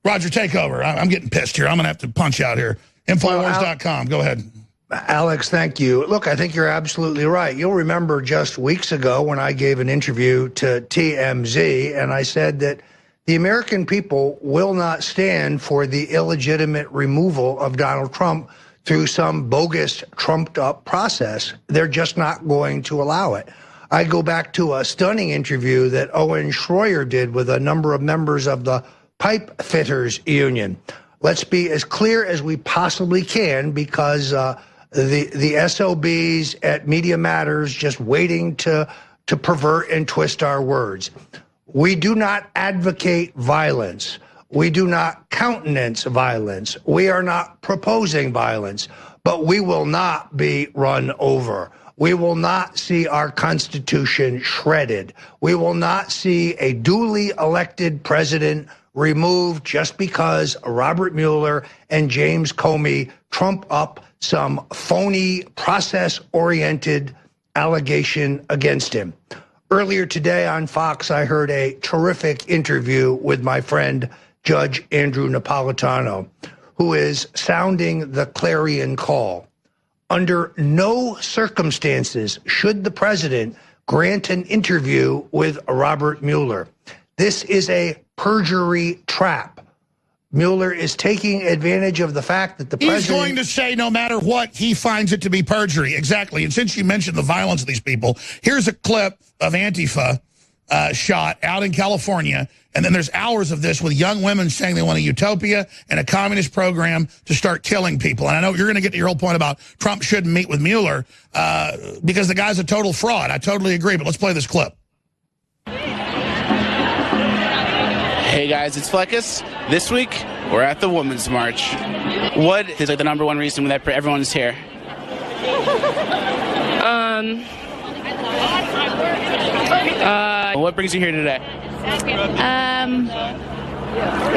Roger, take over. I'm getting pissed here. I'm going to have to punch out here. Infowars.com. Go ahead. Alex, thank you. Look, I think you're absolutely right. You'll remember just weeks ago when I gave an interview to TMZ, and I said that the American people will not stand for the illegitimate removal of Donald Trump through some bogus, trumped-up process. They're just not going to allow it. I go back to a stunning interview that Owen Schroyer did with a number of members of the Pipe Fitters Union. Let's be as clear as we possibly can, because the SOBs at Media Matters just waiting to pervert and twist our words. We do not advocate violence. We do not countenance violence. We are not proposing violence, but we will not be run over. We will not see our Constitution shredded. We will not see a duly elected president removed just because Robert Mueller and James Comey trump up some phony, process-oriented allegation against him. Earlier today on Fox, I heard a terrific interview with my friend Judge Andrew Napolitano, who is sounding the clarion call. Under no circumstances should the president grant an interview with Robert Mueller. This is a perjury trap. Mueller is taking advantage of the fact that the president... He's going to say no matter what, he finds it to be perjury. Exactly. And since you mentioned the violence of these people, here's a clip of Antifa shot out in California. And then there's hours of this with young women saying they want a utopia and a communist program to start killing people. And I know you're going to get to your whole point about Trump shouldn't meet with Mueller because the guy's a total fraud. I totally agree. But let's play this clip. Hey guys, it's Fleckus. This week, we're at the Women's March. What is like the number one reason that everyone's here? What brings you here today?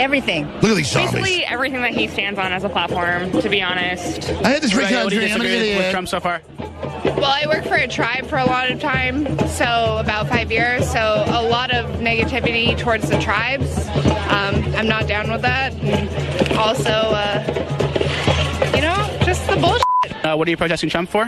Everything. Look at these zombies. Basically everything that he stands on as a platform, to be honest. I had this dream. What do you disagree with Trump so far? Well, I worked for a tribe for a lot of time, so about 5 years, so a lot of negativity towards the tribes. I'm not down with that. And also, just the bullshit. What are you protesting Trump for?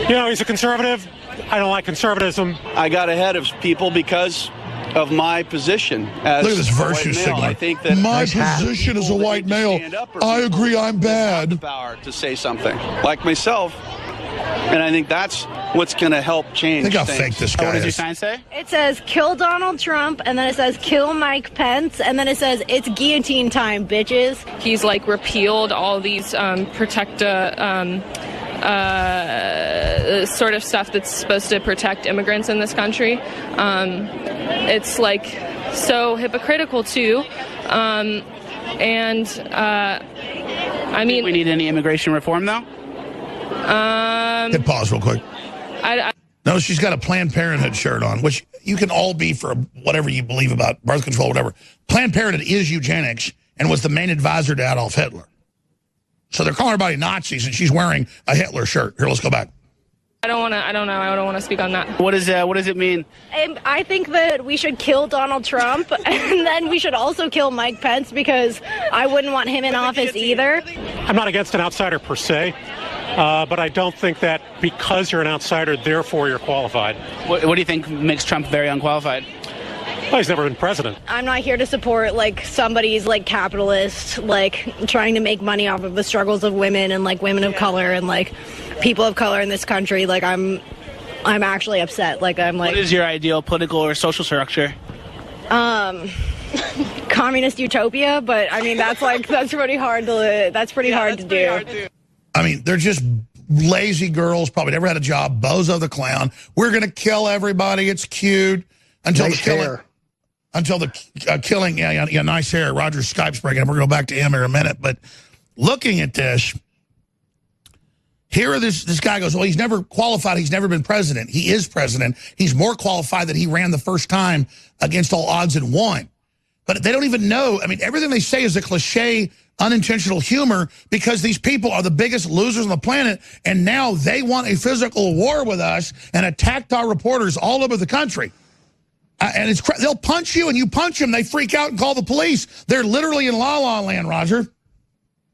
He's a conservative. I don't like conservatism. I got ahead of people because of my position as look at this virtue signal. I think that my position as a white male, I agree I'm bad. The power to say something like myself, and I think that's what's going to help change. Think how fake this guy What does your is. sign say? It says kill Donald Trump, and then it says kill Mike Pence, and then it says it's guillotine time, bitches. He's like repealed all these sort of stuff that's supposed to protect immigrants in this country. It's like so hypocritical too. I mean, we need any immigration reform though. Hit pause real quick. No, she's got a Planned Parenthood shirt on, which you can all be for whatever you believe about birth control, whatever. Planned Parenthood is eugenics and was the main advisor to Adolf Hitler. So they're calling everybody Nazis, and she's wearing a Hitler shirt. Here, let's go back. I don't want to speak on that. What does it mean? I think that we should kill Donald Trump, and then we should also kill Mike Pence, because I wouldn't want him in office either. I'm not against an outsider per se, but I don't think that because you're an outsider, therefore you're qualified. What do you think makes Trump very unqualified? Well, he's never been president. I'm not here to support somebody's capitalist, trying to make money off of the struggles of women and women of color and people of color in this country. I'm actually upset. What is your ideal political or social structure? Communist utopia, but I mean that's pretty hard to do. I mean, they're just lazy girls, probably never had a job. Bozo the clown. We're gonna kill everybody. It's cute until nice the killing. hair. Until the killing, yeah, nice hair. Roger's Skype's breaking up. We're going to go back to him here in a minute. But looking at this, here this guy goes, well, he's never qualified. He's never been president. He is president. He's more qualified that he ran the first time against all odds and won. But they don't even know. I mean, everything they say is a cliche, unintentional humor because these people are the biggest losers on the planet. And now they want a physical war with us and attacked our reporters all over the country. And they'll punch you, and you punch them. They freak out and call the police. They're literally in la-la land, Roger.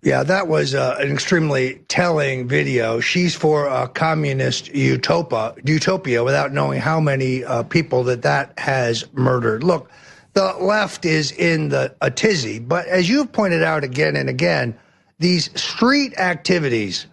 Yeah, that was an extremely telling video. She's for a communist utopia without knowing how many people that has murdered. Look, the left is in a tizzy, but as you've pointed out again and again, these street activities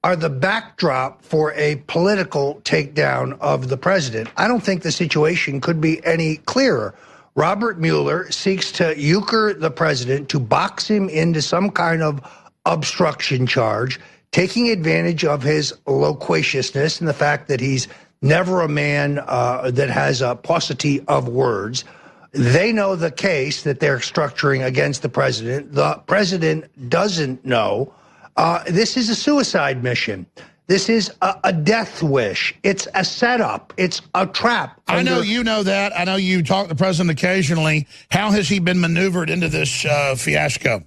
are the backdrop for a political takedown of the president. I don't think the situation could be any clearer. Robert Mueller seeks to euchre the president, to box him into some kind of obstruction charge, taking advantage of his loquaciousness and the fact that he's never a man that has a paucity of words. They know the case that they're structuring against the president. The president doesn't know. This is a suicide mission. This is a death wish. It's a setup. It's a trap. I know you know that. I know you talk to the president occasionally. How has he been maneuvered into this fiasco?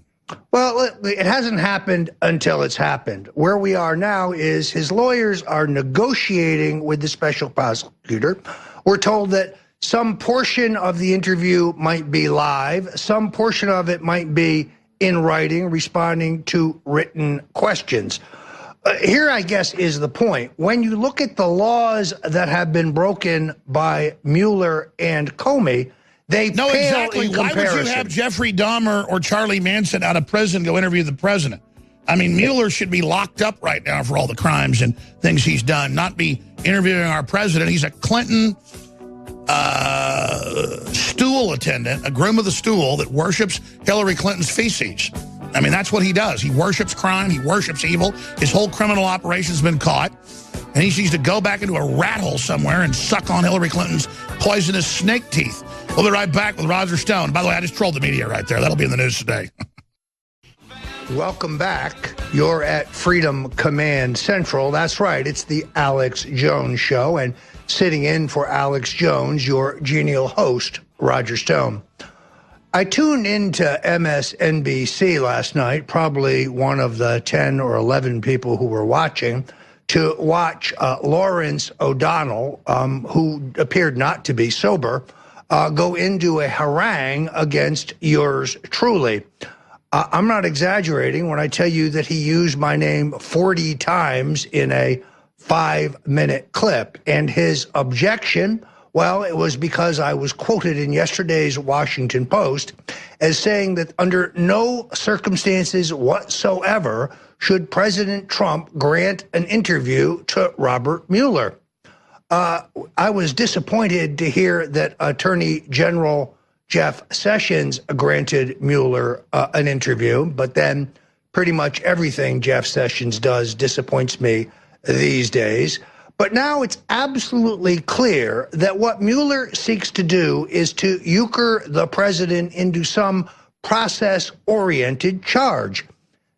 Well, it hasn't happened until it's happened. Where we are now is his lawyers are negotiating with the special prosecutor. We're told that some portion of the interview might be live. Some portion of it might be in writing, responding to written questions. Here, I guess, is the point. When you look at the laws that have been broken by Mueller and Comey, They No, pale exactly. in Why would you have Jeffrey Dahmer or Charlie Manson out of prison go interview the president? I mean, Mueller should be locked up right now for all the crimes and things he's done, not be interviewing our president. He's a Clinton stool attendant, a groom of the stool that worships Hillary Clinton's feces. I mean, that's what he does. He worships crime. He worships evil. His whole criminal operation's been caught. And he needs to go back into a rat hole somewhere and suck on Hillary Clinton's poisonous snake teeth. We'll be right back with Roger Stone. By the way, I just trolled the media right there. That'll be in the news today. Welcome back. You're at Freedom Command Central. That's right. It's the Alex Jones Show. And sitting in for Alex Jones, your genial host, Roger Stone. I tuned into MSNBC last night, probably one of the 10 or 11 people who were watching, to watch Lawrence O'Donnell, who appeared not to be sober, go into a harangue against yours truly. I'm not exaggerating when I tell you that he used my name 40 times in a 5-minute clip. And his objection, well, it was because I was quoted in yesterday's Washington Post as saying that under no circumstances whatsoever should President Trump grant an interview to Robert Mueller. I was disappointed to hear that Attorney General Jeff Sessions granted Mueller an interview, but then pretty much everything Jeff Sessions does disappoints me these days. But now it's absolutely clear that what Mueller seeks to do is to euchre the president into some process-oriented charge.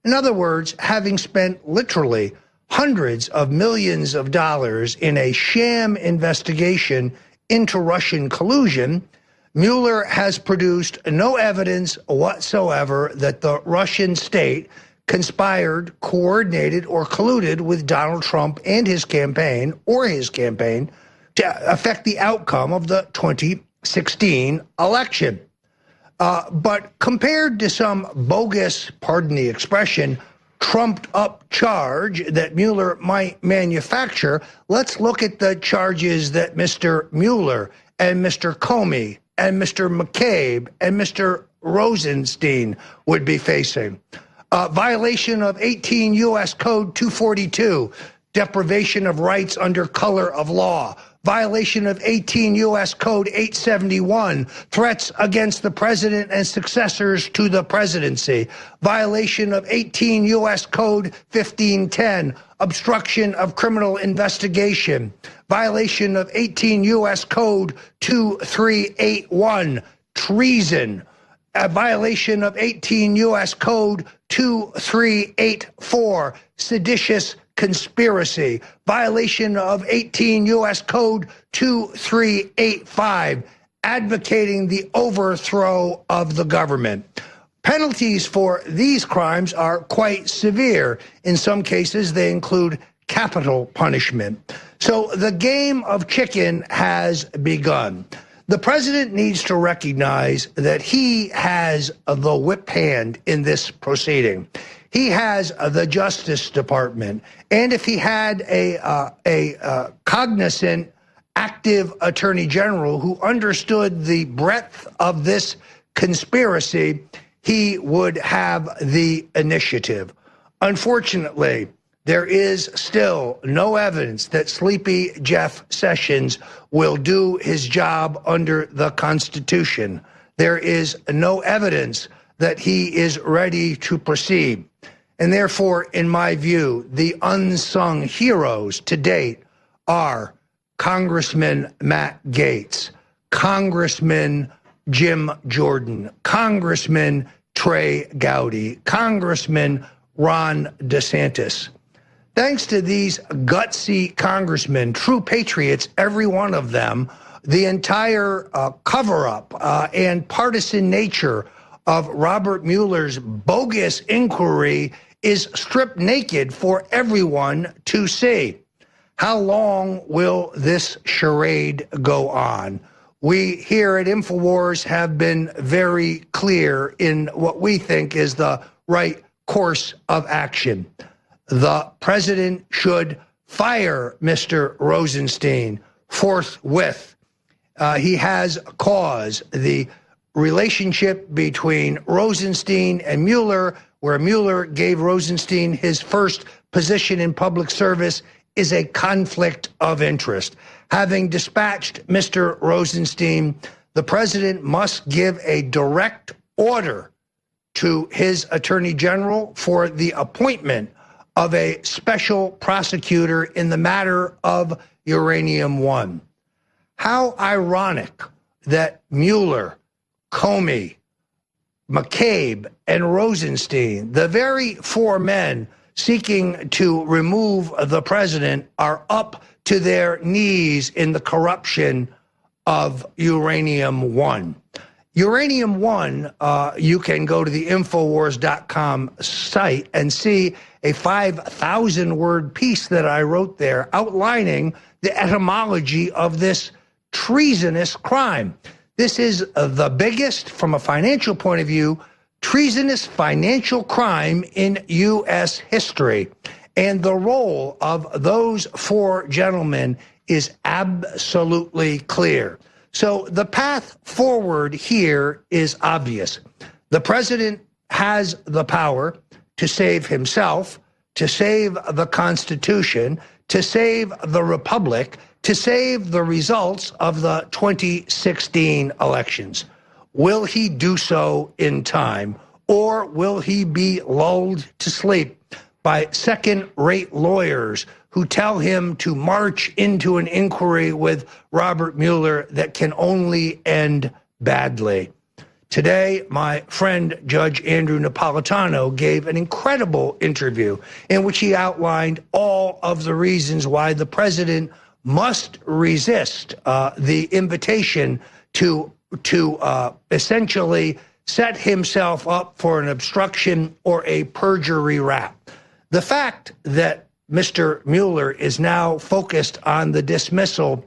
In other words, having spent literally hundreds of millions of dollars in a sham investigation into Russian collusion, Mueller has produced no evidence whatsoever that the Russian state conspired, coordinated, or colluded with Donald Trump and his campaign, to affect the outcome of the 2016 election. But compared to some bogus, pardon the expression, trumped-up charge that Mueller might manufacture, let's look at the charges that Mr. Mueller and Mr. Comey and Mr. McCabe and Mr. Rosenstein would be facing. Violation of 18 U.S. Code 242, deprivation of rights under color of law. Violation of 18 U.S. Code 871, threats against the president and successors to the presidency. Violation of 18 U.S. Code 1510, obstruction of criminal investigation. Violation of 18 U.S. Code 2381, treason. A violation of 18 U.S. Code 2384, seditious conspiracy. Violation of 18 U.S. Code 2385, advocating the overthrow of the government. Penalties for these crimes are quite severe. In some cases, they include capital punishment. So the game of chicken has begun. The president needs to recognize that he has the whip hand in this proceeding. He has the Justice Department. And if he had a cognizant, active attorney general who understood the breadth of this conspiracy, he would have the initiative. Unfortunately, there is still no evidence that sleepy Jeff Sessions will do his job under the Constitution. There is no evidence that he is ready to proceed. And therefore, in my view, the unsung heroes to date are Congressman Matt Gaetz, Congressman Jim Jordan, Congressman Trey Gowdy, Congressman Ron DeSantis. Thanks to these gutsy congressmen, true patriots, every one of them, the entire cover-up and partisan nature of Robert Mueller's bogus inquiry is stripped naked for everyone to see. How long will this charade go on? We here at Infowars have been very clear in what we think is the right course of action. The president should fire Mr. Rosenstein forthwith. He has cause. The relationship between Rosenstein and Mueller, where Mueller gave Rosenstein his first position in public service, is a conflict of interest. Having dispatched Mr. Rosenstein, the president must give a direct order to his attorney general for the appointment of a special prosecutor in the matter of Uranium One. How ironic that Mueller, Comey, McCabe, and Rosenstein, the very four men seeking to remove the president, are up to their knees in the corruption of Uranium One. Uranium One, you can go to the Infowars.com site and see a 5,000-word piece that I wrote there outlining the etymology of this treasonous crime. This is the biggest, from a financial point of view, treasonous financial crime in U.S. history. And the role of those four gentlemen is absolutely clear. So the path forward here is obvious. The president has the power to save himself, to save the Constitution, to save the Republic, to save the results of the 2016 elections. Will he do so in time, or will he be lulled to sleep by second-rate lawyers who tell him to march into an inquiry with Robert Mueller that can only end badly? Today, my friend Judge Andrew Napolitano gave an incredible interview in which he outlined all of the reasons why the president must resist the invitation to essentially set himself up for an obstruction or a perjury rap. The fact that Mr. Mueller is now focused on the dismissal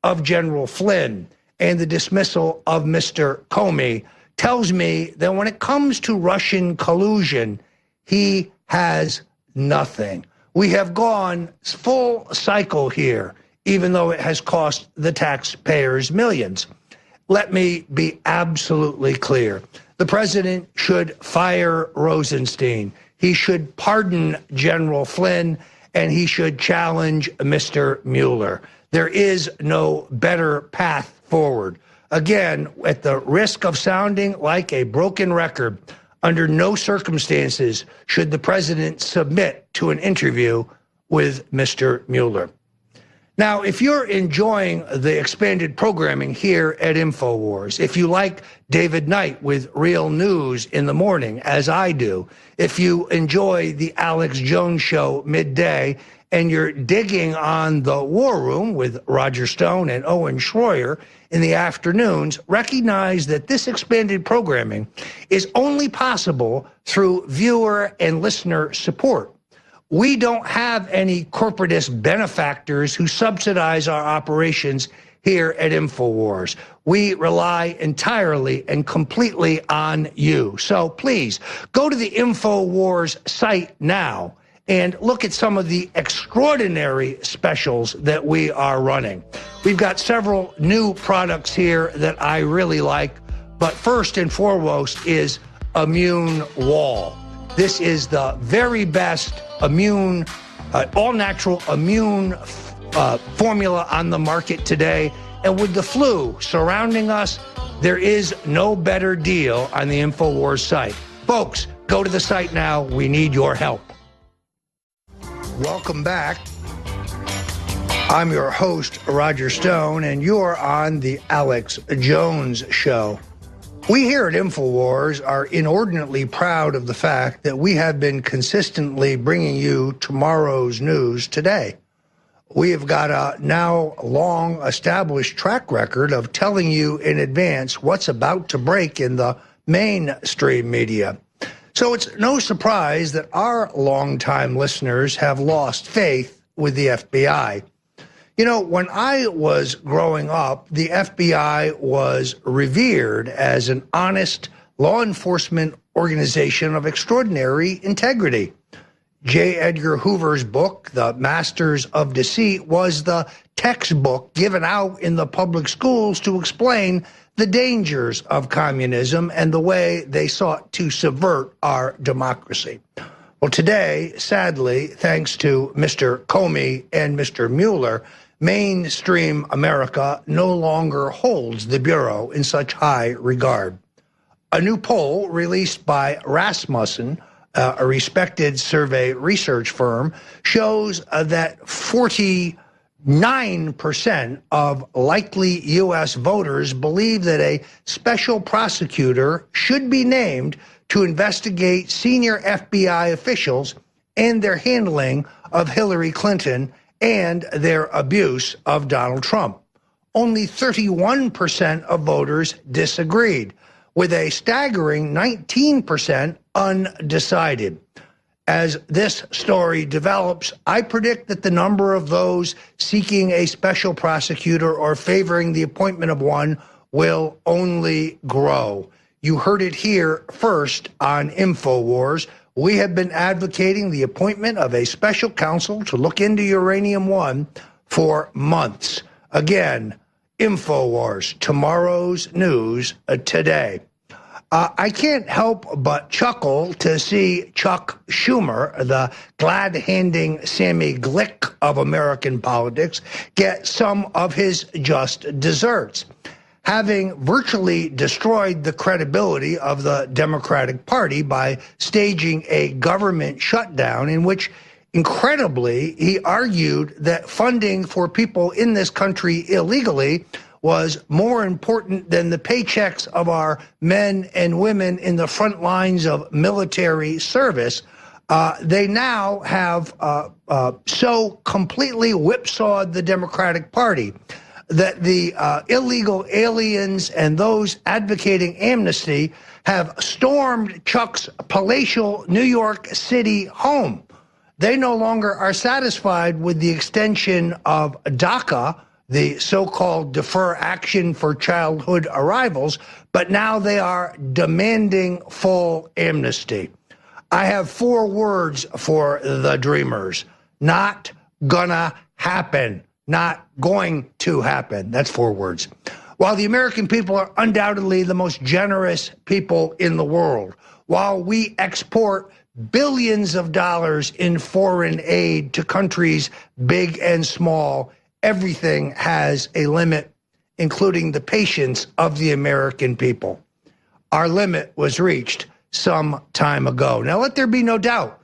of General Flynn and the dismissal of Mr. Comey tells me that when it comes to Russian collusion, he has nothing. We have gone full cycle here, even though it has cost the taxpayers millions. Let me be absolutely clear. The president should fire Rosenstein. He should pardon General Flynn, and he should challenge Mr. Mueller. There is no better path forward. Again, at the risk of sounding like a broken record, under no circumstances should the president submit to an interview with Mr. Mueller. Now, if you're enjoying the expanded programming here at Infowars, if you like David Knight with real news in the morning, as I do, if you enjoy the Alex Jones Show midday, and you're digging on the War Room with Roger Stone and Owen Schroyer in the afternoons, recognize that this expanded programming is only possible through viewer and listener support. We don't have any corporatist benefactors who subsidize our operations here at Infowars. We rely entirely and completely on you. So please go to the Infowars site now and look at some of the extraordinary specials that we are running. We've got several new products here that I really like, but first and foremost is Immune Wall. This is the very best immune, all-natural immune formula on the market today. And with the flu surrounding us, there is no better deal on the Infowars site. Folks, go to the site now. We need your help. Welcome back. I'm your host, Roger Stone, and you're on the Alex Jones Show. We here at Infowars are inordinately proud of the fact that we have been consistently bringing you tomorrow's news today. We have got a now long-established track record of telling you in advance what's about to break in the mainstream media. So it's no surprise that our longtime listeners have lost faith with the FBI. You know, when I was growing up, the FBI was revered as an honest law enforcement organization of extraordinary integrity. J. Edgar Hoover's book, The Masters of Deceit, was the textbook given out in the public schools to explain the dangers of communism and the way they sought to subvert our democracy. Well, today, sadly, thanks to Mr. Comey and Mr. Mueller, mainstream America no longer holds the Bureau in such high regard. A new poll released by Rasmussen, a respected survey research firm, shows that 49% of likely U.S. voters believe that a special prosecutor should be named to investigate senior FBI officials and their handling of Hillary Clinton and their abuse of Donald Trump. Only 31% of voters disagreed, with a staggering 19% undecided. As this story develops, I predict that the number of those seeking a special prosecutor or favoring the appointment of one will only grow. You heard it here first on Infowars. We have been advocating the appointment of a special counsel to look into Uranium One for months. Again, Infowars, tomorrow's news today. I can't help but chuckle to see Chuck Schumer, the glad-handing Sammy Glick of American politics, get some of his just desserts. Having virtually destroyed the credibility of the Democratic Party by staging a government shutdown in which, incredibly, he argued that funding for people in this country illegally was more important than the paychecks of our men and women in the front lines of military service, they now have so completely whipsawed the Democratic Party that the illegal aliens and those advocating amnesty have stormed Chuck's palatial New York City home. They no longer are satisfied with the extension of DACA, the so-called Defer Action for Childhood Arrivals, but now they are demanding full amnesty. I have 4 words for the dreamers. Not gonna happen. Not going to happen. That's 4 words. While the American people are undoubtedly the most generous people in the world, while we export billions of dollars in foreign aid to countries big and small, everything has a limit, including the patience of the American people. Our limit was reached some time ago. Now, let there be no doubt,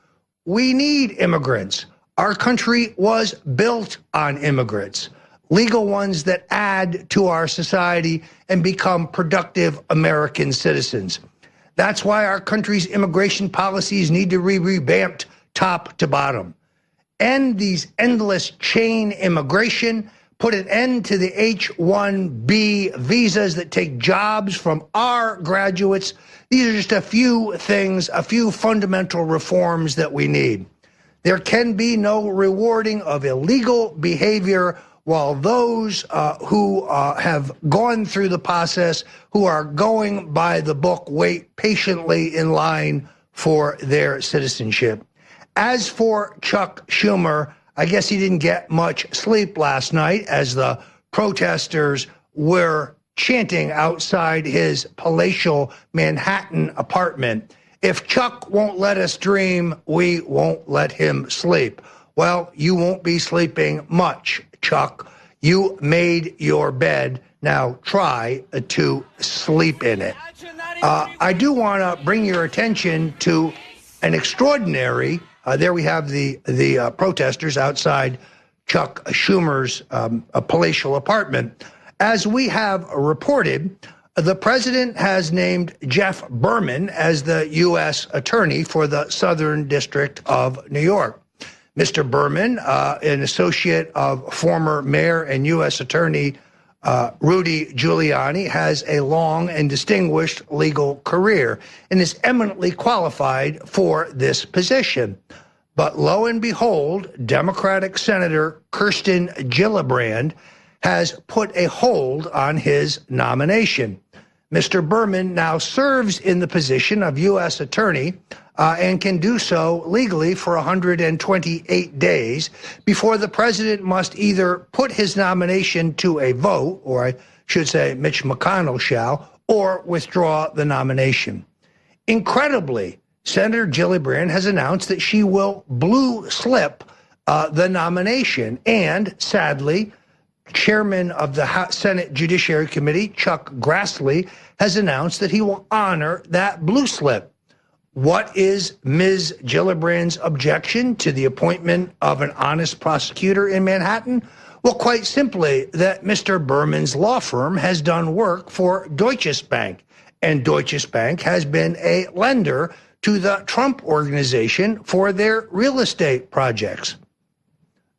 we need immigrants. Our country was built on immigrants, legal ones that add to our society and become productive American citizens. That's why our country's immigration policies need to be revamped top to bottom. End these endless chain immigration, put an end to the H-1B visas that take jobs from our graduates. These are just a few things, a few fundamental reforms that we need. There can be no rewarding of illegal behavior while those who have gone through the process, who are going by the book, wait patiently in line for their citizenship. As for Chuck Schumer, I guess he didn't get much sleep last night as the protesters were chanting outside his palatial Manhattan apartment. If Chuck won't let us dream, we won't let him sleep. Well, you won't be sleeping much, Chuck. You made your bed. Now try to sleep in it. I do want to bring your attention to an extraordinary, there we have the protesters outside Chuck Schumer's palatial apartment. As we have reported, the president has named Jeff Berman as the U.S. attorney for the Southern District of New York. Mr. Berman, an associate of former mayor and U.S. attorney Rudy Giuliani, has a long and distinguished legal career and is eminently qualified for this position. But lo and behold, Democratic Senator Kirsten Gillibrand has put a hold on his nomination. Mr. Berman now serves in the position of U.S. attorney and can do so legally for 128 days before the president must either put his nomination to a vote, or I should say Mitch McConnell shall, or withdraw the nomination. Incredibly, Senator Gillibrand has announced that she will blue slip the nomination, and sadly, Chairman of the Senate Judiciary Committee, Chuck Grassley, has announced that he will honor that blue slip. What is Ms. Gillibrand's objection to the appointment of an honest prosecutor in Manhattan? Well, quite simply, that Mr. Berman's law firm has done work for Deutsche Bank, and Deutsche Bank has been a lender to the Trump organization for their real estate projects.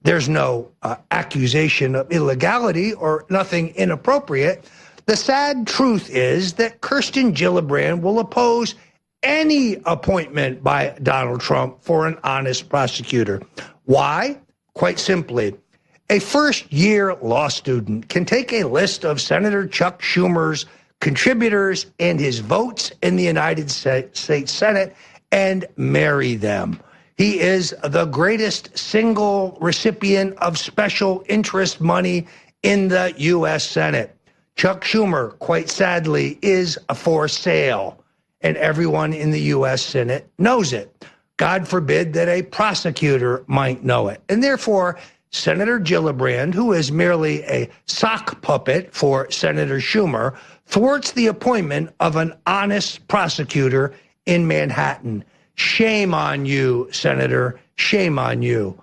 There's no accusation of illegality or nothing inappropriate. The sad truth is that Kirsten Gillibrand will oppose any appointment by Donald Trump for an honest prosecutor. Why? Quite simply, a first-year law student can take a list of Senator Chuck Schumer's contributors and his votes in the United States Senate and marry them. He is the greatest single recipient of special interest money in the U.S. Senate. Chuck Schumer, quite sadly, is for sale, and everyone in the U.S. Senate knows it. God forbid that a prosecutor might know it. And therefore, Senator Gillibrand, who is merely a sock puppet for Senator Schumer, thwarts the appointment of an honest prosecutor in Manhattan. Shame on you, Senator. Shame on you.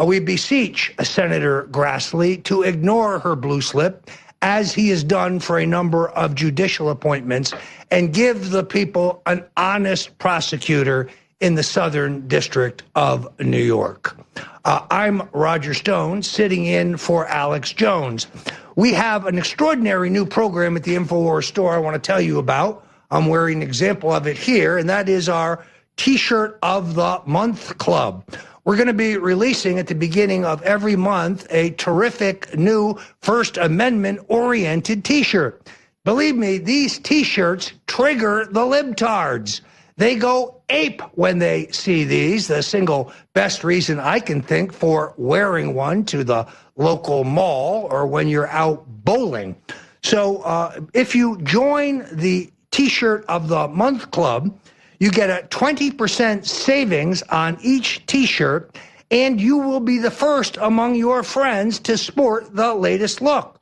We beseech Senator Grassley to ignore her blue slip, as he has done for a number of judicial appointments, and give the people an honest prosecutor in the Southern District of New York. I'm Roger Stone, sitting in for Alex Jones. We have an extraordinary new program at the Infowars store I want to tell you about. I'm wearing an example of it here, and that is our T-shirt of the Month Club. We're going to be releasing at the beginning of every month a terrific new First Amendment-oriented T-shirt. Believe me, these T-shirts trigger the libtards. They go ape when they see these. The single best reason I can think for wearing one to the local mall or when you're out bowling. So if you join the T-shirt of the Month Club, you get a 20% savings on each T-shirt, and you will be the first among your friends to sport the latest look.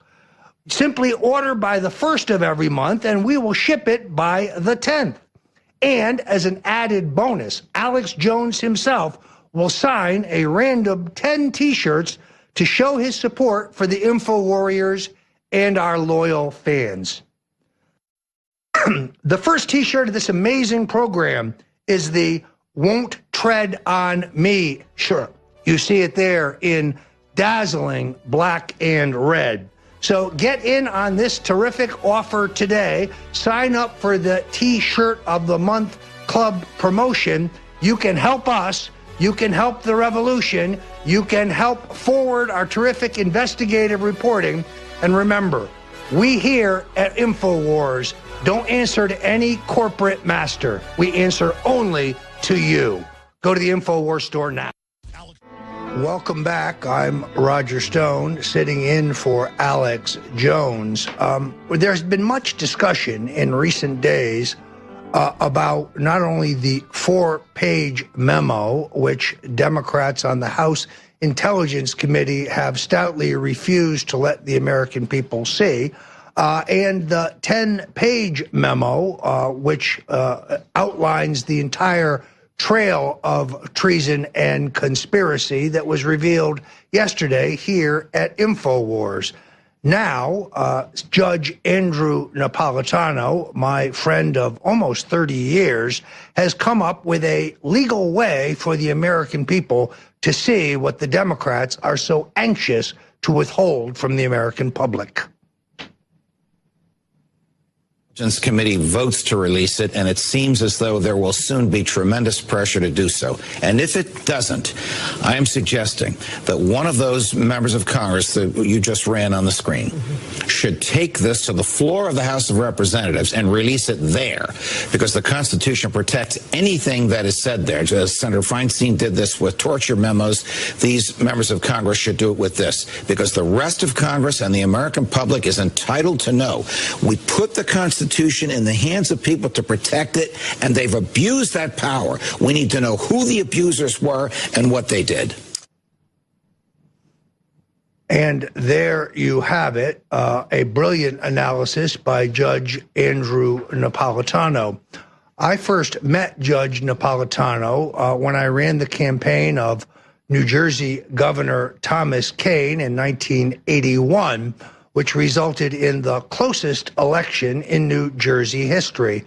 Simply order by the 1st of every month, and we will ship it by the 10th. And as an added bonus, Alex Jones himself will sign a random 10 T-shirts to show his support for the InfoWarriors and our loyal fans. The first T-shirt of this amazing program is the Won't Tread on Me shirt. You see it there in dazzling black and red. So get in on this terrific offer today. Sign up for the T-shirt of the Month Club promotion. You can help us. You can help the revolution. You can help forward our terrific investigative reporting. And remember, we here at Infowars don't answer to any corporate master. We answer only to you. Go to the Infowars store now. Welcome back. I'm Roger Stone, sitting in for Alex Jones. There's been much discussion in recent days about not only the 4-page memo, which Democrats on the House Intelligence Committee have stoutly refused to let the American people see, and the 10-page memo, which outlines the entire trail of treason and conspiracy that was revealed yesterday here at Infowars. Now, Judge Andrew Napolitano, my friend of almost 30 years, has come up with a legal way for the American people to see what the Democrats are so anxious to withhold from the American public. Intelligence Committee votes to release it, and it seems as though there will soon be tremendous pressure to do so. And if it doesn't, I am suggesting that one of those members of Congress that you just ran on the screen should take this to the floor of the House of Representatives and release it there, because the Constitution protects anything that is said there. As Senator Feinstein did this with torture memos, these members of Congress should do it with this, because the rest of Congress and the American public is entitled to know. We put the Constitution in the hands of people to protect it, and they've abused that power. We need to know who the abusers were and what they did. And there you have it, a brilliant analysis by Judge Andrew Napolitano. I first met Judge Napolitano when I ran the campaign of New Jersey Governor Thomas Kean in 1981, which resulted in the closest election in New Jersey history,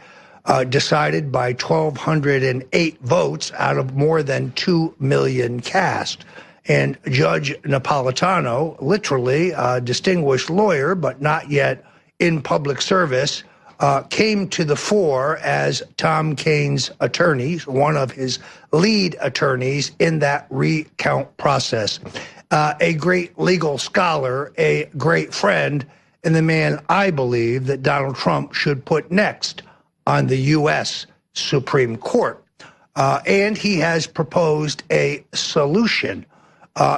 decided by 1,208 votes out of more than 2 million cast. And Judge Napolitano, literally a distinguished lawyer, but not yet in public service, came to the fore as Tom Kean's attorney, one of his lead attorneys in that recount process. A great legal scholar, a great friend, and the man I believe that Donald Trump should put next on the U.S. Supreme Court. And he has proposed a solution.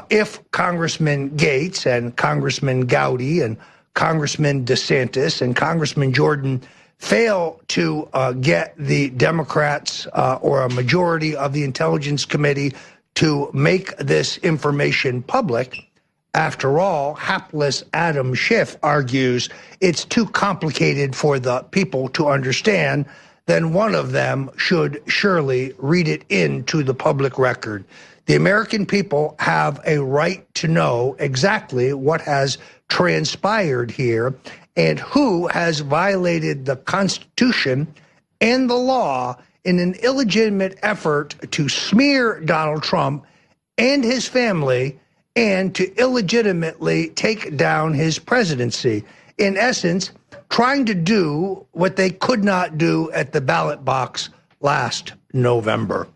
If Congressman Gates and Congressman Gowdy and Congressman DeSantis and Congressman Jordan fail to get the Democrats or a majority of the Intelligence Committee to make this information public, after all, hapless Adam Schiff argues it's too complicated for the people to understand, then one of them should surely read it into the public record. The American people have a right to know exactly what has transpired here and who has violated the Constitution and the law in an illegitimate effort to smear Donald Trump and his family and to illegitimately take down his presidency. In essence, trying to do what they could not do at the ballot box last November.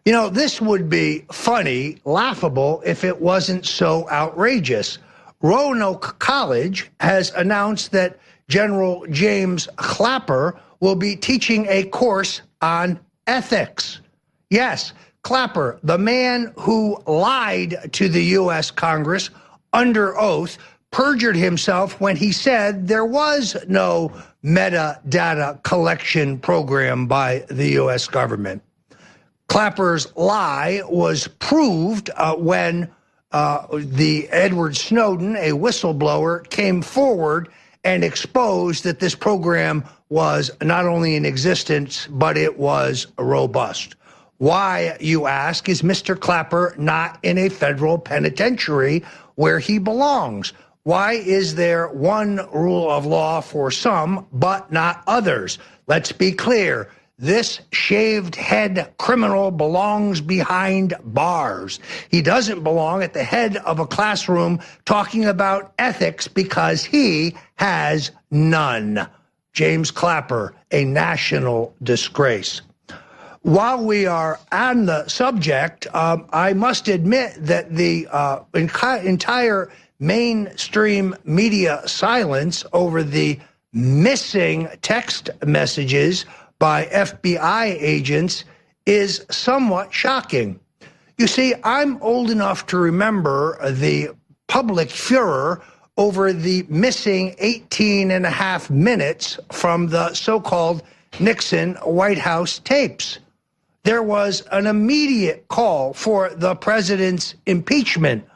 You know, this would be funny, laughable, if it wasn't so outrageous. Roanoke College has announced that General James Clapper will be teaching a course on ethics. Yes, Clapper, the man who lied to the U.S. Congress under oath, perjured himself when he said there was no metadata collection program by the U.S. government. Clapper's lie was proved when the Edward Snowden, a whistleblower, came forward and exposed that this program was not only in existence, but it was robust. Why, you ask, is Mr. Clapper not in a federal penitentiary where he belongs? Why is there one rule of law for some, but not others? Let's be clear. This shaved head criminal belongs behind bars. He doesn't belong at the head of a classroom talking about ethics because he has none. James Clapper, a national disgrace. While we are on the subject, I must admit that the entire mainstream media silence over the missing text messages by FBI agents is somewhat shocking. You see, I'm old enough to remember the public furor over the missing 18 and a half minutes from the so-called Nixon White House tapes. There was an immediate call for the president's impeachment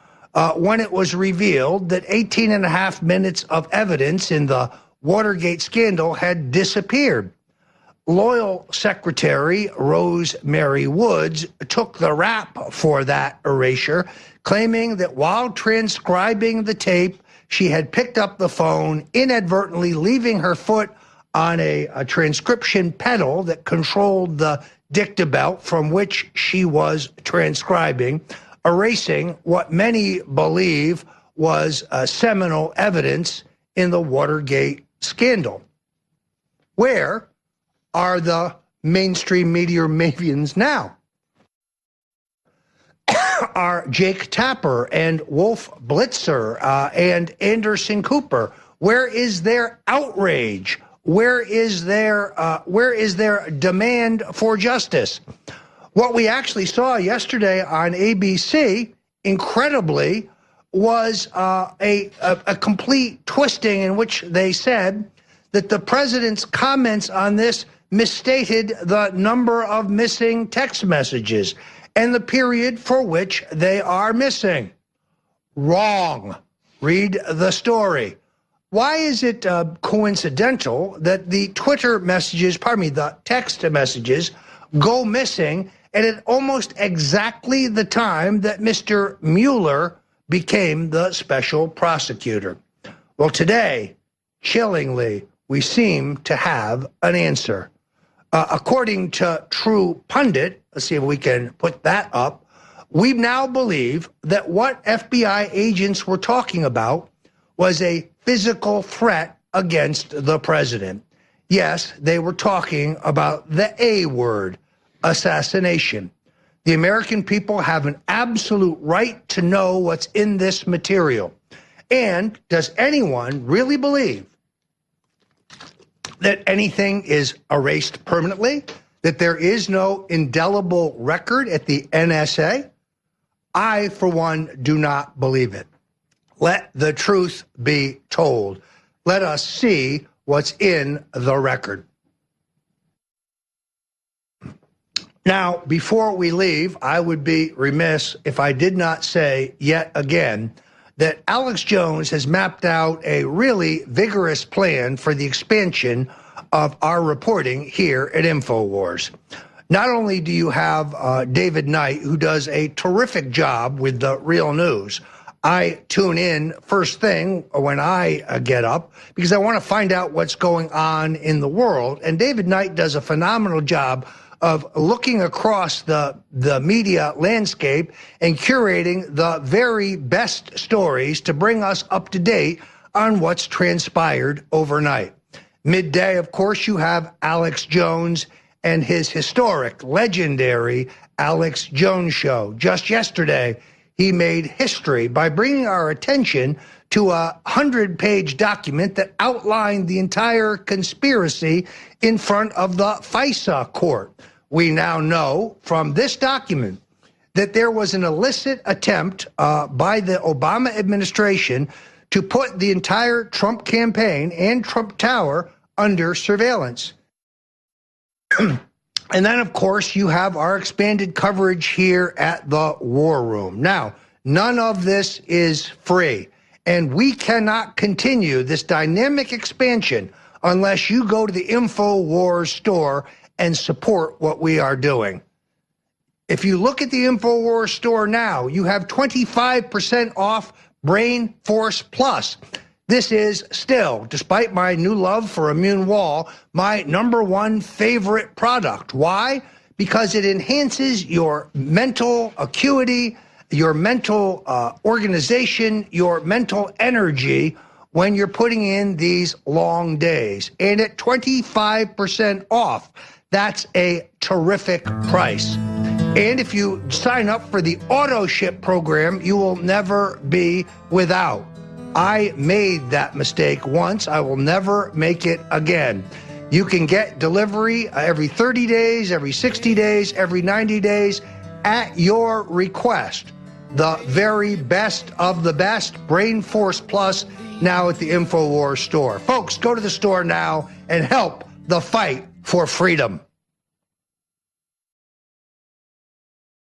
when it was revealed that 18 and a half minutes of evidence in the Watergate scandal had disappeared. Loyal Secretary Rosemary Woods took the rap for that erasure, claiming that while transcribing the tape, she had picked up the phone, inadvertently leaving her foot on a transcription pedal that controlled the dicta belt from which she was transcribing, erasing what many believe was seminal evidence in the Watergate scandal. Where are the mainstream media mavians now? Are Jake Tapper and Wolf Blitzer and Anderson Cooper? Where is their outrage? Where is their demand for justice? What we actually saw yesterday on ABC, incredibly, was a complete twisting in which they said that the president's comments on this misstated the number of missing text messages and the period for which they are missing. Wrong. Read the story. Why is it coincidental that the Twitter messages, the text messages, go missing at almost exactly the time that Mr. Mueller became the special prosecutor? Well, today, chillingly, we seem to have an answer. According to True Pundit, let's see if we can put that up, we now believe that what FBI agents were talking about was a physical threat against the president. Yes, they were talking about the A word, assassination. The American people have an absolute right to know what's in this material. And does anyone really believe that anything is erased permanently, that there is no indelible record at the NSA? I, for one, do not believe it. Let the truth be told. Let us see what's in the record. Now, before we leave, I would be remiss if I did not say yet again that Alex Jones has mapped out a really vigorous plan for the expansion of our reporting here at Infowars. Not only do you have David Knight, who does a terrific job with the real news. I tune in first thing when I get up because I want to find out what's going on in the world. And David Knight does a phenomenal job of looking across the media landscape and curating the very best stories to bring us up to date on what's transpired overnight. Midday, of course, you have Alex Jones and his historic, legendary Alex Jones Show. Just yesterday, he made history by bringing our attention to a 100-page document that outlined the entire conspiracy in front of the FISA court. We now know from this document that there was an illicit attempt by the Obama administration to put the entire Trump campaign and Trump Tower under surveillance. And then, of course, you have our expanded coverage here at the War Room. Now, none of this is free, and we cannot continue this dynamic expansion unless you go to the Infowars store and support what we are doing. If you look at the Infowars store now, you have 25% off Brain Force Plus. This is still, despite my new love for Immune Wall, my #1 favorite product. Why? Because it enhances your mental acuity, your mental organization, your mental energy when you're putting in these long days. And at 25% off, that's a terrific price. And if you sign up for the auto ship program, you will never be without. I made that mistake once. I will never make it again. You can get delivery every 30 days, every 60 days, every 90 days at your request. The very best of the best, Brain Force Plus, now at the Infowars store. Folks, go to the store now and help the fight for freedom.